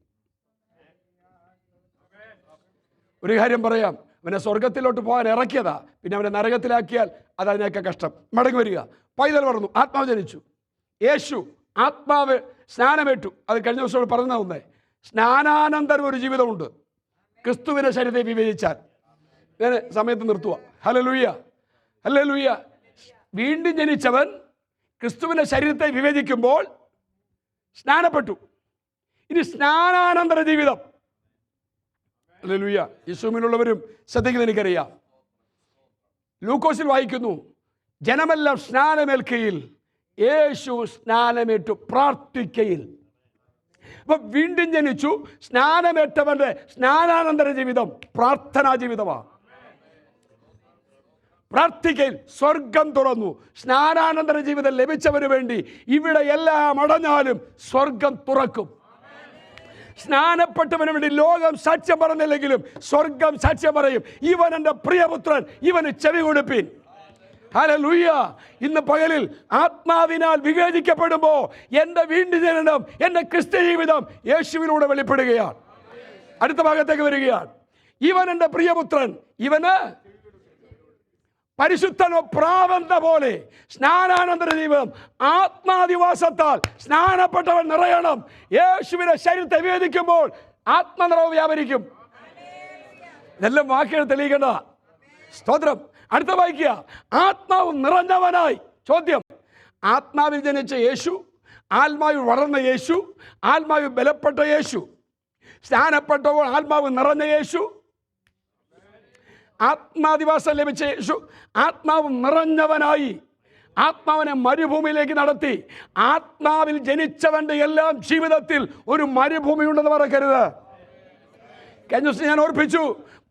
Speaker 12: ഒരു കാര്യം പറയാം, അവനെ സ്വർഗത്തിലോട്ട് പോകാൻ ഇറക്കിയതാ, പിന്നെ അവനെ നരകത്തിലാക്കിയാൽ അത് അതിനൊക്കെ കഷ്ടം. മടങ്ങി വരിക. പൈതൽ വളർന്നു, ആത്മാവ് ജനിച്ചു. യേശു ആത്മാവ് സ്നാനമേറ്റു. അത് കഴിഞ്ഞ ദിവസം പറഞ്ഞ ഒന്നേ, സ്നാനാനന്തരം ഒരു ജീവിതമുണ്ട് ക്രിസ്തുവിന്റെ ശരീരത്തെ വിവേചിച്ചാൽ. ഞാൻ സമയത്ത് നിർത്തുക. Hallelujah, hallelujah. വീണ്ടും ജനിച്ചവൻ ക്രിസ്തുവിന്റെ ശരീരത്തെ വിവേചിക്കുമ്പോൾ സ്നാനപ്പെട്ടു. ഇനി സ്നാനാനന്തര ജീവിതം. ഹല്ലേലൂയ. യേശുവിനുള്ളവരും ശ്രദ്ധിക്കുന്നത് എനിക്കറിയാം. ലൂക്കോസിൽ വായിക്കുന്നു, ജനമെല്ലാം സ്നാനമേൽക്കയിൽ യേശു സ്നാനമേറ്റു പ്രാർത്ഥിക്കയിൽ. അപ്പൊ വീണ്ടും ജനിച്ചു. സ്നാനമേറ്റവന്റെ സ്നാനാനന്തര ജീവിതം പ്രാർത്ഥനാ ജീവിതമാണ്. പ്രാർത്ഥിക്കയിൽ സ്വർഗം തുറന്നു. സ്നാനാനന്തര ജീവിതം ലഭിച്ചവന് വേണ്ടി ഇവിടെ എല്ലാം അടഞ്ഞാലും സ്വർഗം തുറക്കും. സ്നാനപ്പെട്ടവന് വേണ്ടി ലോകം സാക്ഷ്യം പറഞ്ഞില്ലെങ്കിലും സ്വർഗം സാക്ഷ്യം പറയും, ഇവൻ എൻ്റെ പ്രിയപുത്രൻ, ഇവന് ചെവി കൊടുപ്പീൻ. ഹല്ലേലൂയ. ഇന്ന് പകലിൽ ആത്മാവിനാൽ വിവേചിക്കപ്പെടുമ്പോൾ എൻ്റെ വീണ്ടും ജനനം, എൻ്റെ ക്രിസ്ത്യ ജീവിതം യേശുവിലൂടെ വെളിപ്പെടുകയാണ്. അടുത്ത ഭാഗത്തേക്ക് വരികയാണ്. ഇവൻ എൻ്റെ പ്രിയപുത്രൻ, ഇവന് പരിശുദ്ധനോ പ്രാവന്ത പോലെ സ്നാനാനന്തര ജീവിതം. ആത്മാദിവാസത്താൽ സ്നാനപ്പെട്ടവൻ നിറയണം. യേശുവിനെ ശരീരത്തെ വിവേചിക്കുമ്പോൾ ആത്മനിറവ് വ്യാപരിക്കും. ഇതെല്ലാം വാക്കുകൾ തെളിയിക്കേണ്ട. സ്തോത്രം. അടുത്ത വായിക്കുക. ആത്മാവ് നിറഞ്ഞവനായി. ചോദ്യം, ആത്മാവിൽ ജനിച്ച യേശു, ആത്മാവിൽ വളർന്ന യേശു, ആത്മാവിൽ ബലപ്പെട്ട യേശു, സ്നാനപ്പെട്ടപ്പോൾ ആത്മാവ് നിറഞ്ഞ യേശു, ആത്മാദിവാസം ലഭിച്ച യേശു, ആത്മാവ് നിറഞ്ഞവനായി ആത്മാവിനെ മരുഭൂമിയിലേക്ക് നടത്തി. ആത്മാവിൽ ജനിച്ചവന്റെ എല്ലാം ജീവിതത്തിൽ ഒരു മരുഭൂമി ഉണ്ടെന്ന് മറക്കരുത്. കഴിഞ്ഞ ദിവസം ഞാൻ ഓർപ്പിച്ചു,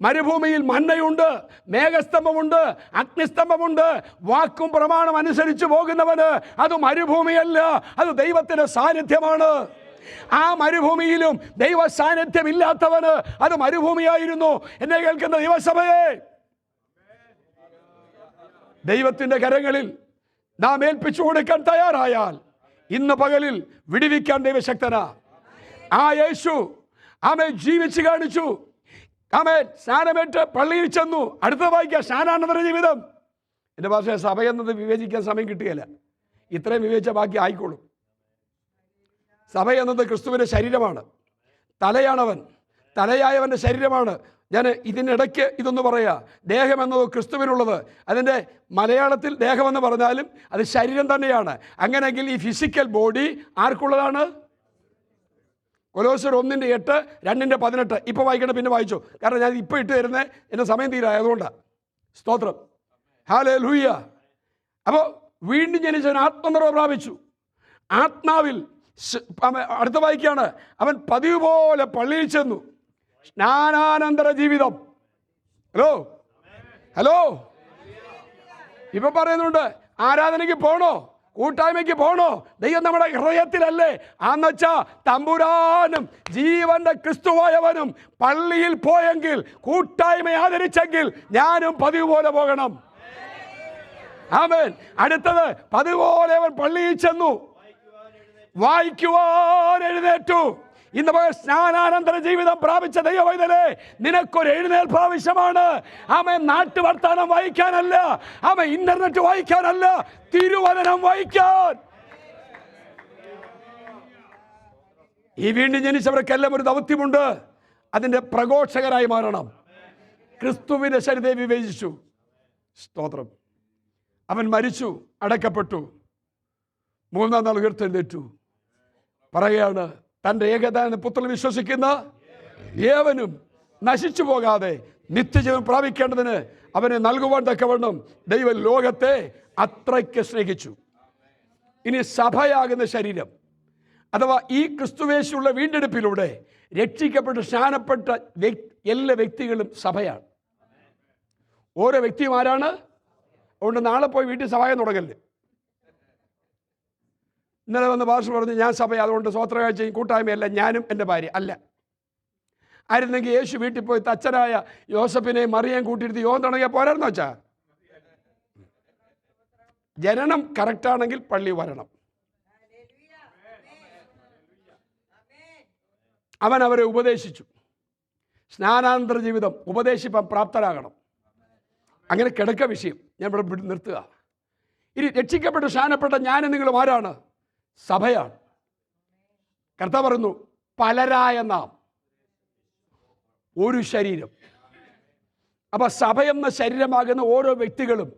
Speaker 12: മരുഭൂമിയിൽ മന്നയുണ്ട്, മേഘസ്തംഭമുണ്ട്, അഗ്നിസ്തംഭമുണ്ട്. വാക്കും പ്രമാണം അനുസരിച്ച് പോകുന്നവന് അത് മരുഭൂമിയല്ല, അത് ദൈവത്തിന്റെ സാന്നിധ്യമാണ്. ആ മരുഭൂമിയിലും ദൈവ സാന്നിധ്യമില്ലാത്തവന് അത് മരുഭൂമിയായിരുന്നു. എന്നെ കേൾക്കുന്ന ദൈവസഭയെ, ദൈവത്തിന്റെ കരങ്ങളിൽ നാം ഏൽപ്പിച്ചു കൊടുക്കാൻ തയ്യാറായാൽ ഇന്ന് പകലിൽ വിടുവിക്കാൻ ദൈവശക്തനാ. ആ യേശു ആമേൻ ജീവിച്ചു കാണിച്ചു. ആമേൻ സ്നാനമേറ്റ് പള്ളിയിൽ ചെന്നു. അടുത്ത വായിക്കുക, സ്നാനാനന്തര ജീവിതം. എൻ്റെ ഭാഷ സഭയെന്നത് വിവേചിക്കാൻ സമയം കിട്ടുകയില്ല. ഇത്രയും വിവേചിച്ച ബാക്കി ആയിക്കോളും. സഭ എന്നത് ക്രിസ്തുവിൻ്റെ ശരീരമാണ്. തലയാണവൻ, തലയായവൻ്റെ ശരീരമാണ്. ഞാൻ ഇതിനിടയ്ക്ക് ഇതൊന്ന് പറയാ, ദേഹം എന്നത് ക്രിസ്തുവിനുള്ളത്. അതിൻ്റെ മലയാളത്തിൽ ദേഹമെന്ന് പറഞ്ഞാലും അത് ശരീരം തന്നെയാണ്. അങ്ങനെയെങ്കിൽ ഈ ഫിസിക്കൽ ബോഡി ആർക്കുള്ളതാണ്? കൊലോസ്യർ 1:8, 2:18. ഇപ്പോൾ വായിക്കണം, പിന്നെ വായിച്ചു, കാരണം ഞാൻ ഇപ്പോൾ ഇട്ട് തരുന്നത് എൻ്റെ സമയം തീരായതുകൊണ്ടാണ്. സ്തോത്രം, ഹല്ലേലൂയ. അപ്പോൾ വീണ്ടും ജനിച്ചവൻ ആത്മനിറവ് പ്രാപിച്ചു. ആത്മാവിൽ അടുത്ത വായിക്കുകയാണ്, അവൻ പതിവ് പോലെ പള്ളിയിൽ ചെന്നു. സ്നാനാനന്തര ജീവിതം. ഹലോ ഹലോ ഇപ്പൊ പറയുന്നുണ്ട്, ആരാധനയ്ക്ക് പോണോ, കൂട്ടായ്മയ്ക്ക് പോണോ? ദൈവം നമ്മുടെ ഹൃദയത്തിലല്ലേ? ആന്നുവെച്ചാ തമ്പുരാനും ജീവന്റെ ക്രിസ്തുവായവനും പള്ളിയിൽ പോയെങ്കിൽ, കൂട്ടായ്മ ആദരിച്ചെങ്കിൽ ഞാനും പതിവ് പോലെ പോകണം. ആമേൻ. അടുത്തത്, പതിവ് പോലെ അവൻ പള്ളിയിൽ ചെന്നു, വായിക്കുവാൻ എഴുന്നേറ്റു. ഇന്ന് സ്നാനാനന്തര ജീവിതം പ്രാപിച്ച ദൈവവൈതലേ, നിനക്കൊരു എഴുന്നേൽപ്പ് ആവശ്യമാണ്. ആമേൻ. നാട്ടുവർത്താനം വായിക്കാനല്ല, ആമേൻ, ഇന്റർനെറ്റ് വായിക്കാനല്ല, തിരുവചനം വായിക്കാൻ. ഈ വീണ്ടും ജനിച്ചവർക്കെല്ലാം ഒരു ദൗത്യമുണ്ട്. അതിൻ്റെ പ്രഘോഷകരായി മാറണം. ക്രിസ്തുവിന്റെ ശരീരത്തെ വിവേചിച്ചു. സ്തോത്രം. അവൻ മരിച്ചു, അടക്കപ്പെട്ടു, 3-ാം നാൾ ഉയർത്തെഴുന്നേറ്റു. പറയുകയാണ്, തൻ്റെ ഏകദാന പുത്രനിൽ വിശ്വസിക്കുന്ന ഏവനും നശിച്ചു പോകാതെ നിത്യജീവൻ പ്രാപിക്കേണ്ടതിന് അവനെ നൽകുവാൻ തക്കവണ്ണം ദൈവം ലോകത്തെ അത്രയ്ക്ക് സ്നേഹിച്ചു. ഇനി സഭയാകുന്ന ശരീരം അഥവാ ഈ ക്രിസ്തുവേശുള്ള വീണ്ടെടുപ്പിലൂടെ രക്ഷിക്കപ്പെട്ട് സ്നാനപ്പെട്ട എല്ലാ വ്യക്തികളും സഭയാണ്. ഓരോ വ്യക്തിയും ആരാണ്? അതുകൊണ്ട് നാളെ പോയി വീട്ടിൽ സഹായം തുടങ്ങല്ലേ. ഇന്നലെ വന്ന് ഭാഷ പറഞ്ഞു, ഞാൻ സഭ, അതുകൊണ്ട് സ്വോത്രകാഴ്ചയും കൂട്ടായ്മയല്ല, ഞാനും എൻ്റെ ഭാര്യ അല്ല. ആയിരുന്നെങ്കിൽ യേശു വീട്ടിൽ പോയി തച്ചനായ യോസഫിനെയും മറിയേയും കൂട്ടിയിരുത്തി യോഗം തുടങ്ങിയാൽ പോരായിരുന്നു വെച്ചാ. ജനനം കറക്റ്റാണെങ്കിൽ പള്ളി വരണം. അവൻ അവരെ ഉപദേശിച്ചു. സ്നാനാനന്തര ജീവിതം ഉപദേശിപ്പാൻ പ്രാപ്തരാകണം. അങ്ങനെ കിടക്ക വിഷയം ഞാൻ ഇവിടെ നിർത്തുക. ഇനി രക്ഷിക്കപ്പെട്ട് സ്നാനപ്പെട്ട ഞാനും നിങ്ങളും ആരാണ്? സഭയാണ്. കർത്താവ് പറയുന്നു, പലരായ നാം ഒരു ശരീരം. അപ്പൊ സഭ എന്ന ശരീരമാകുന്ന ഓരോ വ്യക്തികളും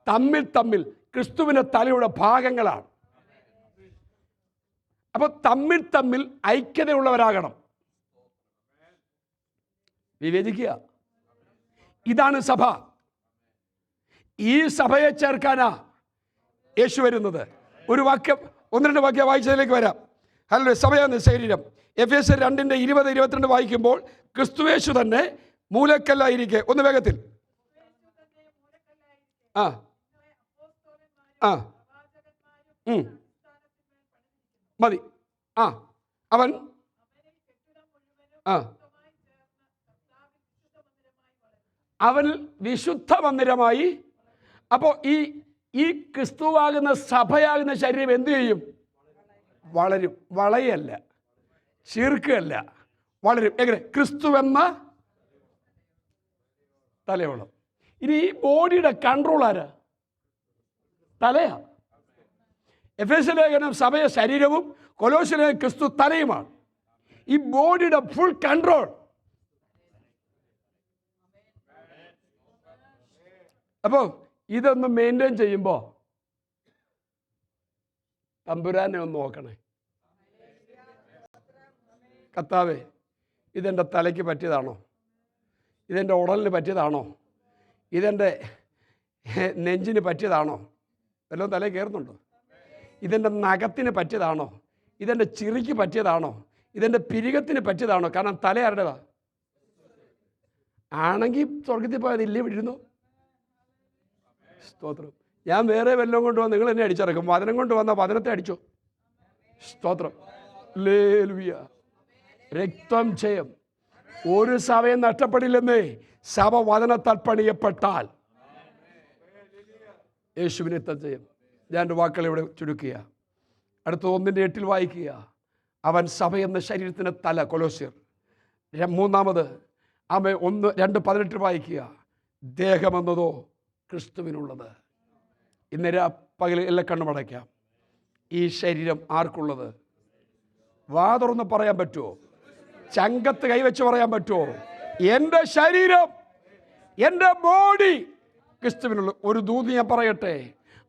Speaker 12: തമ്മിൽ തമ്മിൽ ക്രിസ്തുവിന്റെ തലയുടെ ഭാഗങ്ങളാണ്. അപ്പൊ തമ്മിൽ തമ്മിൽ ഐക്യതയുള്ളവരാകണം. വിവേചിക്കുക. ഇതാണ് സഭ. ഈ സഭയെ ചേർക്കാനാ യേശു വരുന്നത്. ഒരു വാക്യം, 1-2 വാക്യം വായിച്ചതിലേക്ക് വരാം. ഹല്ലേലൂയ. സഭയെന്ന ശരീരം. എഫേസ്യർ 2:20-22 വായിക്കുമ്പോൾ ക്രിസ്തുയേശു തന്നെ മൂലക്കല്ലായിരിക്കെ, ഒന്ന് വേഗത്തിൽ. ആ ആ മതി. അവൻ അവൻ വിശുദ്ധ മന്ദിരമായി. അപ്പോൾ ഈ ക്രിസ്തുവാകുന്ന സഭയാകുന്ന ശരീരം എന്തു ചെയ്യും? വളരും. വളയല്ല, ചീർക്കല്ല, വളരും. എങ്ങനെ? ക്രിസ്തുവെന്ന തലയോളം. ഇനി ഈ ബോഡിയുടെ കൺട്രോൾ ആരാ? തലയാ. എഫേസ്യ ലേഖനം സഭയെ ശരീരവും കൊലോസ്യ ലേഖനം ക്രിസ്തു തലയുമാണ്. ഈ ബോഡിയുടെ ഫുൾ കൺട്രോൾ. അപ്പോൾ ഇതൊന്ന് മെയിൻറ്റെയിൻ ചെയ്യുമ്പോൾ തമ്പുരാനെ ഒന്ന് നോക്കണേ. കർത്താവേ, ഇതെൻ്റെ തലയ്ക്ക് പറ്റിയതാണോ? ഇതെൻ്റെ ഉടലിന് പറ്റിയതാണോ? ഇതെൻ്റെ നെഞ്ചിന് പറ്റിയതാണോ? വല്ലതും തലയിൽ കയറുന്നുണ്ടോ? ഇതെൻ്റെ നഖത്തിന് പറ്റിയതാണോ? ഇതെൻ്റെ ചിറിക്ക് പറ്റിയതാണോ? ഇതെൻ്റെ പിരികത്തിന് പറ്റിയതാണോ? കാരണം തല ആരുടേതാ? ആണെങ്കിൽ സ്വർഗത്തിൽ പോയത് ഇല്ലേ വിടുന്നു. സ്തോത്രം. ഞാൻ വേറെ വല്ലതും കൊണ്ടുവന്ന് നിങ്ങൾ എന്നെ അടിച്ചിറക്കും. വചനം കൊണ്ട് വന്ന വചനത്തെ അടിച്ചോ. സ്തോത്രം. ഹല്ലേലൂയ. രക്തം ജയം. ഒരു സഭയും നഷ്ടപ്പെടില്ലെന്നേ. സഭ വചനത്താൽ പണിയപ്പെട്ടാൽ യേശുവിനെ ജയം. ഞാൻ എൻ്റെ വാക്കുകൾ ഇവിടെ ചുരുക്കുക. അടുത്ത 1:8 വായിക്കുക. അവൻ സഭയെന്ന ശരീരത്തിന് തല. കൊലോസ്യർ. മൂന്നാമത് 2:18 വായിക്കുക. ദേഹമെന്നതോ ക്രിസ്തുവിനുള്ളത്. ഇന്നലെ പകൽ എല്ലാ കണ്ണുമടയ്ക്കാം. ഈ ശരീരം ആർക്കുള്ളത്? വാ തുറന്ന് പറയാൻ പറ്റുമോ? ചങ്കത്ത് കൈവച്ച് പറയാൻ പറ്റുമോ? എൻ്റെ ശരീരം, എൻ്റെ ബോഡി ക്രിസ്തുവിനുള്ള. ഒരു ദൂത് ഞാൻ പറയട്ടെ,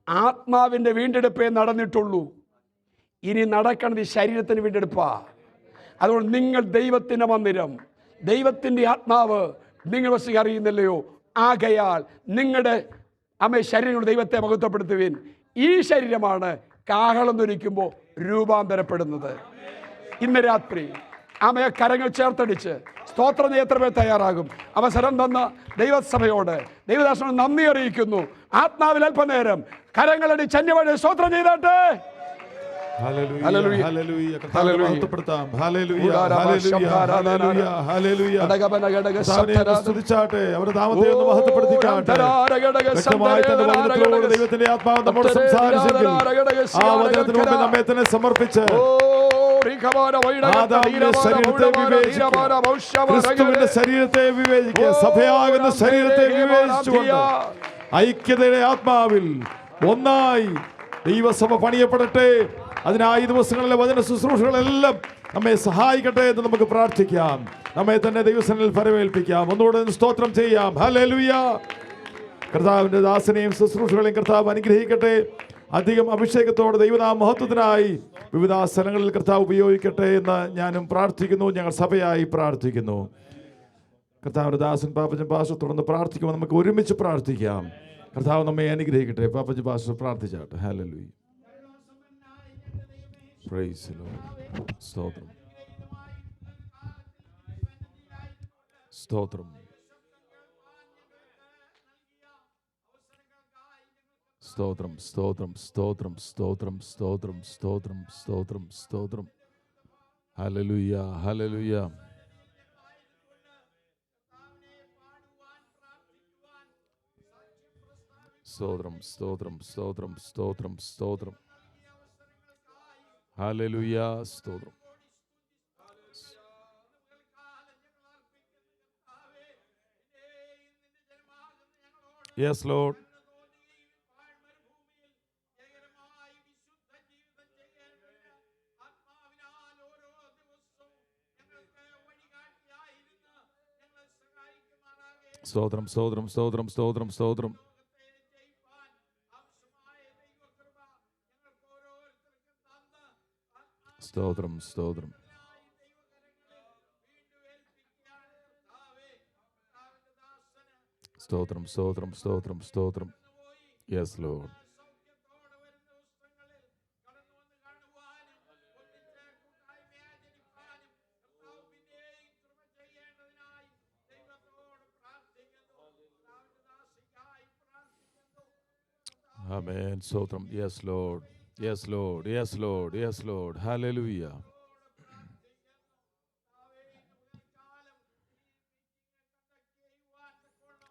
Speaker 12: ആത്മാവിൻ്റെ വീണ്ടെടുപ്പേ നടന്നിട്ടുള്ളൂ. ഇനി നടക്കണത് ഈ ശരീരത്തിന് വീണ്ടെടുപ്പാ. അതുകൊണ്ട് നിങ്ങൾ ദൈവത്തിൻ്റെ മന്ദിരം, ദൈവത്തിൻ്റെ ആത്മാവ് നിങ്ങൾ വശം അറിയുന്നില്ലയോ? ആകയാൽ നിങ്ങളുടെ ശരീരങ്ങളുടെ ദൈവത്തെ മഹത്വപ്പെടുത്തുവിൻ. ഈ ശരീരമാണ് കാഹളം ധരിക്കുമ്പോൾ രൂപാന്തരപ്പെടുന്നത്. ഇന്ന് രാത്രി കരങ്ങൾ ചേർത്തടിച്ച് സ്തോത്രം ചെയ്യാൻ എത്ര പേർ തയ്യാറാകും? അവസരം തന്ന ദൈവസഭയോട് ദൈവദാസനോട് നന്ദി അറിയിക്കുന്നു. ആത്മാവിൽ അല്പനേരം കരങ്ങളടി ചന്യവഴി സ്തോത്രം ചെയ്താട്ടെ.
Speaker 1: സ്തുതിച്ചാട്ടെ, അവരുടെ നാമത്തെ ഒന്ന് മഹത്വപ്പെടുത്തിക്കാട്ടെ. ദൈവത്തിന്റെ ആത്മാവ് നമ്മോട് സംസാരിച്ചെങ്കിൽ ആ വചനത്തിന് മുമ്പ് നമ്മെ തന്നെ സമർപ്പിച്ച് ക്രിസ്തുവിന്റെ ശരീരത്തെ വിവേചിക്കുക, സഭയാകുന്ന ശരീരത്തെ വിവേചിച്ചുകൊണ്ട് ഐക്യതയുടെ ആത്മാവിൽ ഒന്നായി ദൈവസഭ പണിയപ്പെടട്ടെ. അതിനായി ദിവസങ്ങളിലെ വചന ശുശ്രൂഷകളെല്ലാം നമ്മെ സഹായിക്കട്ടെ എന്ന് നമുക്ക് പ്രാർത്ഥിക്കാം. നമ്മെ തന്നെ ദൈവസന്നിധിയിൽ ഫലമേൽപ്പിക്കാം. ഒന്നുകൂടെ സ്തോത്രം ചെയ്യാം. ഹല്ലേലൂയ. കർത്താവിന്റെ ദാസനെയും ശുശ്രൂഷകളെയും കർത്താവ് അനുഗ്രഹിക്കട്ടെ. അധികം അഭിഷേകത്തോടെ ദൈവനാമ മഹത്വത്തിനായി വിവിധ സ്ഥലങ്ങളിൽ കർത്താവ് ഉപയോഗിക്കട്ടെ എന്ന് ഞാനും പ്രാർത്ഥിക്കുന്നു. ഞങ്ങൾ സഭയായി പ്രാർത്ഥിക്കുന്നു. കർത്താവിന്റെ ദാസൻ പാപ്പച്ചൻ പാസ്റ്റർ തുടർന്ന് പ്രാർത്ഥിക്കുമ്പോൾ നമുക്ക് ഒരുമിച്ച് പ്രാർത്ഥിക്കാം. കർത്താവ് നമ്മെ അനുഗ്രഹിക്കട്ടെ. പാപ്പച്ചൻ പാസ്റ്റർ പ്രാർത്ഥിച്ചാട്ടെ. ഹല്ലേലൂയ. Praise the Lord. സ്തോത്രം, സ്തോത്രം, സ്തോത്രം, സ്തോത്രം, സ്തോത്രം, സ്തോത്രം, സ്തോത്രം, സ്തോത്രം, സ്തോത്രം, സ്തോത്രം. Hallelujah, hallelujah. സ്തോത്രം, സ്തോത്രം, സ്തോത്രം, സ്തോത്രം, സ്തോത്രം. ഹല്ലേലൂയ, സ്തോത്രം. Yes, Lord. സ്തോത്രം, സ്തോത്രം, സ്തോത്രം, സ്തോത്രം, സ്തോത്രം. സ്തോത്രം, സ്തോത്രം. സ്തോത്രം, സ്തോത്രം, സ്തോത്രം, സ്തോത്രം. Yes Lord. ആമേൻ. സ്തോത്രം. Yes Lord. Yes, Lord. Yes, Lord. Yes, Lord. Hallelujah.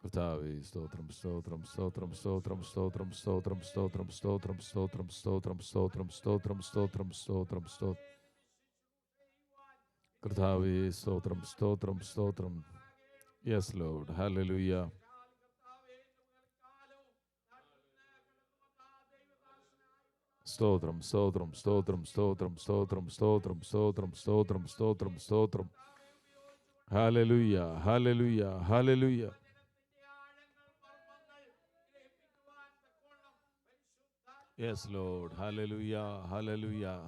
Speaker 1: കർത്താവേ, സ്തോത്രം, സ്തോത്രം, സ്തോത്രം, സ്തോത്രം, സ്തോത്രം, സ്തോത്രം, സ്തോത്രം, സ്തോത്രം, സ്തോത്രം, സ്തോത്രം, സ്തോത്രം, സ്തോത്രം, സ്തോത്രം, സ്തോത്രം, സ്തോത്രം. കർത്താവേ, സ്തോത്രം, സ്തോത്രം, സ്തോത്രം. Yes, Lord. Hallelujah. സ്തോത്രം, സ്തോത്രം, സ്തോത്രം, സ്തോത്രം, സ്തോത്രം, സ്തോത്രം, സ്തോത്രം, സ്തോത്രം, സ്തോത്രം, സ്തോത്രം. ഹല്ലേലൂയ, ഹല്ലേലൂയ, hallelujah. Yes, Lord. Hallelujah, hallelujah.